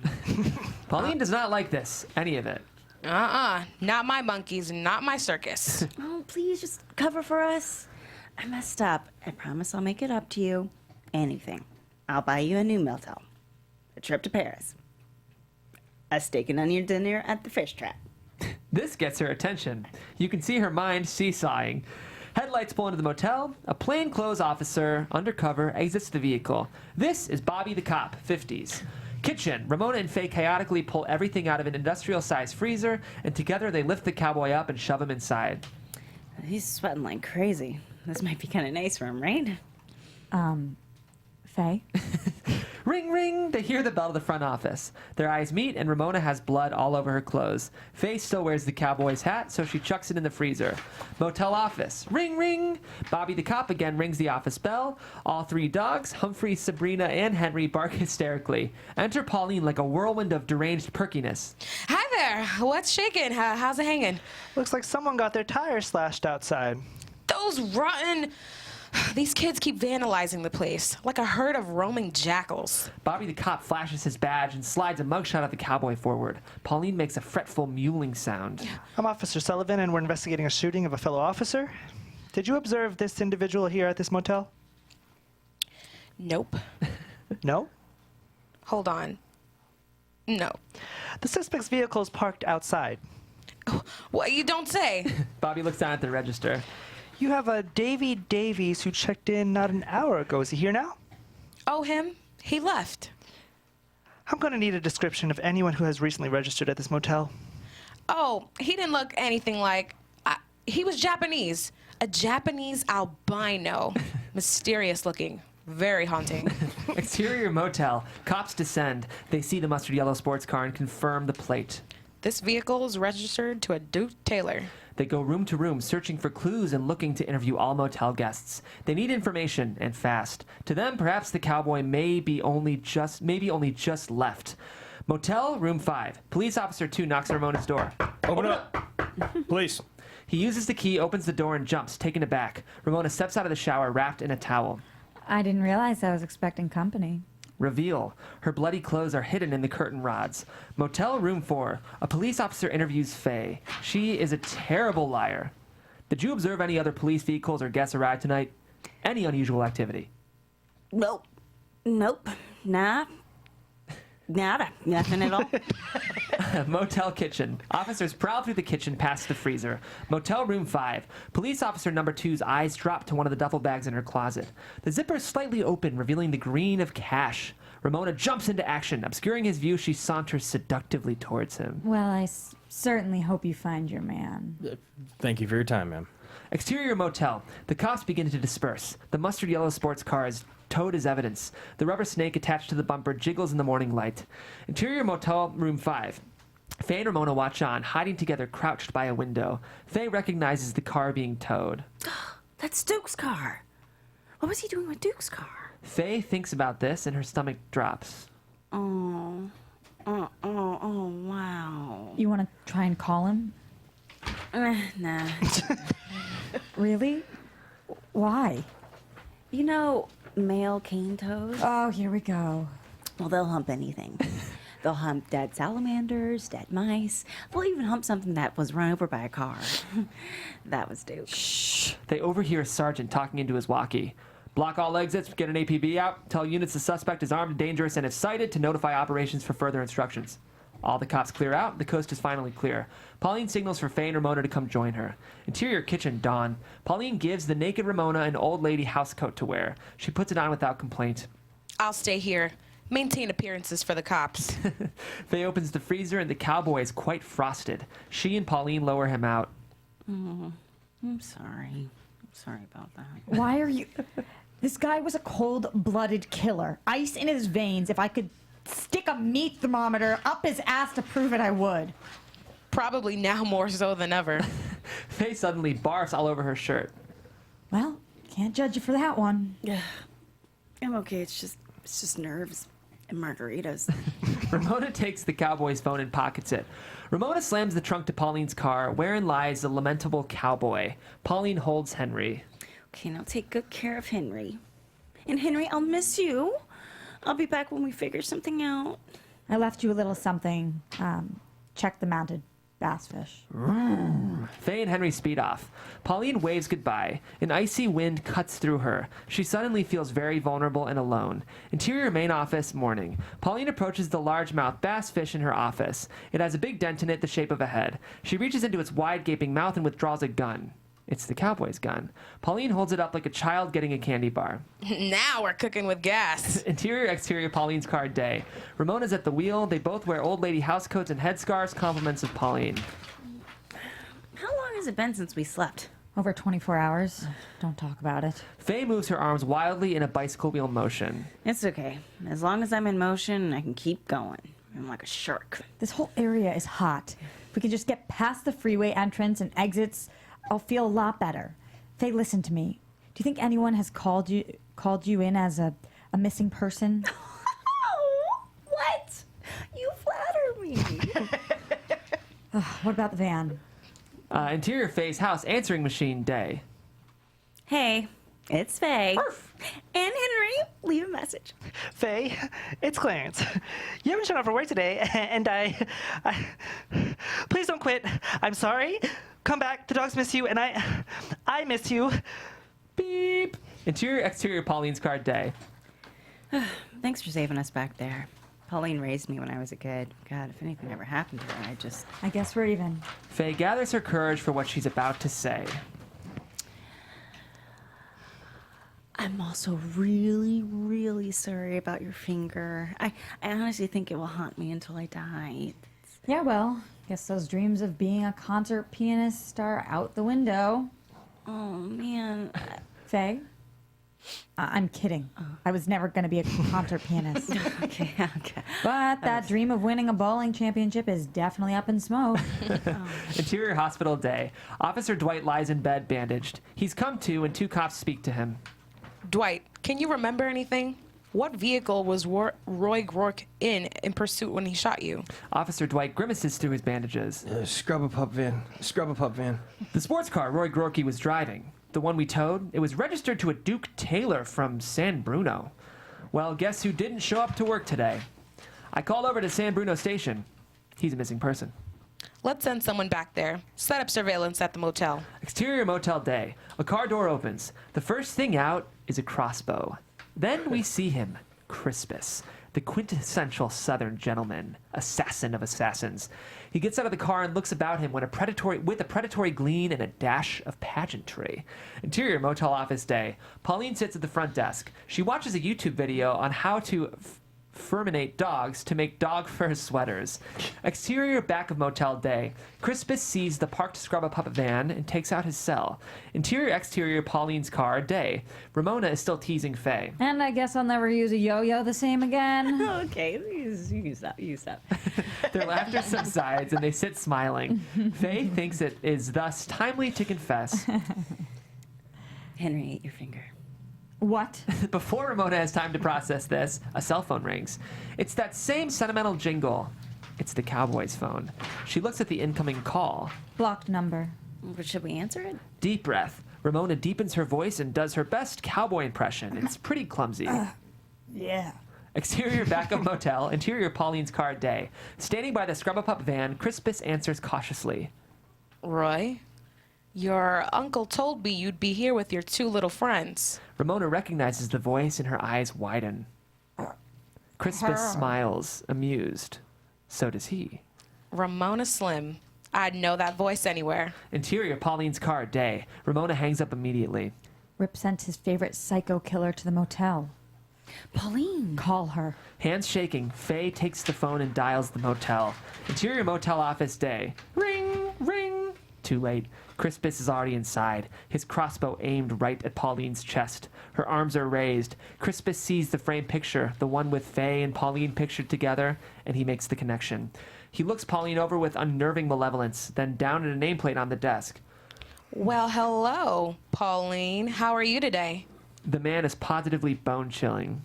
Pauline does not like this, any of it. Not my monkeys, not my circus. Oh, please just cover for us. I messed up. I promise I'll make it up to you. Anything. I'll buy you a new motel. A trip to Paris. A steak and onion dinner at the fish trap. This gets her attention. You can see her mind seesawing. Headlights pull into the motel. A plainclothes officer, undercover, exits the vehicle. This is Bobby the cop, 50s. Kitchen. Ramona and Faye chaotically pull everything out of an industrial-sized freezer, and together they lift the cowboy up and shove him inside. He's sweating like crazy. This might be kind of nice for him, right? Faye? Ring, ring! They hear the bell to the front office. Their eyes meet, and Ramona has blood all over her clothes. Faye still wears the cowboy's hat, so she chucks it in the freezer. Motel office. Ring, ring! Bobby the cop again rings the office bell. All three dogs, Humphrey, Sabrina, and Henry, bark hysterically. Enter Pauline like a whirlwind of deranged perkiness. Hi there. What's shaking? How's it hanging? Looks like someone got their tires slashed outside. Those rotten These kids keep vandalizing the place like a herd of roaming jackals. Bobby the cop flashes his badge and slides a mugshot of the cowboy forward. Pauline makes a fretful mewling sound. I'm Officer Sullivan, and we're investigating a shooting of a fellow officer. Did you observe this individual here at this motel? Nope. No? Hold on. No. The suspect's vehicle is parked outside. What, you don't say? Bobby looks down at the register. You have a Davy Davies who checked in not an hour ago. Is he here now? Oh, him? He left. I'm going to need a description of anyone who has recently registered at this motel. Oh, he didn't look anything like... he was Japanese. A Japanese albino. Mysterious looking. Very haunting. Exterior motel. Cops descend. They see the mustard yellow sports car and confirm the plate. This vehicle is registered to a Duke Taylor. They go room to room, searching for clues and looking to interview all motel guests. They need information, and fast. To them, perhaps the cowboy may be only just left. Motel, room 5. Police officer 2 knocks on Ramona's door. Open up. Please. He uses the key, opens the door, and jumps, taken aback. Ramona steps out of the shower, wrapped in a towel. I didn't realize I was expecting company. Reveal. Her bloody clothes are hidden in the curtain rods. Motel room 4. A police officer interviews Faye. She is a terrible liar. Did you observe any other police vehicles or guests arrive tonight? Any unusual activity? Nope. Nah. Nada. Nothing at all. Motel kitchen. Officers prowl through the kitchen past the freezer. Motel room 5. Police officer number 2's eyes drop to one of the duffel bags in her closet. The zipper is slightly open, revealing the green of cash. Ramona jumps into action. Obscuring his view, she saunters seductively towards him. Well, I certainly hope you find your man. Thank you for your time, ma'am. Exterior motel. The cops begin to disperse. The mustard yellow sports car is towed as evidence. The rubber snake attached to the bumper jiggles in the morning light. Interior motel room 5. Faye and Ramona watch on, hiding together, crouched by a window. Faye recognizes the car being towed. That's Duke's car. What was he doing with Duke's car? Faye thinks about this and her stomach drops. Oh, wow. You want to try and call him? Nah. Really? Why? You know, male cane toads? Oh, here we go. Well, they'll hump anything. They'll hump dead salamanders, dead mice. They'll even hump something that was run over by a car. That was Duke. Shh. They overhear a sergeant talking into his walkie. Block all exits, get an APB out, tell units the suspect is armed and dangerous, and if cited, to notify operations for further instructions. All the cops clear out. The coast is finally clear. Pauline signals for Faye and Ramona to come join her. Interior kitchen, dawn. Pauline gives the naked Ramona an old lady housecoat to wear. She puts it on without complaint. I'll stay here. Maintain appearances for the cops. Faye opens the freezer and the cowboy is quite frosted. She and Pauline lower him out. Oh, I'm sorry. I'm sorry about that. Why are you... This guy was a cold-blooded killer. Ice in his veins. If I could stick a meat thermometer up his ass to prove it, I would. Probably now more so than ever. Faye suddenly barfs all over her shirt. Well, can't judge you for that one. Yeah, I'm okay. It's just nerves and margaritas. Ramona takes the cowboy's phone and pockets it. Ramona slams the trunk to Pauline's car, wherein lies the lamentable cowboy. Pauline holds Henry. Okay, now take good care of Henry. And Henry, I'll miss you. I'll be back when we figure something out. I left you a little something. Check the mounted bass fish. Faye and Henry speed off. Pauline waves goodbye. An icy wind cuts through her. She suddenly feels very vulnerable and alone. Interior main office, morning. Pauline approaches the largemouth bass fish in her office. It has a big dent in it the shape of a head. She reaches into its wide gaping mouth and withdraws a gun. It's the cowboy's gun. Pauline holds it up like a child getting a candy bar. Now we're cooking with gas. Interior, exterior, Pauline's car, day. Ramona's at the wheel. They both wear old lady housecoats and headscarves, compliments of Pauline. How long has it been since we slept? Over 24 hours. Don't talk about it. Faye moves her arms wildly in a bicycle wheel motion. It's okay. As long as I'm in motion, I can keep going. I'm like a shark. This whole area is hot. If we can just get past the freeway entrance and exits, I'll feel a lot better. Faye, listen to me. Do you think anyone has called you in as a missing person? What? You flatter me. What about the van? Interior, Faye's house, answering machine, day. Hey, It's Faye. And Henry, leave a message. Faye, it's Clarence. You haven't shown up for work today, and I please don't quit. I'm sorry. Come back. The dogs miss you, and I miss you. Beep. Interior, exterior, Pauline's card day. Thanks for saving us back there. Pauline raised me when I was a kid. God, if anything ever happened to her, I guess we're even. Faye gathers her courage for what she's about to say. I'm also really, really sorry about your finger. I honestly think it will haunt me until I die. Yeah, well, guess those dreams of being a concert pianist are out the window. Oh, man. Faye? I'm kidding. I was never going to be a concert pianist. Okay. But that dream of winning a bowling championship is definitely up in smoke. Interior hospital day. Officer Dwight lies in bed, bandaged. He's come to, and 2 cops speak to him. Dwight, can you remember anything? What vehicle was Roy Rourke in pursuit when he shot you? Officer Dwight grimaces through his bandages. Scrub-a-pup van. Scrub-a-pup van. The sports car Roy Rourke was driving, the one we towed, it was registered to a Duke Taylor from San Bruno. Well, guess who didn't show up to work today? I called over to San Bruno Station. He's a missing person. Let's send someone back there. Set up surveillance at the motel. Exterior motel day. A car door opens. The first thing out is a crossbow. Then we see him, Crispus, the quintessential Southern gentleman, assassin of assassins. He gets out of the car and looks about him with a predatory gleam and a dash of pageantry. Interior motel office day. Pauline sits at the front desk. She watches a YouTube video on how to ferminate dogs to make dog fur sweaters. Exterior back of motel day. Crispus sees the parked Scrub-a-Pup van and takes out his cell. Interior exterior Pauline's car day. Ramona is still teasing Faye. And I guess I'll never use a yo-yo the same again. Okay, you stop. Their laughter subsides and they sit smiling. Faye thinks it is thus timely to confess. Henry ate your finger. What? Before Ramona has time to process this, a cell phone rings. It's that same sentimental jingle. It's the cowboy's phone. She looks at the incoming call. Blocked number. Should we answer it? Deep breath. Ramona deepens her voice and does her best cowboy impression. It's pretty clumsy. Yeah. Exterior back of motel, interior Pauline's car day. Standing by the Scrub-a-Pup van, Crispus answers cautiously. Roy, your uncle told me you'd be here with your 2 little friends. Ramona recognizes the voice and her eyes widen. Crispus smiles, amused. So does he. Ramona Slim. I'd know that voice anywhere. Interior Pauline's car day. Ramona hangs up immediately. Rip sent his favorite psycho killer to the motel. Pauline. Call her. Hands shaking, Faye takes the phone and dials the motel. Interior motel office day. Ring, ring. Too late. Crispus is already inside, his crossbow aimed right at Pauline's chest. Her arms are raised. Crispus sees the framed picture, the one with Faye and Pauline pictured together, and he makes the connection. He looks Pauline over with unnerving malevolence, then down at a nameplate on the desk. Well, hello, Pauline. How are you today? The man is positively bone-chilling.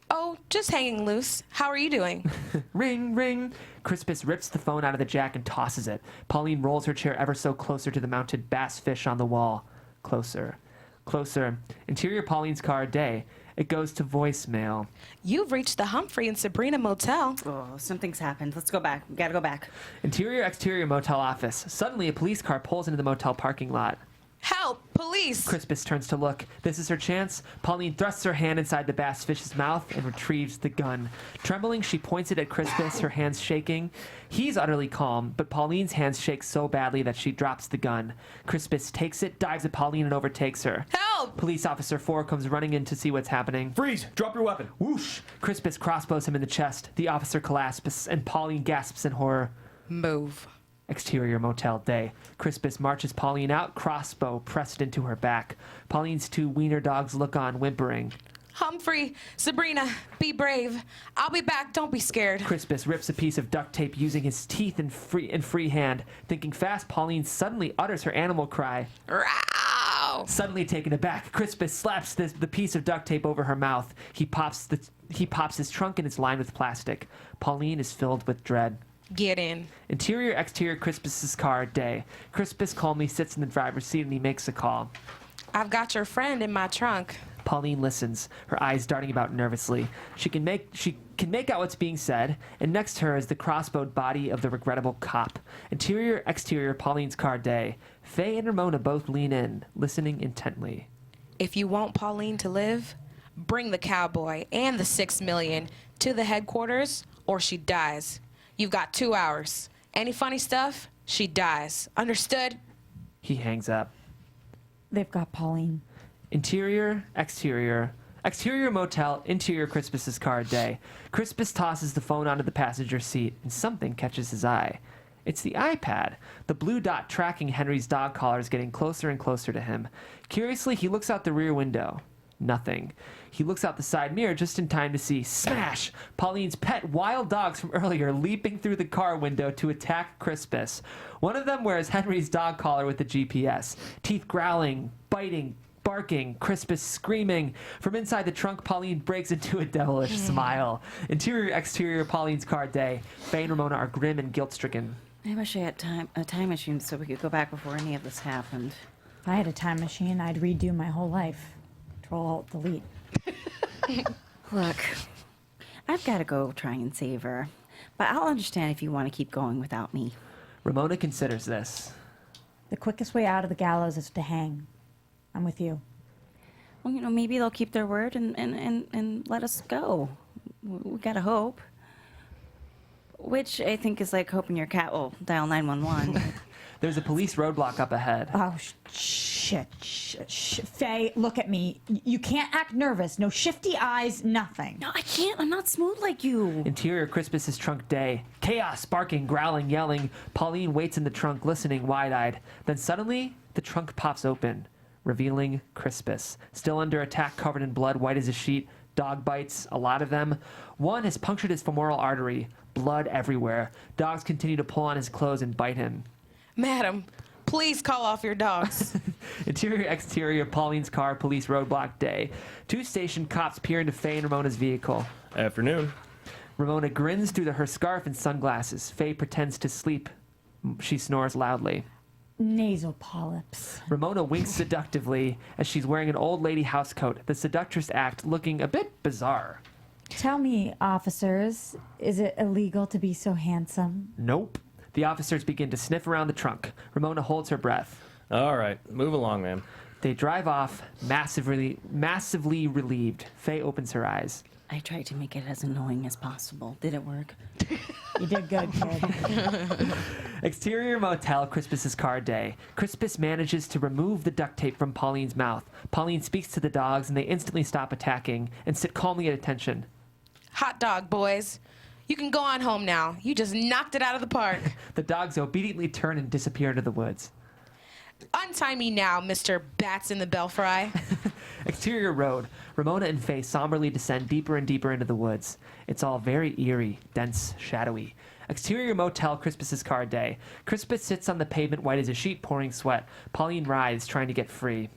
Oh, just hanging loose. How are you doing? Ring, ring. Crispus rips the phone out of the jack and tosses it. Pauline rolls her chair ever so closer to the mounted bass fish on the wall. Closer. Closer. Interior Pauline's car day. It goes to voicemail. You've reached the Humphrey and Sabrina motel. Oh, something's happened. Let's go back. We gotta go back. Interior exterior motel office. Suddenly a police car pulls into the motel parking lot. Help! Police! Crispus turns to look. This is her chance. Pauline thrusts her hand inside the bass fish's mouth and retrieves the gun. Trembling, she points it at Crispus, her hands shaking. He's utterly calm, but Pauline's hands shake so badly that she drops the gun. Crispus takes it, dives at Pauline, and overtakes her. Help! Police Officer 4 comes running in to see what's happening. Freeze! Drop your weapon. Whoosh! Crispus crossbows him in the chest. The officer collapses, and Pauline gasps in horror. Move. Exterior motel day. Crispus marches Pauline out, crossbow pressed into her back. Pauline's 2 wiener dogs look on, whimpering. Humphrey, Sabrina, be brave. I'll be back. Don't be scared. Crispus rips a piece of duct tape using his teeth in free hand. Thinking fast, Pauline suddenly utters her animal cry. Row! Suddenly taken aback, Crispus slaps the piece of duct tape over her mouth. He pops his trunk and it's lined with plastic. Pauline is filled with dread. Get in. Interior exterior Crispus's car day. Crispus calmly sits in the driver's seat and he makes a call. I've got your friend in my trunk. Pauline listens, her eyes darting about nervously. She can make out what's being said, and next to her is the crossbowed body of the regrettable cop. Interior, exterior, Pauline's car day. Faye and Ramona both lean in, listening intently. If you want Pauline to live, bring the cowboy and the $6 million to the headquarters, or she dies. You've got 2 hours. Any funny stuff, she dies. Understood? He hangs up. They've got Pauline. Interior, exterior. Exterior motel, interior Crispus's car day. Crispus tosses the phone onto the passenger seat, and something catches his eye. It's the iPad. The blue dot tracking Henry's dog collar is getting closer and closer to him. Curiously, he looks out the rear window. Nothing. He looks out the side mirror just in time to see, smash, Pauline's pet wild dogs from earlier leaping through the car window to attack Crispus. One of them wears Henry's dog collar with the GPS, teeth growling, biting, barking, Crispus screaming. From inside the trunk, Pauline breaks into a devilish smile. Interior, exterior, Pauline's car day. Faye and Ramona are grim and guilt-stricken. I wish I had a time machine so we could go back before any of this happened. If I had a time machine, I'd redo my whole life. Control-Alt-Delete. Look, I've got to go try and save her. But I'll understand if you want to keep going without me. Ramona considers this. The quickest way out of the gallows is to hang. I'm with you. Well, maybe they'll keep their word and let us go. We gotta hope. Which I think is like hoping your cat will dial 911. There's a police roadblock up ahead. Oh, shit. Faye, look at me. You can't act nervous. No shifty eyes, nothing. No, I can't. I'm not smooth like you. Interior Crispus's trunk day. Chaos, barking, growling, yelling. Pauline waits in the trunk, listening wide-eyed. Then suddenly, the trunk pops open, revealing Crispus. Still under attack, covered in blood, white as a sheet. Dog bites, a lot of them. One has punctured his femoral artery. Blood everywhere. Dogs continue to pull on his clothes and bite him. Madam, please call off your dogs. Interior, exterior, Pauline's car, police roadblock day. 2 stationed cops peer into Faye and Ramona's vehicle. Afternoon. Ramona grins through her scarf and sunglasses. Faye pretends to sleep. She snores loudly. Nasal polyps. Ramona winks seductively as she's wearing an old lady housecoat, the seductress act looking a bit bizarre. Tell me, officers, is it illegal to be so handsome? Nope. The officers begin to sniff around the trunk. Ramona holds her breath. All right, move along, ma'am. They drive off, massively relieved. Faye opens her eyes. I tried to make it as annoying as possible. Did it work? You did good, kid. Exterior motel, Crispus's car day. Crispus manages to remove the duct tape from Pauline's mouth. Pauline speaks to the dogs, and they instantly stop attacking and sit calmly at attention. Hot dog, boys. You can go on home now. You just knocked it out of the park. The dogs obediently turn and disappear into the woods. Untie me now, Mr. Bats in the Belfry. Exterior road. Ramona and Faye somberly descend deeper and deeper into the woods. It's all very eerie, dense, shadowy. Exterior motel, Crispus's car day. Crispus sits on the pavement white as a sheet, pouring sweat. Pauline writhes, trying to get free.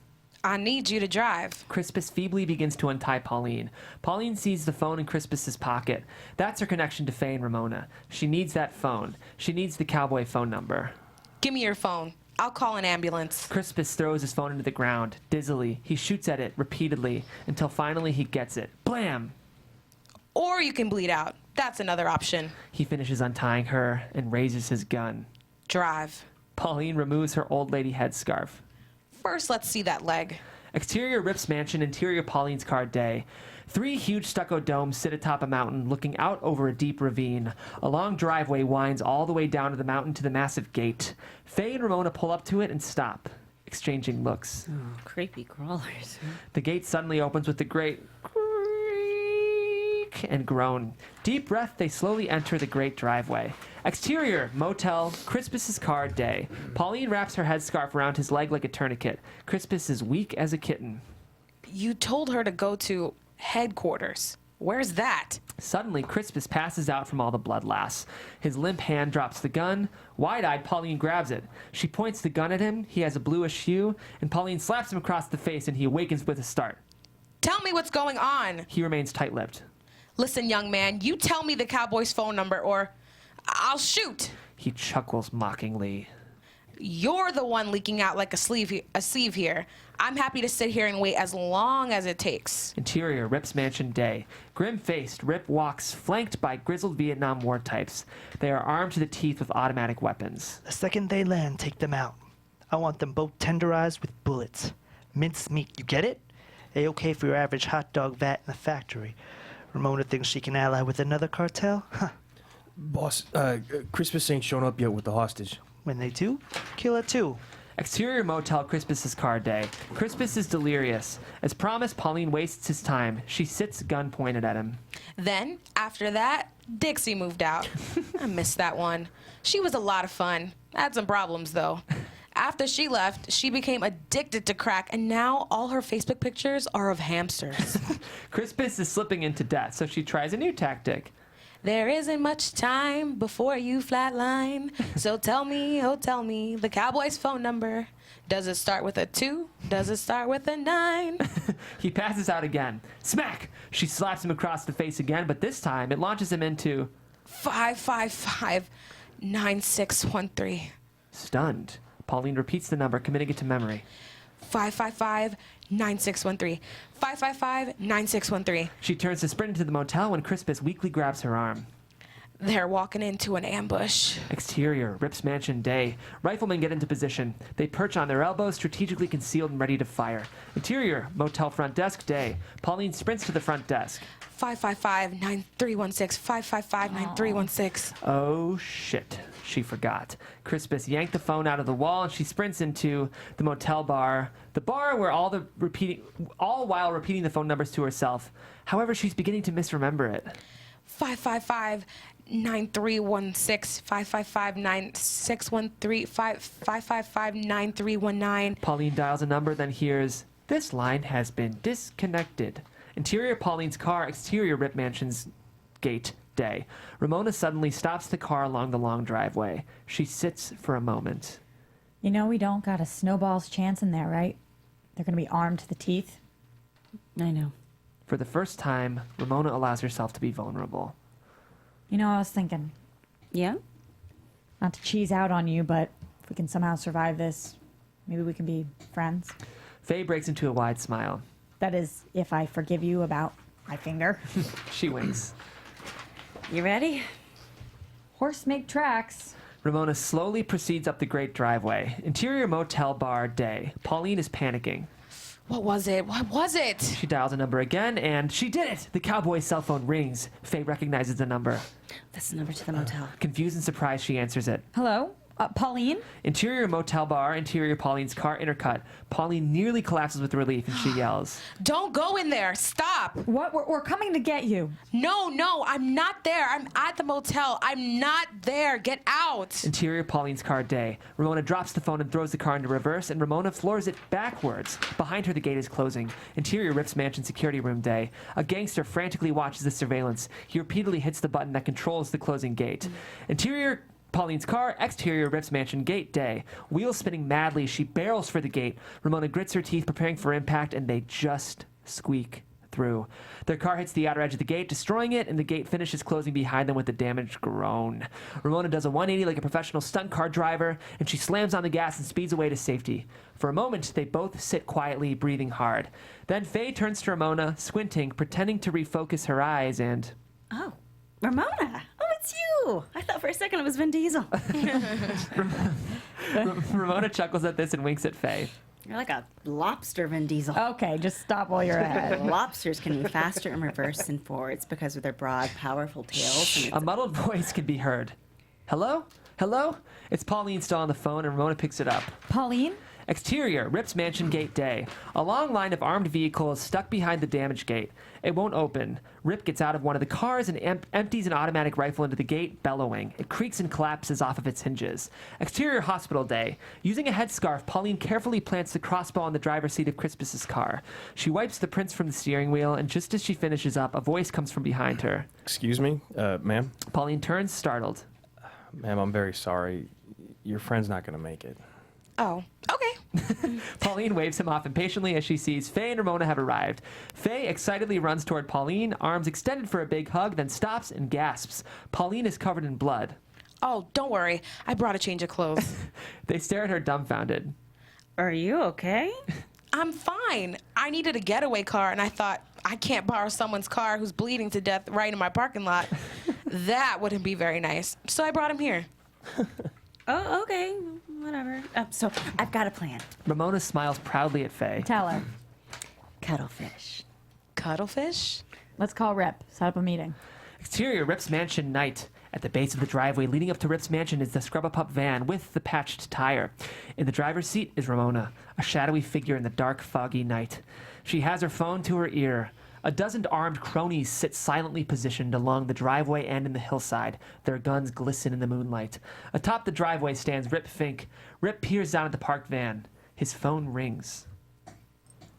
I need you to drive. Crispus feebly begins to untie Pauline. Pauline sees the phone in Crispus's pocket. That's her connection to Faye and Ramona. She needs that phone. She needs the cowboy phone number. Give me your phone. I'll call an ambulance. Crispus throws his phone into the ground. Dizzily, he shoots at it repeatedly until finally he gets it. Blam! Or you can bleed out. That's another option. He finishes untying her and raises his gun. Drive. Pauline removes her old lady headscarf. First, let's see that leg. Exterior Rip's mansion, interior Pauline's car day. 3 huge stucco domes sit atop a mountain, looking out over a deep ravine. A long driveway winds all the way down to the mountain to the massive gate. Faye and Ramona pull up to it and stop, exchanging looks. Oh, creepy crawlers. The gate suddenly opens with a great creak and groan. Deep breath, they slowly enter the great driveway. Exterior, motel, Crispus's car day. Pauline wraps her headscarf around his leg like a tourniquet. Crispus is weak as a kitten. You told her to go to headquarters. Where's that? Suddenly, Crispus passes out from all the blood loss. His limp hand drops the gun. Wide-eyed, Pauline grabs it. She points the gun at him. He has a bluish hue, and Pauline slaps him across the face, and he awakens with a start. Tell me what's going on. He remains tight-lipped. Listen, young man, you tell me the cowboy's phone number or I'll shoot. He chuckles mockingly. You're the one leaking out like a sieve here. I'm happy to sit here and wait as long as it takes. Interior, Rip's mansion day. Grim-faced, Rip walks flanked by grizzled Vietnam War types. They are armed to the teeth with automatic weapons. The second they land, take them out. I want them both tenderized with bullets. Minced meat, you get it? A-okay for your average hot dog vat in the factory. Ramona thinks she can ally with another cartel? Huh. Boss, Crispus ain't shown up yet with the hostage. When they do, kill her too. Exterior motel, Crispus's car day. Crispus is delirious. As promised, Pauline wastes his time. She sits, gun pointed at him. Then, after that, Dixie moved out. I missed that one. She was a lot of fun. Had some problems, though. After she left, she became addicted to crack, and now all her Facebook pictures are of hamsters. Crispus is slipping into death, so she tries a new tactic. There isn't much time before you flatline. So tell me, oh tell me, the cowboy's phone number. Does it start with a 2? Does it start with a 9? He passes out again. Smack! She slaps him across the face again, but this time it launches him into 555-9613. Stunned. Pauline repeats the number, committing it to memory. 555-9613. 555-9613. She turns to sprint into the motel when Crispus weakly grabs her arm. They're walking into an ambush. Exterior, Rip's mansion day. Riflemen get into position. They perch on their elbows, strategically concealed and ready to fire. Interior, motel front desk day. Pauline sprints to the front desk. 555-9316. 555-9316. Oh, shit. She forgot. Crispus yanked the phone out of the wall and she sprints into the motel bar. The bar where all while repeating the phone numbers to herself. However, she's beginning to misremember it. 555-9316. 555-9613. 555-9319. Pauline dials a number, then hears, "This line has been disconnected." Interior, Pauline's car. Exterior, Rip Mansion's gate day. Ramona suddenly stops the car along the long driveway. She sits for a moment. You know we don't got a snowball's chance in there, right? They're going to be armed to the teeth. I know. For the first time, Ramona allows herself to be vulnerable. You know, I was thinking, Yeah? not to cheese out on you, but if we can somehow survive this, maybe we can be friends. Faye breaks into a wide smile. That is, if I forgive you about my finger. She winks. You ready? Horse make tracks. Ramona slowly proceeds up the great driveway. Interior motel bar day. Pauline is panicking. What was it? What was it? She dials a number again, and she did it! The cowboy's cell phone rings. Faye recognizes the number. That's the number to the motel. Confused and surprised, she answers it. Hello? Pauline? Interior motel bar, interior Pauline's car intercut. Pauline nearly collapses with relief, and she yells. Don't go in there. Stop. What? We're coming to get you. No, I'm not there. I'm at the motel. I'm not there. Get out. Interior Pauline's car day. Ramona drops the phone and throws the car into reverse, and Ramona floors it backwards. Behind her, the gate is closing. Interior Rip's mansion security room day. A gangster frantically watches the surveillance. He repeatedly hits the button that controls the closing gate. Interior Pauline's car, exterior Rip's mansion gate day. Wheels spinning madly, she barrels for the gate. Ramona grits her teeth, preparing for impact, and they just squeak through. Their car hits the outer edge of the gate, destroying it, and the gate finishes closing behind them with a damaged groan. Ramona does a 180 like a professional stunt car driver, and she slams on the gas and speeds away to safety. For a moment, they both sit quietly, breathing hard. Then Faye turns to Ramona, squinting, pretending to refocus her eyes, and... Oh, Ramona. Oh, it's you. I thought for a second it was Vin Diesel. Ramona chuckles at this and winks at Faye. You're like a lobster, Vin Diesel. Okay, just stop while you're ahead. Lobsters can move faster in reverse and forwards because of their broad, powerful tails. And A muddled voice can be heard. Hello? Hello? It's Pauline still on the phone, and Ramona picks it up. Pauline? Exterior, Rip's mansion gate day. A long line of armed vehicles stuck behind the damaged gate. It won't open. Rip gets out of one of the cars and empties an automatic rifle into the gate, bellowing. It creaks and collapses off of its hinges. Exterior hospital day. Using a headscarf, Pauline carefully plants the crossbow on the driver's seat of Crispus's car. She wipes the prints from the steering wheel, and just as she finishes up, a voice comes from behind her. Excuse me, ma'am? Pauline turns, startled. Ma'am, I'm very sorry. Your friend's not going to make it. Oh, okay. Pauline waves him off impatiently as she sees Faye and Ramona have arrived. Faye excitedly runs toward Pauline, arms extended for a big hug, then stops and gasps. Pauline is covered in blood. Oh, don't worry. I brought a change of clothes. They stare at her dumbfounded. Are you okay? I'm fine. I needed a getaway car, and I thought, I can't borrow someone's car who's bleeding to death right in my parking lot. That wouldn't be very nice. So I brought him here. Oh, okay. Whatever. So I've got a plan. Ramona smiles proudly at Faye. Tell her. Cuttlefish. Cuttlefish? Let's call Rip. Set up a meeting. Exterior, Rip's mansion night. At the base of the driveway leading up to Rip's mansion is the Scrub-A-Pup van with the patched tire. In the driver's seat is Ramona, a shadowy figure in the dark, foggy night. She has her phone to her ear. A dozen armed cronies sit silently positioned along the driveway and in the hillside. Their guns glisten in the moonlight. Atop the driveway stands Rip Fink. Rip peers down at the parked van. His phone rings.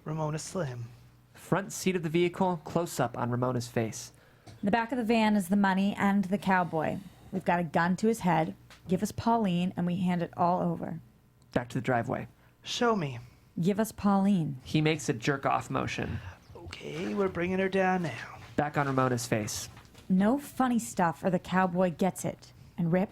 Ramona Slim. Front seat of the vehicle, close up on Ramona's face. In the back of the van is the money and the cowboy. We've got a gun to his head. Give us Pauline, and we hand it all over. Back to the driveway. Show me. Give us Pauline. He makes a jerk-off motion. Okay, we're bringing her down now. Back on Ramona's face. No funny stuff or the cowboy gets it. And Rip,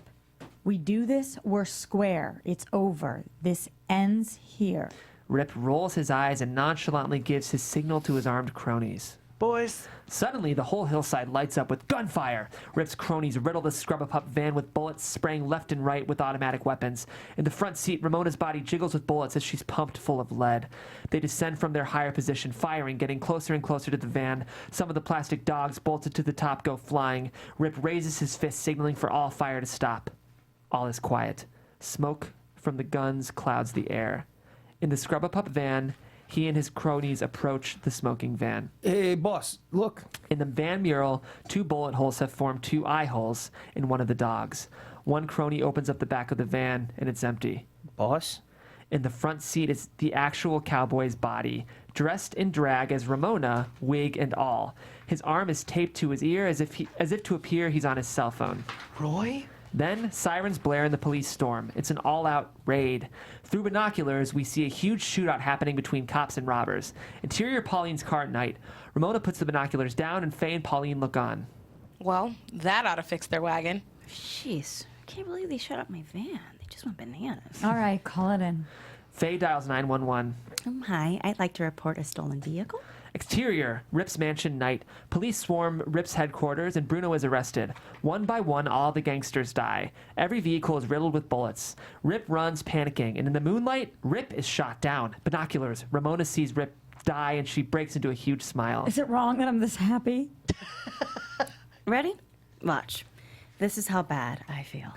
we do this, we're square. It's over. This ends here. Rip rolls his eyes and nonchalantly gives his signal to his armed cronies. Boys, Suddenly, the whole hillside lights up with gunfire. Rip's cronies riddle the Scrub-A-Pup van with bullets, spraying left and right with automatic weapons. In the front seat, Ramona's body jiggles with bullets as she's pumped full of lead. They descend from their higher position, firing, getting closer and closer to the van. Some of the plastic dogs bolted to the top go flying. Rip raises his fist, signaling for all fire to stop. All is quiet. Smoke from the guns clouds the air. In the Scrub-A-Pup van, he and his cronies approach the smoking van. Hey, boss, look. In the van mural, 2 bullet holes have formed 2 eye holes in one of the dogs. One crony opens up the back of the van, and it's empty. Boss? In the front seat is the actual cowboy's body, dressed in drag as Ramona, wig and all. His arm is taped to his ear as if to appear he's on his cell phone. Roy? Then, sirens blare and the police storm. It's an all-out raid. Through binoculars, we see a huge shootout happening between cops and robbers. Interior Pauline's car at night. Ramona puts the binoculars down, and Faye and Pauline look on. Well, that ought to fix their wagon. Jeez, I can't believe they shut up my van. They just went bananas. All right, call it in. Faye dials 911. Hi, I'd like to report a stolen vehicle. Exterior, Rip's mansion night. Police swarm Rip's headquarters and Bruno is arrested. One by one, all the gangsters die. Every vehicle is riddled with bullets. Rip runs, panicking, and in the moonlight, Rip is shot down. Binoculars, Ramona sees Rip die and she breaks into a huge smile. Is it wrong that I'm this happy? Ready? Watch. This is how bad I feel.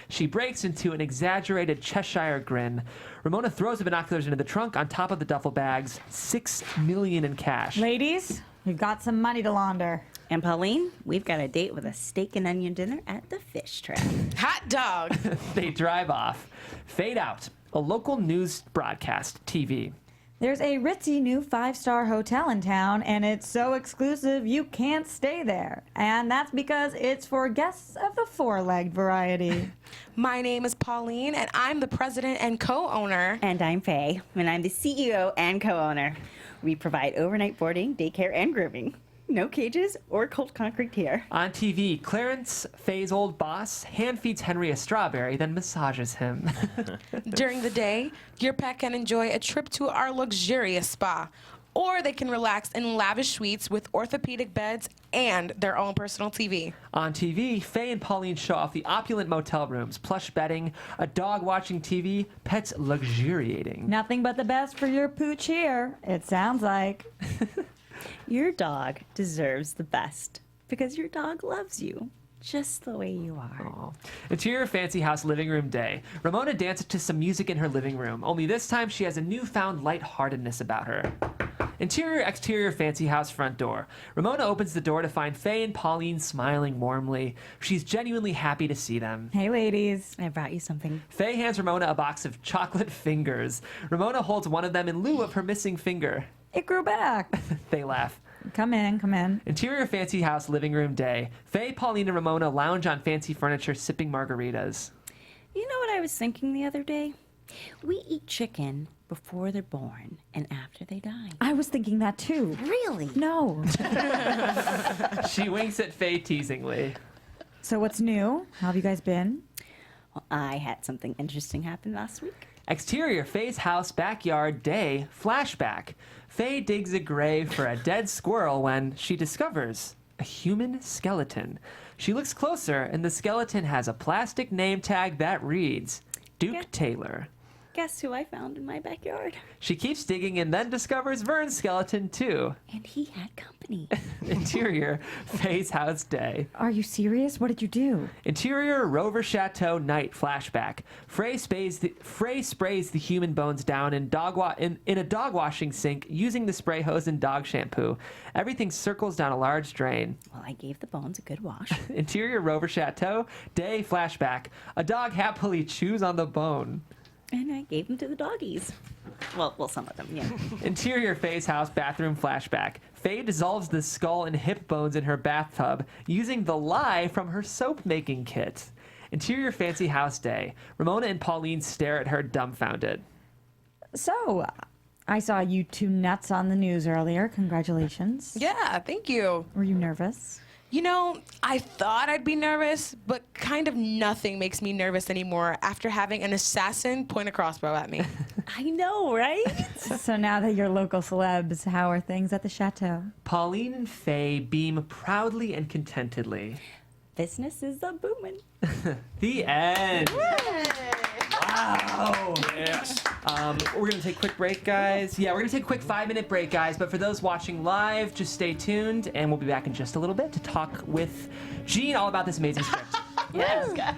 She breaks into an exaggerated Cheshire grin. Ramona throws the binoculars into the trunk on top of the duffel bags. $6 million in cash. Ladies, we've got some money to launder. And Pauline, we've got a date with a steak and onion dinner at the fish trap. Hot dog. They drive off. Fade out. A local news broadcast, TV. There's a ritzy new 5-star hotel in town, and it's so exclusive you can't stay there. And that's because it's for guests of the 4-legged variety. My name is Pauline, and I'm the president and co-owner. And I'm Faye, and I'm the CEO and co-owner. We provide overnight boarding, daycare, and grooming. No cages or cold concrete here. On TV, Clarence, Faye's old boss, hand feeds Henry a strawberry, then massages him. During the day, your pet can enjoy a trip to our luxurious spa, or they can relax in lavish suites with orthopedic beds and their own personal TV. On TV, Faye and Pauline show off the opulent motel rooms, plush bedding, a dog watching TV, pets luxuriating. Nothing but the best for your pooch here, it sounds like. Your dog deserves the best because your dog loves you just the way you are. Aww. Interior fancy house living room day. Ramona dances to some music in her living room, only this time she has a newfound lightheartedness about her. Interior exterior fancy house front door. Ramona opens the door to find Faye and Pauline smiling warmly. She's genuinely happy to see them. Hey, ladies. I brought you something. Faye hands Ramona a box of chocolate fingers. Ramona holds one of them in lieu of her missing finger. It grew back. They laugh. Come in, come in. Interior fancy house living room day. Faye, Pauline, and Ramona lounge on fancy furniture sipping margaritas. You know what I was thinking the other day? We eat chicken before they're born and after they die. I was thinking that too. Really? No. She winks at Faye teasingly. So what's new? How have you guys been? Well, I had something interesting happen last week. Exterior, Faye's house, backyard, day, flashback. Faye digs a grave for a dead squirrel when she discovers a human skeleton. She looks closer, and the skeleton has a plastic name tag that reads, Duke Taylor. Guess who I found in my backyard? She keeps digging and then discovers Vern's skeleton, too. And he had company. Interior, Faye's house, day. Are you serious? What did you do? Interior, Rover Chateau, night, flashback. Frey sprays the human bones down in a dog washing sink using the spray hose and dog shampoo. Everything circles down a large drain. Well, I gave the bones a good wash. Interior, Rover Chateau, day, flashback. A dog happily chews on the bone. And I gave them to the doggies. Well, some of them, yeah. Interior, Faye's house, bathroom, flashback. Faye dissolves the skull and hip bones in her bathtub using the lye from her soap-making kit. Interior, fancy house, day. Ramona and Pauline stare at her dumbfounded. So, I saw you two nuts on the news earlier. Congratulations. Yeah, thank you. Were you nervous? You know, I thought I'd be nervous, but kind of nothing makes me nervous anymore after having an assassin point a crossbow at me. I know, right? So now that you're local celebs, how are things at the chateau? Pauline and Faye beam proudly and contentedly. Business is a booming. The end. Wow. Yes. We're going to take a quick break, guys. Yeah, we're going to take a quick 5-minute break, guys. But for those watching live, just stay tuned, and we'll be back in just a little bit to talk with Jean all about this amazing script. Yes, guys.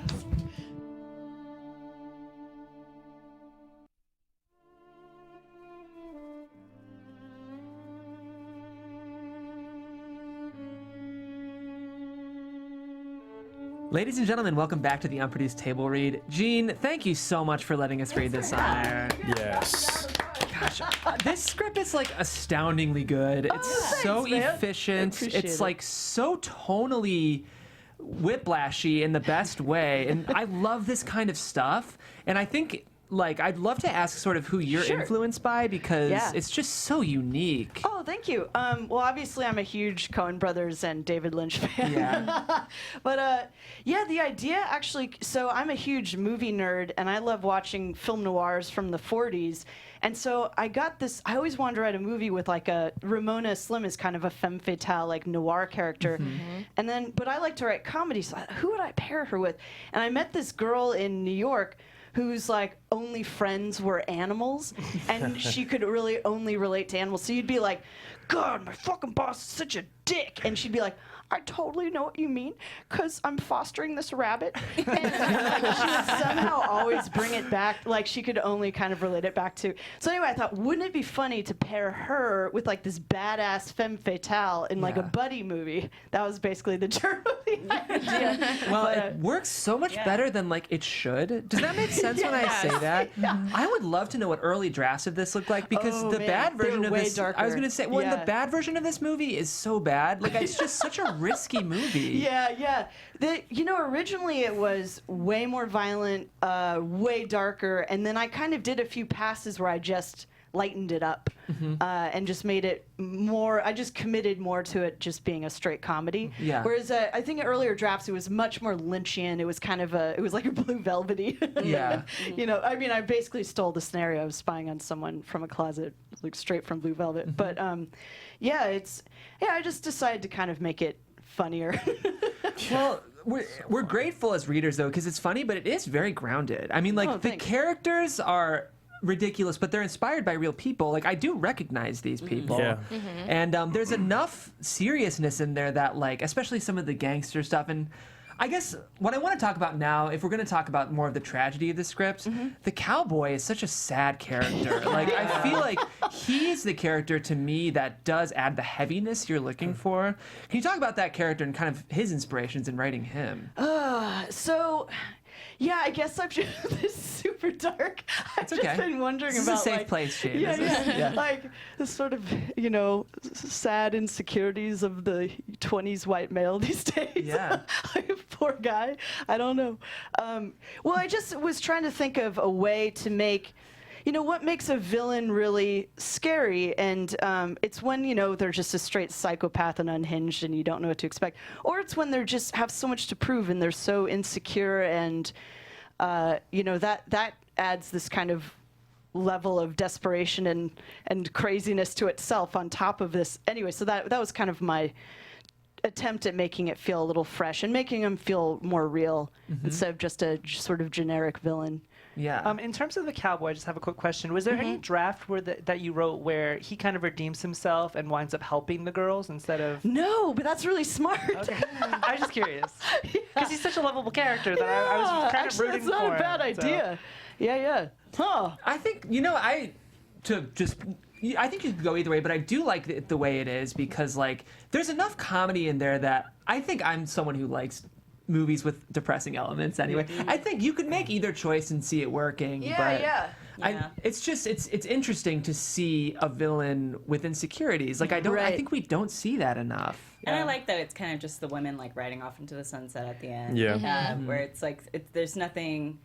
Ladies and gentlemen, welcome back to the Unproduced Table Read. Jean, thank you so much for letting us read this on air. Yes. Gosh, this script is like astoundingly good. It's so efficient. It's like so tonally whiplashy in the best way. And I love this kind of stuff. And I think, like, I'd love to ask sort of who you're influenced by because it's just so unique. Oh, thank you. Well, obviously, I'm a huge Coen Brothers and David Lynch fan. Yeah. But yeah, the idea actually. So I'm a huge movie nerd, and I love watching film noirs from the 40s. And so I got this. I always wanted to write a movie with like a Ramona Slim is kind of a femme fatale, like noir character. And then, but I like to write comedy. So who would I pair her with? And I met this girl in New York whose like only friends were animals, and she could really only relate to animals. So you'd be like, God, my fucking boss is such a dick, and she'd be like, I totally know what you mean, because I'm fostering this rabbit. And like, she would somehow always bring it back, like she could only kind of relate it back to. So anyway, I thought, wouldn't it be funny to pair her with like this badass femme fatale in like a buddy movie? That was basically the germ of the idea. Well, it works so much better than like it should. Does that make sense when I say that? I would love to know what early drafts of this look like because the bad version of this. Darker. I was gonna say, well, the bad version of this movie is so bad. Like it's just such a risky movie. Yeah. You know, originally it was way more violent, way darker, and then I kind of did a few passes where I just lightened it up and just made it more. I just committed more to it just being a straight comedy. Yeah. Whereas I think in earlier drafts it was much more Lynchian. It was kind of it was like a Blue Velvety. Yeah. You know, I mean, I basically stole the scenario of spying on someone from a closet, like straight from Blue Velvet. But I just decided to kind of make it funnier. Well, we're grateful as readers though because it's funny, but it is very grounded. I mean, like the characters are ridiculous, but they're inspired by real people. Like I do recognize these people, and there's enough seriousness in there that, like, especially some of the gangster stuff. And I guess what I want to talk about now, if we're going to talk about more of the tragedy of the script, the cowboy is such a sad character. Like I feel like he's the character to me that does add the heaviness you're looking for. Can you talk about that character and kind of his inspirations in writing him? So, yeah, I guess I'm just this is super dark. I've just been wondering this about is a safe like, place, Shane. Yeah. Like the sort of, you know, sad insecurities of the 20s white male these days. Yeah. Poor guy. I don't know. Well, I just was trying to think of a way to make, what makes a villain really scary, and it's when they're just a straight psychopath and unhinged, and you don't know what to expect, or it's when they're just have so much to prove and they're so insecure, and that adds this kind of level of desperation and craziness to itself on top of this. Anyway, so that was kind of my attempt at making it feel a little fresh and making him feel more real instead of just a sort of generic villain. Yeah. In terms of the cowboy, I just have a quick question. Was there any draft that you wrote where he kind of redeems himself and winds up helping the girls instead of... No, but that's really smart. Okay. I was just curious. Because he's such a lovable character that I was kind of rooting for him. That's not a bad idea. Yeah. Huh. I think, I think you could go either way, but I do like it the way it is because, like, there's enough comedy in there that I think I'm someone who likes movies with depressing elements anyway. I think you could make either choice and see it working. Yeah. It's interesting to see a villain with insecurities. Like, I think we don't see that enough. And I like that it's kind of just the women, like, riding off into the sunset at the end. Yeah. Where it's like, there's nothing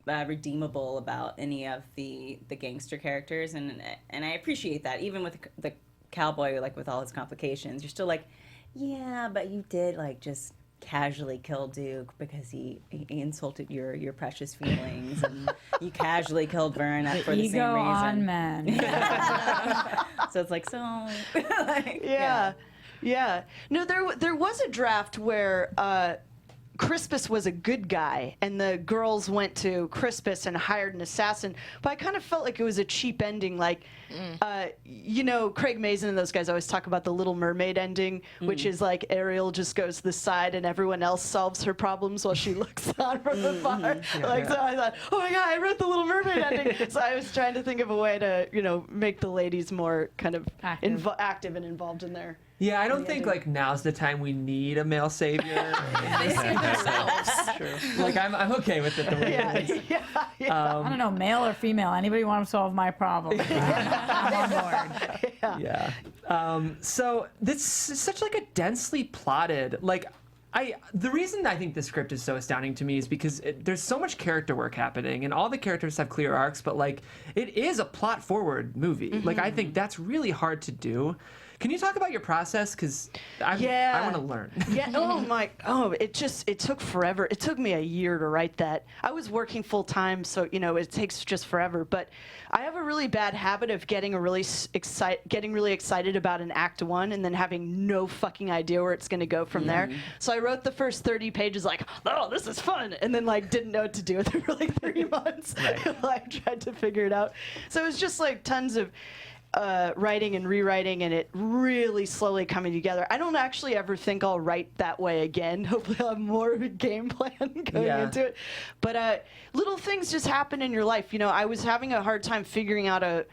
redeemable about any of the gangster characters, and I appreciate that. Even with the cowboy, like, with all his complications, you're still like, yeah, but you did, like, just casually kill Duke because he insulted your precious feelings, and you casually killed Vern for the same reason. Ego on men. So it's like, Yeah. No, there was a draft where Crispus was a good guy, and the girls went to Crispus and hired an assassin. But I kind of felt like it was a cheap ending. Like, Craig Mazin and those guys always talk about the Little Mermaid ending, which is like Ariel just goes to the side and everyone else solves her problems while she looks on from the far. So I thought, oh my God, I wrote the Little Mermaid ending. So I was trying to think of a way to, make the ladies more kind of active and involved in there. Yeah, I don't think like now's the time we need a male savior. They see themselves. Like I'm okay with it the way it is. I don't know, male or female. Anybody want to solve my problem? I'm on board. Yeah. So this is such like a densely plotted, like the reason I think the script is so astounding to me is because there's so much character work happening, and all the characters have clear arcs, but like it is a plot forward movie. Like I think that's really hard to do. Can you talk about your process? Because I want to learn. It took forever. It took me a year to write that. I was working full time, so it takes just forever. But I have a really bad habit of getting really excited about an act one and then having no fucking idea where it's going to go from there. So I wrote the first 30 pages like, oh, this is fun, and then like didn't know what to do with it for like 3 months. I tried to figure it out. So it was just like tons of writing and rewriting, and it really slowly coming together. I don't actually ever think I'll write that way again. Hopefully I'll have more of a game plan going into it. But little things just happen in your life. I was having a hard time figuring out a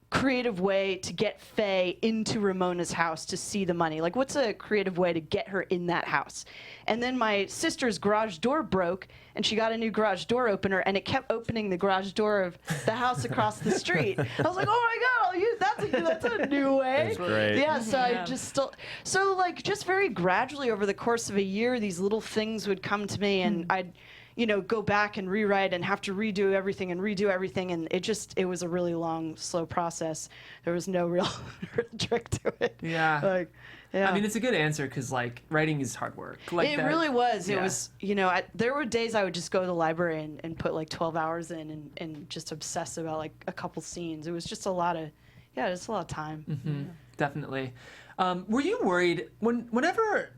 creative way to get Faye into Ramona's house to see the money. Like, what's a creative way to get her in that house? And then my sister's garage door broke, and she got a new garage door opener, and it kept opening the garage door of the house across the street. I was like, oh my God, I'll use that's a new way. That's great. Yeah, so I just very gradually over the course of a year, these little things would come to me, and I'd go back and rewrite and have to redo everything, and it was a really long, slow process. There was no real trick to it. Yeah. I mean, it's a good answer because, like, writing is hard work. Like it really was. Yeah. It was, there were days I would just go to the library and put, like, 12 hours in and just obsess about, like, a couple scenes. It was just a lot of time. Mm-hmm. Definitely. Were you worried whenever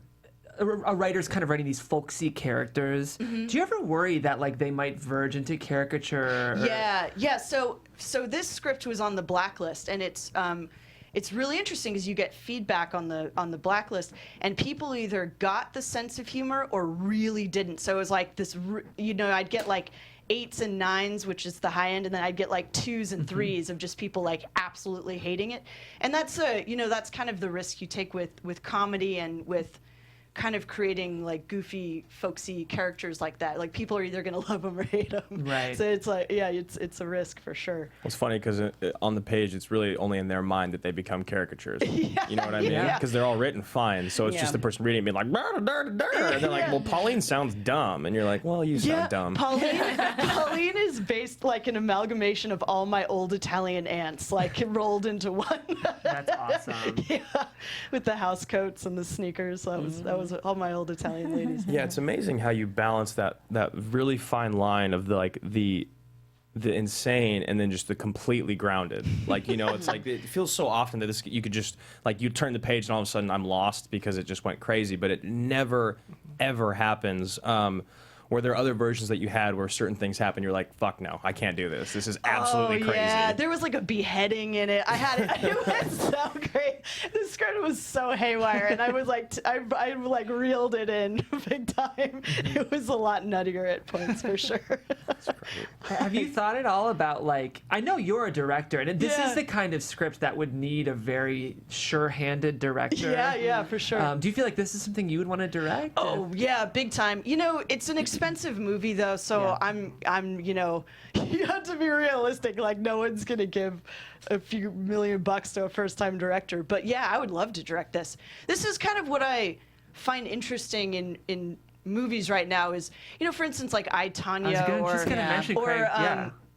a writer's kind of writing these folksy characters, do you ever worry that, like, they might verge into caricature? Yeah. So this script was on the blacklist, and it's really interesting because you get feedback on the blacklist, and people either got the sense of humor or really didn't. So it was like this, I'd get like 8s and 9s, which is the high end, and then I'd get like 2s and 3s of just people like absolutely hating it. And that's that's kind of the risk you take with comedy and with kind of creating like goofy, folksy characters like that. Like people are either gonna love them or hate them. Right. So it's like, yeah, it's a risk for sure. It's funny because on the page, it's really only in their mind that they become caricatures. You know what I mean? Yeah. Because they're all written fine. So it's just the person reading it being like, "Brr, dur, dur," and they're like, well, Pauline sounds dumb. And you're like, well, you sound dumb. Pauline is based like an amalgamation of all my old Italian aunts, like rolled into one. That's awesome. Yeah, with the house coats and the sneakers. That was all my old Italian ladies. Yeah, it's amazing how you balance that really fine line of the insane and then just the completely grounded. Like, you know, it's like it feels so often that this you could just like you turn the page and all of a sudden I'm lost because it just went crazy, but it never ever happens. Were there other versions that you had where certain things happen? You're like, fuck no, I can't do this. This is absolutely crazy. Yeah, there was like a beheading in it. I had it. It was so great. The script was so haywire, and I was like, I like reeled it in big time. It was a lot nuttier at points for sure. Have you thought at all about like? I know you're a director, and this is the kind of script that would need a very sure-handed director. Yeah, for sure. Do you feel like this is something you would want to direct? Oh yeah, big time. You know, it's an expensive movie though, so I'm you know, you have to be realistic. Like no one's gonna give a few $1 million to a first-time director. But yeah, I would love to direct this. This is kind of what I find interesting in movies right now. Is, you know, for instance, like I, Tonya,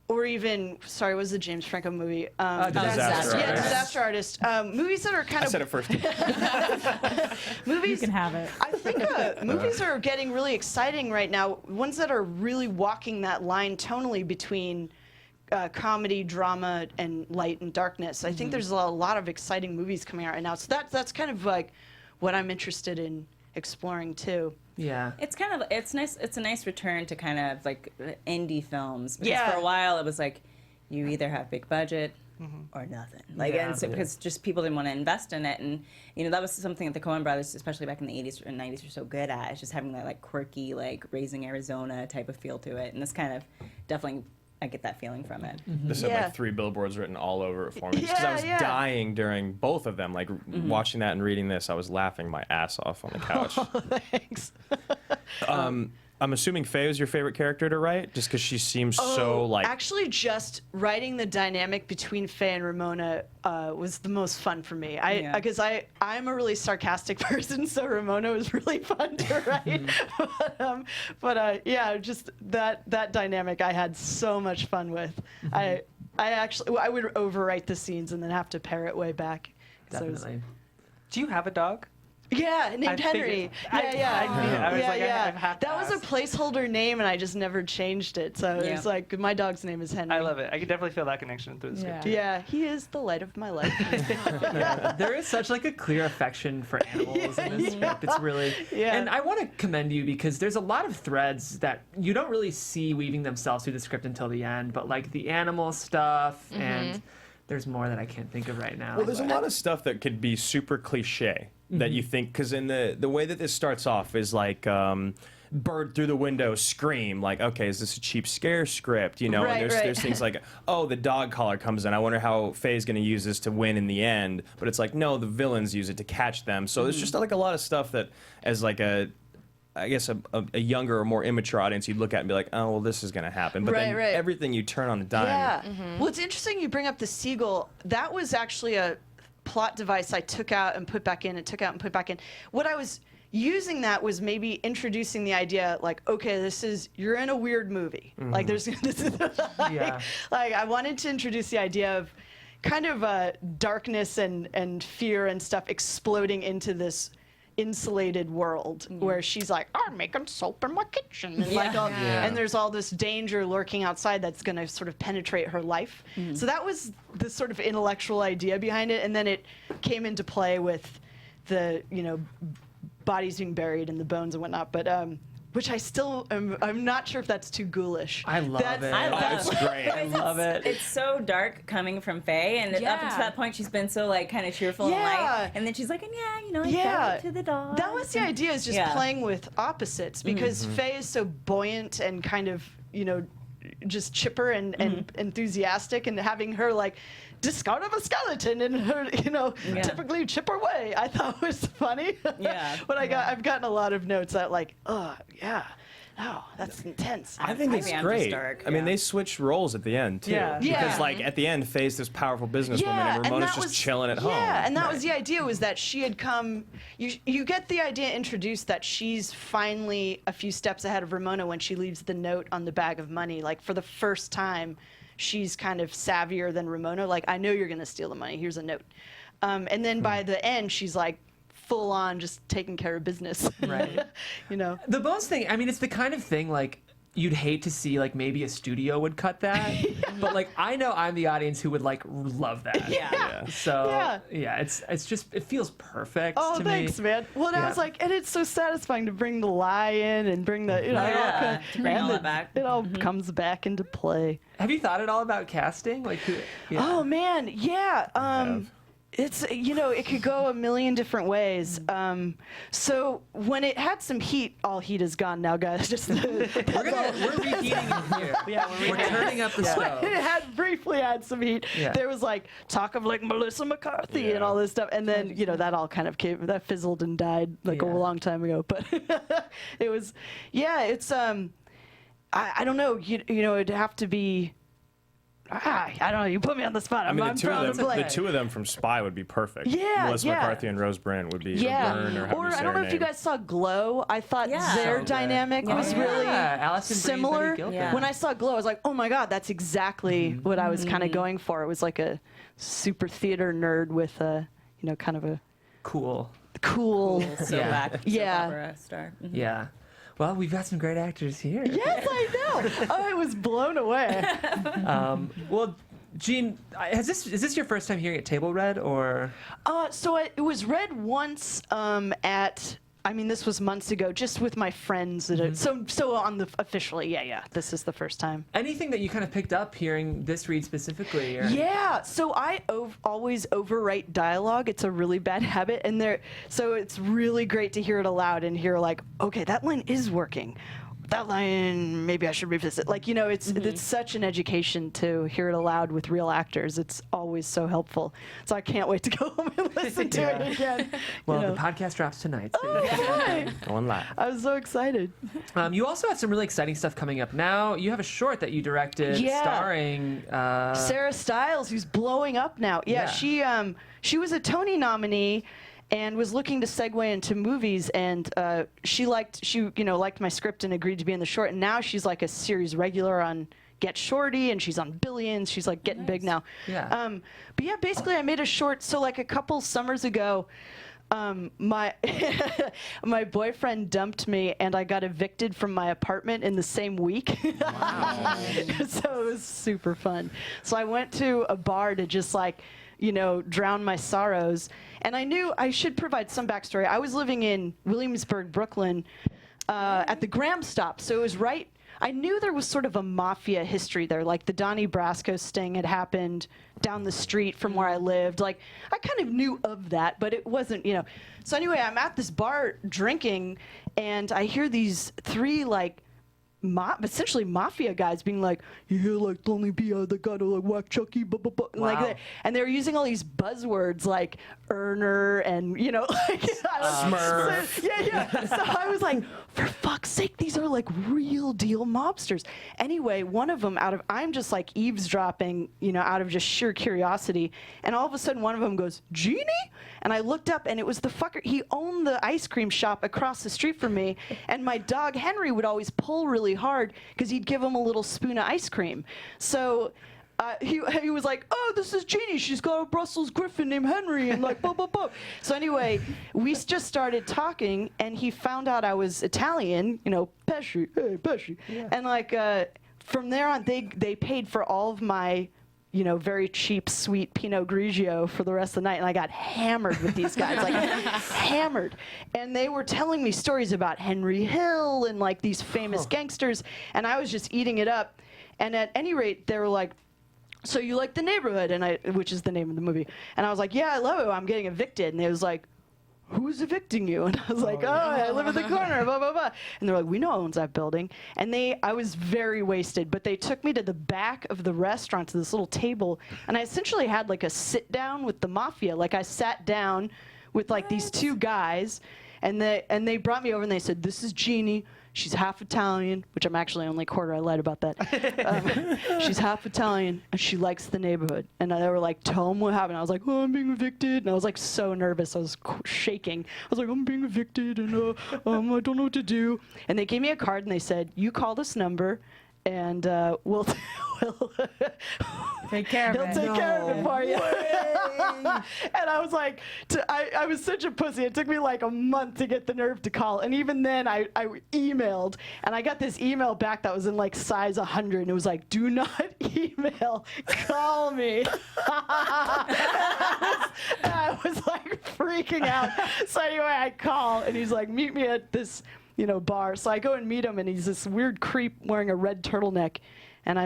or even, sorry, what was the James Franco movie? Disaster Yeah, Artist. Disaster Artist. Movies that are kind I of... said it first. movies, You can have it. I think movies are getting really exciting right now. Ones that are really walking that line tonally between comedy, drama, and light and darkness. I think there's a lot of exciting movies coming out right now. So that's kind of like what I'm interested in exploring too. Yeah. It's kind of, it's nice. It's a nice return to kind of like indie films. Because Yeah. for a while it was like, you either have big budget or nothing. Like, Yeah. and so, because just people didn't want to invest in it. And, you know, that was something that the Coen brothers, especially back in the 80s and 90s, were so good at. It's just having that like quirky, like Raising Arizona type of feel to it. And this kind of definitely, I get that feeling from it. This had Yeah. like 3 billboards written all over it for me. Because I was Yeah. dying during both of them. Like watching that and reading this, I was laughing my ass off on the couch. Thanks. I'm assuming Faye is your favorite character to write, just because she seems so like. Actually, just writing the dynamic between Faye and Ramona was the most fun for me. Because I'm a really sarcastic person, so Ramona was really fun to write. but yeah, just that dynamic I had so much fun with. I would overwrite the scenes and then have to pare it way back. So it was- Definitely. Do you have a dog? yeah, named I figured- Henry. I Yeah. knew. I was Yeah, like, yeah. I have to That was a ask. placeholder name, and I just never changed it. So Yeah. it's like, my dog's name is Henry. I love it. I can definitely feel that connection through the script. Yeah, he is the light of my life. There is such like a clear affection for animals in this script. It's really and I want to commend you because there's a lot of threads that you don't really see weaving themselves through the script until the end, but like the animal stuff and there's more that I can't think of right now. Well, there's a but- lot of stuff that could be super cliche that you think, because in the way that this starts off is like bird through the window scream, like, okay, is this a cheap scare script? You know, Right, and there's right. there's things like, oh, the dog collar comes in. I wonder how Faye's going to use this to win in the end. But it's like, no, the villains use it to catch them. So there's just like a lot of stuff that, as like a younger or more immature audience, you'd look at and be like, oh, well, this is going to happen. But then Right. everything you turn on a dime. Yeah. Well, it's interesting you bring up the seagull. That was actually a plot device I took out and put back in and took out and put back in. What I was using that was maybe introducing the idea, like, okay, you're in a weird movie. Like, this is like I wanted to introduce the idea of kind of darkness and fear and stuff exploding into this insulated world where she's like, I'm making soap in my kitchen, and and there's all this danger lurking outside that's going to sort of penetrate her life. So that was the sort of intellectual idea behind it, and then it came into play with the bodies being buried and the bones and whatnot, but which I still I'm not sure if that's too ghoulish. I love it. It's great. I love it. It's so dark coming from Faye, and up until that point, she's been so like kind of cheerful and light, and then she's like, I fed it to the dog. That was the idea, is just playing with opposites, because Faye is so buoyant and kind of just chipper and enthusiastic, and having her like discard of a skeleton in her, typically chipper way, I thought was funny. Yeah. But I've gotten a lot of notes that like, oh yeah, oh that's intense. I think it's I'm great. Stark, I mean, yeah. they switched roles at the end too. Yeah. Because Yeah. like at the end, Faye's this powerful businesswoman, and Ramona's that just was- chilling at home. Yeah, and that was the idea, was that she had come. You get the idea introduced that she's finally a few steps ahead of Ramona when she leaves the note on the bag of money. Like for the first time, she's kind of savvier than Ramona. Like, I know you're gonna steal the money. Here's a note. And then by the end, she's like full on just taking care of business. Right. The bones thing, I mean, it's the kind of thing like you'd hate to see, like maybe a studio would cut that, but like I know I'm the audience who would like love that. Yeah. So it's just, it feels perfect Oh, to thanks, me. man. Well, and I Yeah. was like, and it's so satisfying to bring the lie in and bring the, it all Yeah, kinda- to bring and all that back. It all comes back into play. Have you thought at all about casting? Like, who, Oh man, yeah. It's it could go a million different ways. So when it had some heat, all heat is gone now, guys. Just we're reheating it here. Yeah, We're turning up the stove. it had briefly had some heat. Yeah. There was like talk of like Melissa McCarthy and all this stuff, and then that all kind of that fizzled and died like a Yeah. long time ago. But it was, it's I don't know. It'd have to be. I don't know. You put me on the spot. I mean, I'm the two drawing of a blank. them from Spy would be perfect. Yeah, Melissa yeah. McCarthy and Rose Brent would be Yeah, Vern or or I don't know if you guys saw Glow. I thought Yeah. their So good. dynamic was really Allison Brie, similar. Betty Gilpin. Yeah. When I saw Glow, I was like, oh my god, that's exactly what I was kind of going for. It was like a super theater nerd with a kind of a Cool. cool. Soap Yeah. opera star. Mhm. Yeah. Well, we've got some great actors here. Yes, I know. Oh, I was blown away. Well, Gene, is this your first time hearing it table read, or? So it was read once at. I mean, this was months ago, just with my friends. So on the officially, yeah. This is the first time. Anything that you kind of picked up hearing this read specifically? Or Yeah, so I always overwrite dialogue. It's a really bad habit, and so it's really great to hear it aloud and hear like, okay, that line is working. That line, maybe I should revisit. Like, it's such an education to hear it aloud with real actors. It's always so helpful. So I can't wait to go home and listen to it again. Well, the podcast drops tonight. So Going live. I was so excited. you also have some really exciting stuff coming up now. You have a short that you directed starring Sarah Stiles, who's blowing up now. Yeah. She was a Tony nominee and was looking to segue into movies, and she liked my script and agreed to be in the short, and now she's like a series regular on Get Shorty, and she's on Billions. She's like getting big now. Yeah. But yeah, basically I made a short. So like a couple summers ago, my my boyfriend dumped me, and I got evicted from my apartment in the same week. Wow. So it was super fun. So I went to a bar to just like, drown my sorrows. And I knew I should provide some backstory. I was living in Williamsburg, Brooklyn, at the Graham stop. So it was right. I knew there was sort of a mafia history there. Like the Donnie Brasco sting had happened down the street from where I lived. Like I kind of knew of that, but it wasn't, So anyway, I'm at this bar drinking, and I hear these three like essentially mafia guys being like, like Lonely P, the guy to like whack Chucky, blah, blah, blah. Like that. And they were using all these buzzwords like earner and like Smurf. yeah. So I was like, for fuck's sake, these are like real deal mobsters. Anyway, one of them I'm just like eavesdropping, out of just sheer curiosity, and all of a sudden one of them goes, Genie? And I looked up, and it was the fucker. He owned the ice cream shop across the street from me, and my dog Henry would always pull really hard because he'd give him a little spoon of ice cream. So he was like, oh, this is Jeannie. She's got a Brussels Griffin named Henry, and like, blah, blah, blah. So anyway, we just started talking, and he found out I was Italian, Pesce, hey, Pesce. Yeah. And like, from there on, they paid for all of my very cheap, sweet Pinot Grigio for the rest of the night. And I got hammered with these guys, like hammered. And they were telling me stories about Henry Hill and like these famous gangsters. And I was just eating it up. And at any rate, they were like, so you like The Neighborhood? Which is the name of the movie. And I was like, yeah, I love it. I'm getting evicted. And they was like, who's evicting you? And I was like, I live in the corner, blah, blah, blah. And they're like, we know who owns that building. And I was very wasted, but they took me to the back of the restaurant to this little table, and I essentially had like a sit down with the mafia. Like I sat down with like these two guys, and they brought me over and they said, this is Jeannie. She's half Italian, which I'm actually only quarter. I lied about that. She's half Italian, and she likes the neighborhood. And they were like, tell them what happened. I was like, oh, I'm being evicted. And I was like so nervous. I was shaking. I was like, I'm being evicted, and I don't know what to do. And they gave me a card, and they said, you call this number, and we'll Take care of it. He'll take care of it for you. And I was like, I was such a pussy. It took me like a month to get the nerve to call. And even then, I emailed, and I got this email back that was in like size 100. And it was like, do not email, call me. I was like freaking out. So anyway, I call, and he's like, meet me at this bar. So I go and meet him, and he's this weird creep wearing a red turtleneck. And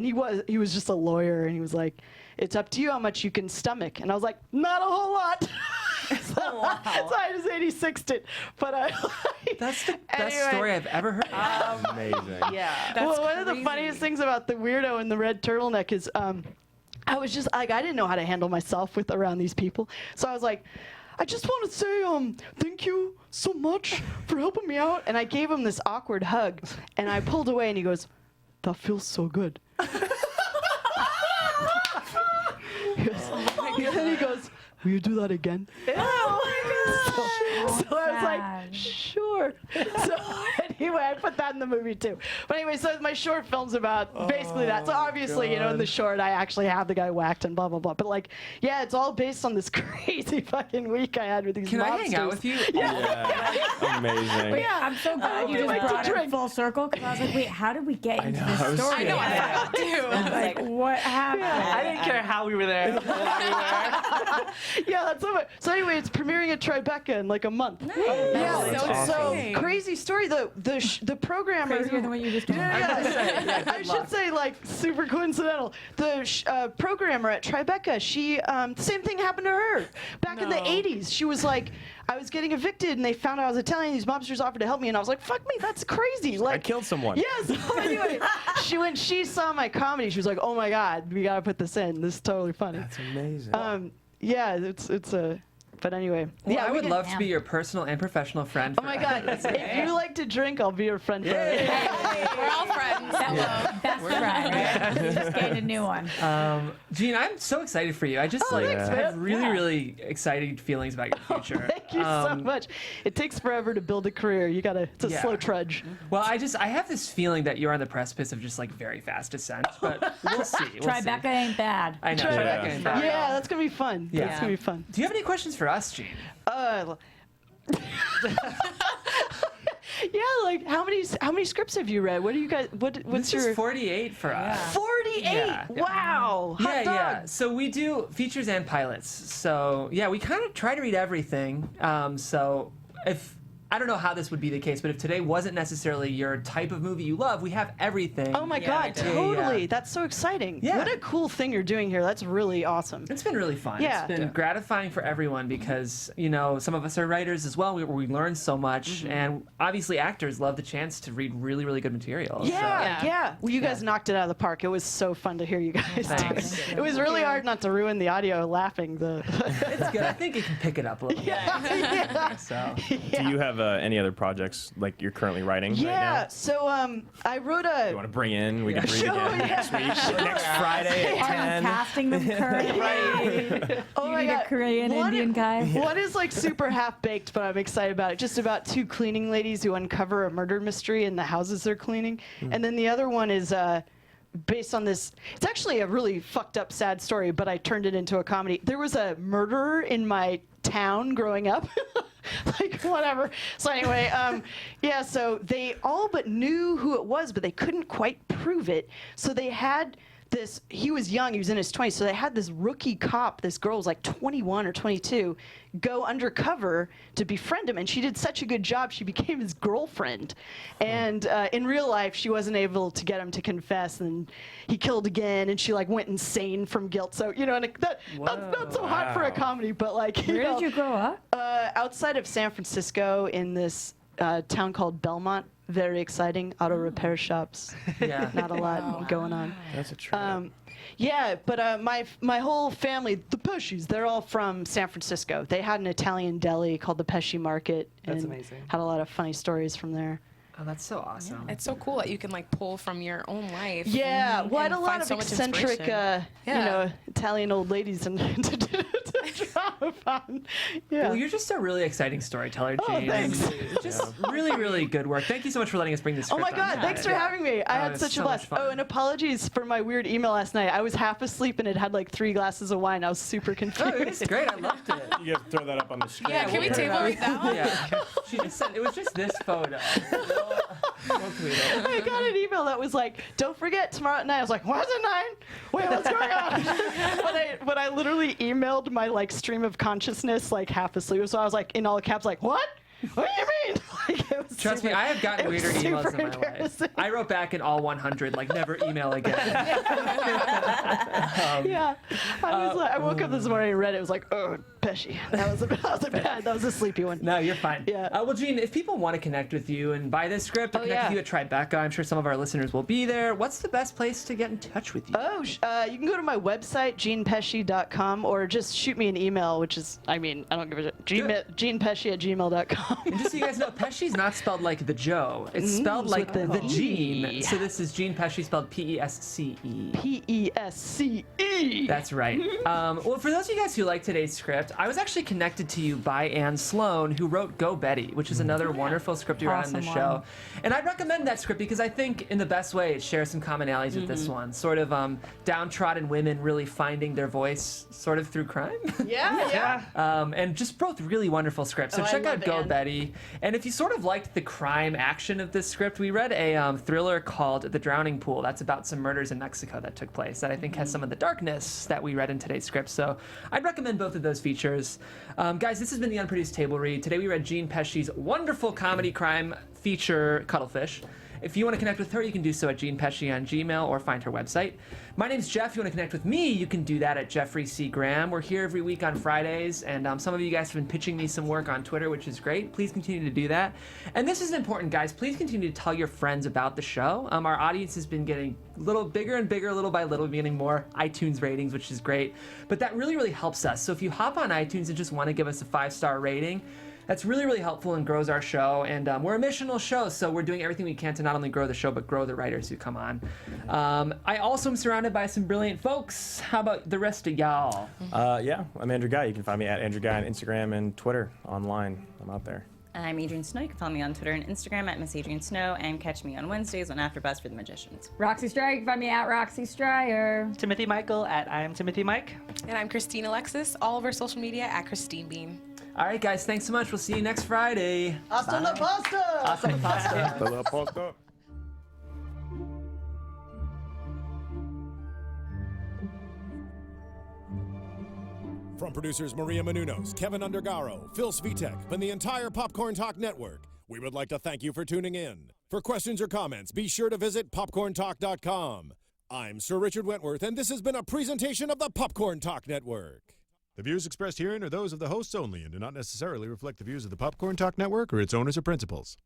he was just a lawyer, and he was like, it's up to you how much you can stomach. And I was like, not a whole lot. So I just 86'd it. But that's the best story I've ever heard. Amazing. Yeah. Well, one of the funniest things about the weirdo in the red turtleneck is I was just like, I didn't know how to handle myself around these people. So I was like, I just want to say thank you so much for helping me out. And I gave him this awkward hug, and I pulled away, and he goes, that feels so good. He goes, will you do that again? So I was like, sure. So anyway, I put that in the movie too. But anyway, so my short film's about basically that. So obviously, in the short, I actually have the guy whacked and blah, blah, blah. But like, yeah, it's all based on this crazy fucking week I had with these Can mobsters. I hang out with you? Yeah. Amazing. But yeah, I'm so glad you just brought it full circle, because I was like, wait, how did we get into this story? I know, I thought too. Like, what happened? I didn't care how we were there. Yeah, that's so much. So anyway, it's premiering at Tribeca in like a month. Nice. Yeah, That's so awesome. crazy story. The programmer. Crazier than what you just told me. I should say like super coincidental. The programmer at Tribeca, she same thing happened to her back in the 80s. She was like, I was getting evicted, and they found out I was Italian. These mobsters offered to help me, and I was like, fuck me, that's crazy. Like, I killed someone. Yes. So anyway, when she saw my comedy, she was like, oh my God, we gotta put this in. This is totally funny. That's amazing. Yeah, it's a. But anyway, Well, yeah, I would love to Yeah. be your personal and professional friend. Oh my God! If you like to drink, I'll be your friend. We're all friends. Best friend, right? You just gained a new one. Gene, I'm so excited for you. I just thanks, man. have really excited feelings about your future. Thank you so much. It takes forever to build a career. It's a Yeah. slow trudge. Well, I have this feeling that you're on the precipice of just like very fast descent, but we'll see. Tribeca ain't bad. I know. Tribeca. Tribeca ain't bad. Yeah, that's gonna be fun. Yeah. That's gonna be fun. Do you have any questions for us, Gene? Yeah, like how many scripts have you read? What do you guys? What's This your is 48 for us. 48? Yeah. Wow. Hot Yeah, dog. yeah. So we do features and pilots. So yeah, we kind of try to read everything. So if I don't know how this would be the case, but if today wasn't necessarily your type of movie you love, we have everything. Oh my God, Yeah, totally. yeah. That's so exciting. Yeah. What a cool thing you're doing here. That's really awesome. It's been really fun. Yeah. It's been gratifying for everyone because, some of us are writers as well. We learn so much. And obviously actors love the chance to read really, really good material. Yeah. Well, you guys knocked it out of the park. It was so fun to hear you guys do Thanks. it. It was really hard not to ruin the audio laughing. It's good. I think it can pick it up a little bit. So. Do you have any other projects like you're currently writing right now? Yeah, so I wrote a. You want to bring in? We can read Sure, again next week, next Friday at Are you 10. casting them currently? Oh you my need God. a Korean One- Indian guy? One is like super half baked, but I'm excited about it. Just about two cleaning ladies who uncover a murder mystery in the houses they're cleaning. And then the other one is based on this. It's actually a really fucked up, sad story, but I turned it into a comedy. There was a murderer in my town growing up. Like, whatever. So anyway, so they all but knew who it was, but they couldn't quite prove it. So they had he was young, he was in his 20s, so they had this rookie cop, this girl was like 21 or 22, go undercover to befriend him, and she did such a good job, she became his girlfriend. And in real life, she wasn't able to get him to confess, and he killed again, and she like went insane from guilt. So, you know, and that's not so hot for a comedy, but like, Where did you grow up? Outside of San Francisco in this town called Belmont. Very exciting. Auto repair shops. Yeah. Not a lot going on. That's a trip. Yeah, but my whole family, the Pesces, they're all from San Francisco. They had an Italian deli called the Pesce Market. That's and amazing. Had a lot of funny stories from there. Oh, that's so awesome. It's so cool that you can like pull from your own life. Yeah, well, I had and a lot find of so much eccentric, inspiration. you know, Italian old ladies and to drama upon. Yeah. Well, you're just a really exciting storyteller, Gene. Oh, thanks. Just really, really good work. Thank you so much for letting us bring this Oh script my on. God, thanks for having me. I had it's such a so much blast. fun. Oh, and apologies for my weird email last night. I was half asleep and it had like 3 glasses of wine. I was super confused. Oh, it was great. I loved it. You have to throw that up on the screen. Yeah, can we table read that one? Yeah. She just said it was just this photo. We'll tweet it. I got an email that was like, "Don't forget tomorrow at 9." I was like, "Why is it 9? Wait, what's going on?" but I literally emailed my like stream of consciousness like half asleep. So I was like in all caps, like, "What? What do you mean?" Like, it was Trust me, I have gotten it was weirder emails super in my life. embarrassing. I wrote back in all 100, like never email again. Yeah, I woke up this morning and read it. It was like, "Oh, Pesce." That was a sleepy one. No, you're fine. Yeah. Well, Gene, if people want to connect with you and buy this script or connect with you at Tribeca, I'm sure some of our listeners will be there. What's the best place to get in touch with you? Oh, you can go to my website, genepesce.com, or just shoot me an email, which is, I mean, I don't give a shit. genepesce@gmail.com. And just so you guys know, Pesce's not spelled like the Joe. It's spelled like with the the Gene. E. So this is Gene Pesce spelled Pesce. Pesce. That's right. Well, for those of you guys who like today's script, I was actually connected to you by Anne Sloan, who wrote Go Betty, which is another wonderful script you read on the Awesome show. one. And I'd recommend that script because I think in the best way it shares some commonalities with this one. Sort of downtrodden women really finding their voice sort of through crime. Yeah. And just both really wonderful scripts. So Oh, I check out love Go Anne. Betty. And if you sort of liked the crime action of this script, we read a thriller called The Drowning Pool. That's about some murders in Mexico that took place that I think has some of the darkness that we read in today's script. So I'd recommend both of those features. Guys, this has been the Unproduced Table Read. Today we read Gene Pesce's wonderful comedy crime feature, Cuttlefish. If you want to connect with her, you can do so at Gene Pesce on Gmail or find her website. My name's Jeff. If you want to connect with me, you can do that at Jeffrey C. Graham. We're here every week on Fridays, and some of you guys have been pitching me some work on Twitter, which is great. Please continue to do that. And this is important, guys. Please continue to tell your friends about the show. Our audience has been getting a little bigger and bigger, little by little, getting more iTunes ratings, which is great. But that really, really helps us. So if you hop on iTunes and just want to give us a 5-star rating, that's really, really helpful and grows our show. And we're a missional show, so we're doing everything we can to not only grow the show, but grow the writers who come on. I also am surrounded by some brilliant folks. How about the rest of y'all? Yeah, I'm Andrew Guy. You can find me at Andrew Guy on Instagram and Twitter online. I'm out there. I'm Adrian Snow. You can follow me on Twitter and Instagram at Miss Adrian Snow, and catch me on Wednesdays on AfterBuzz for the Magicians. Roxy Stryer, you can find me at Roxy Stryer. Timothy Michael at I am Timothy Mike. And I'm Christine Alexis. All of our social media at Christine Bean. All right, guys, thanks so much. We'll see you next Friday. Hasta la pasta. Hasta la pasta. From producers Maria Menounos, Kevin Undergaro, Phil Svitek, and the entire Popcorn Talk Network, we would like to thank you for tuning in. For questions or comments, be sure to visit popcorntalk.com. I'm Sir Richard Wentworth, and this has been a presentation of the Popcorn Talk Network. The views expressed herein are those of the hosts only and do not necessarily reflect the views of the Popcorn Talk Network or its owners or principals.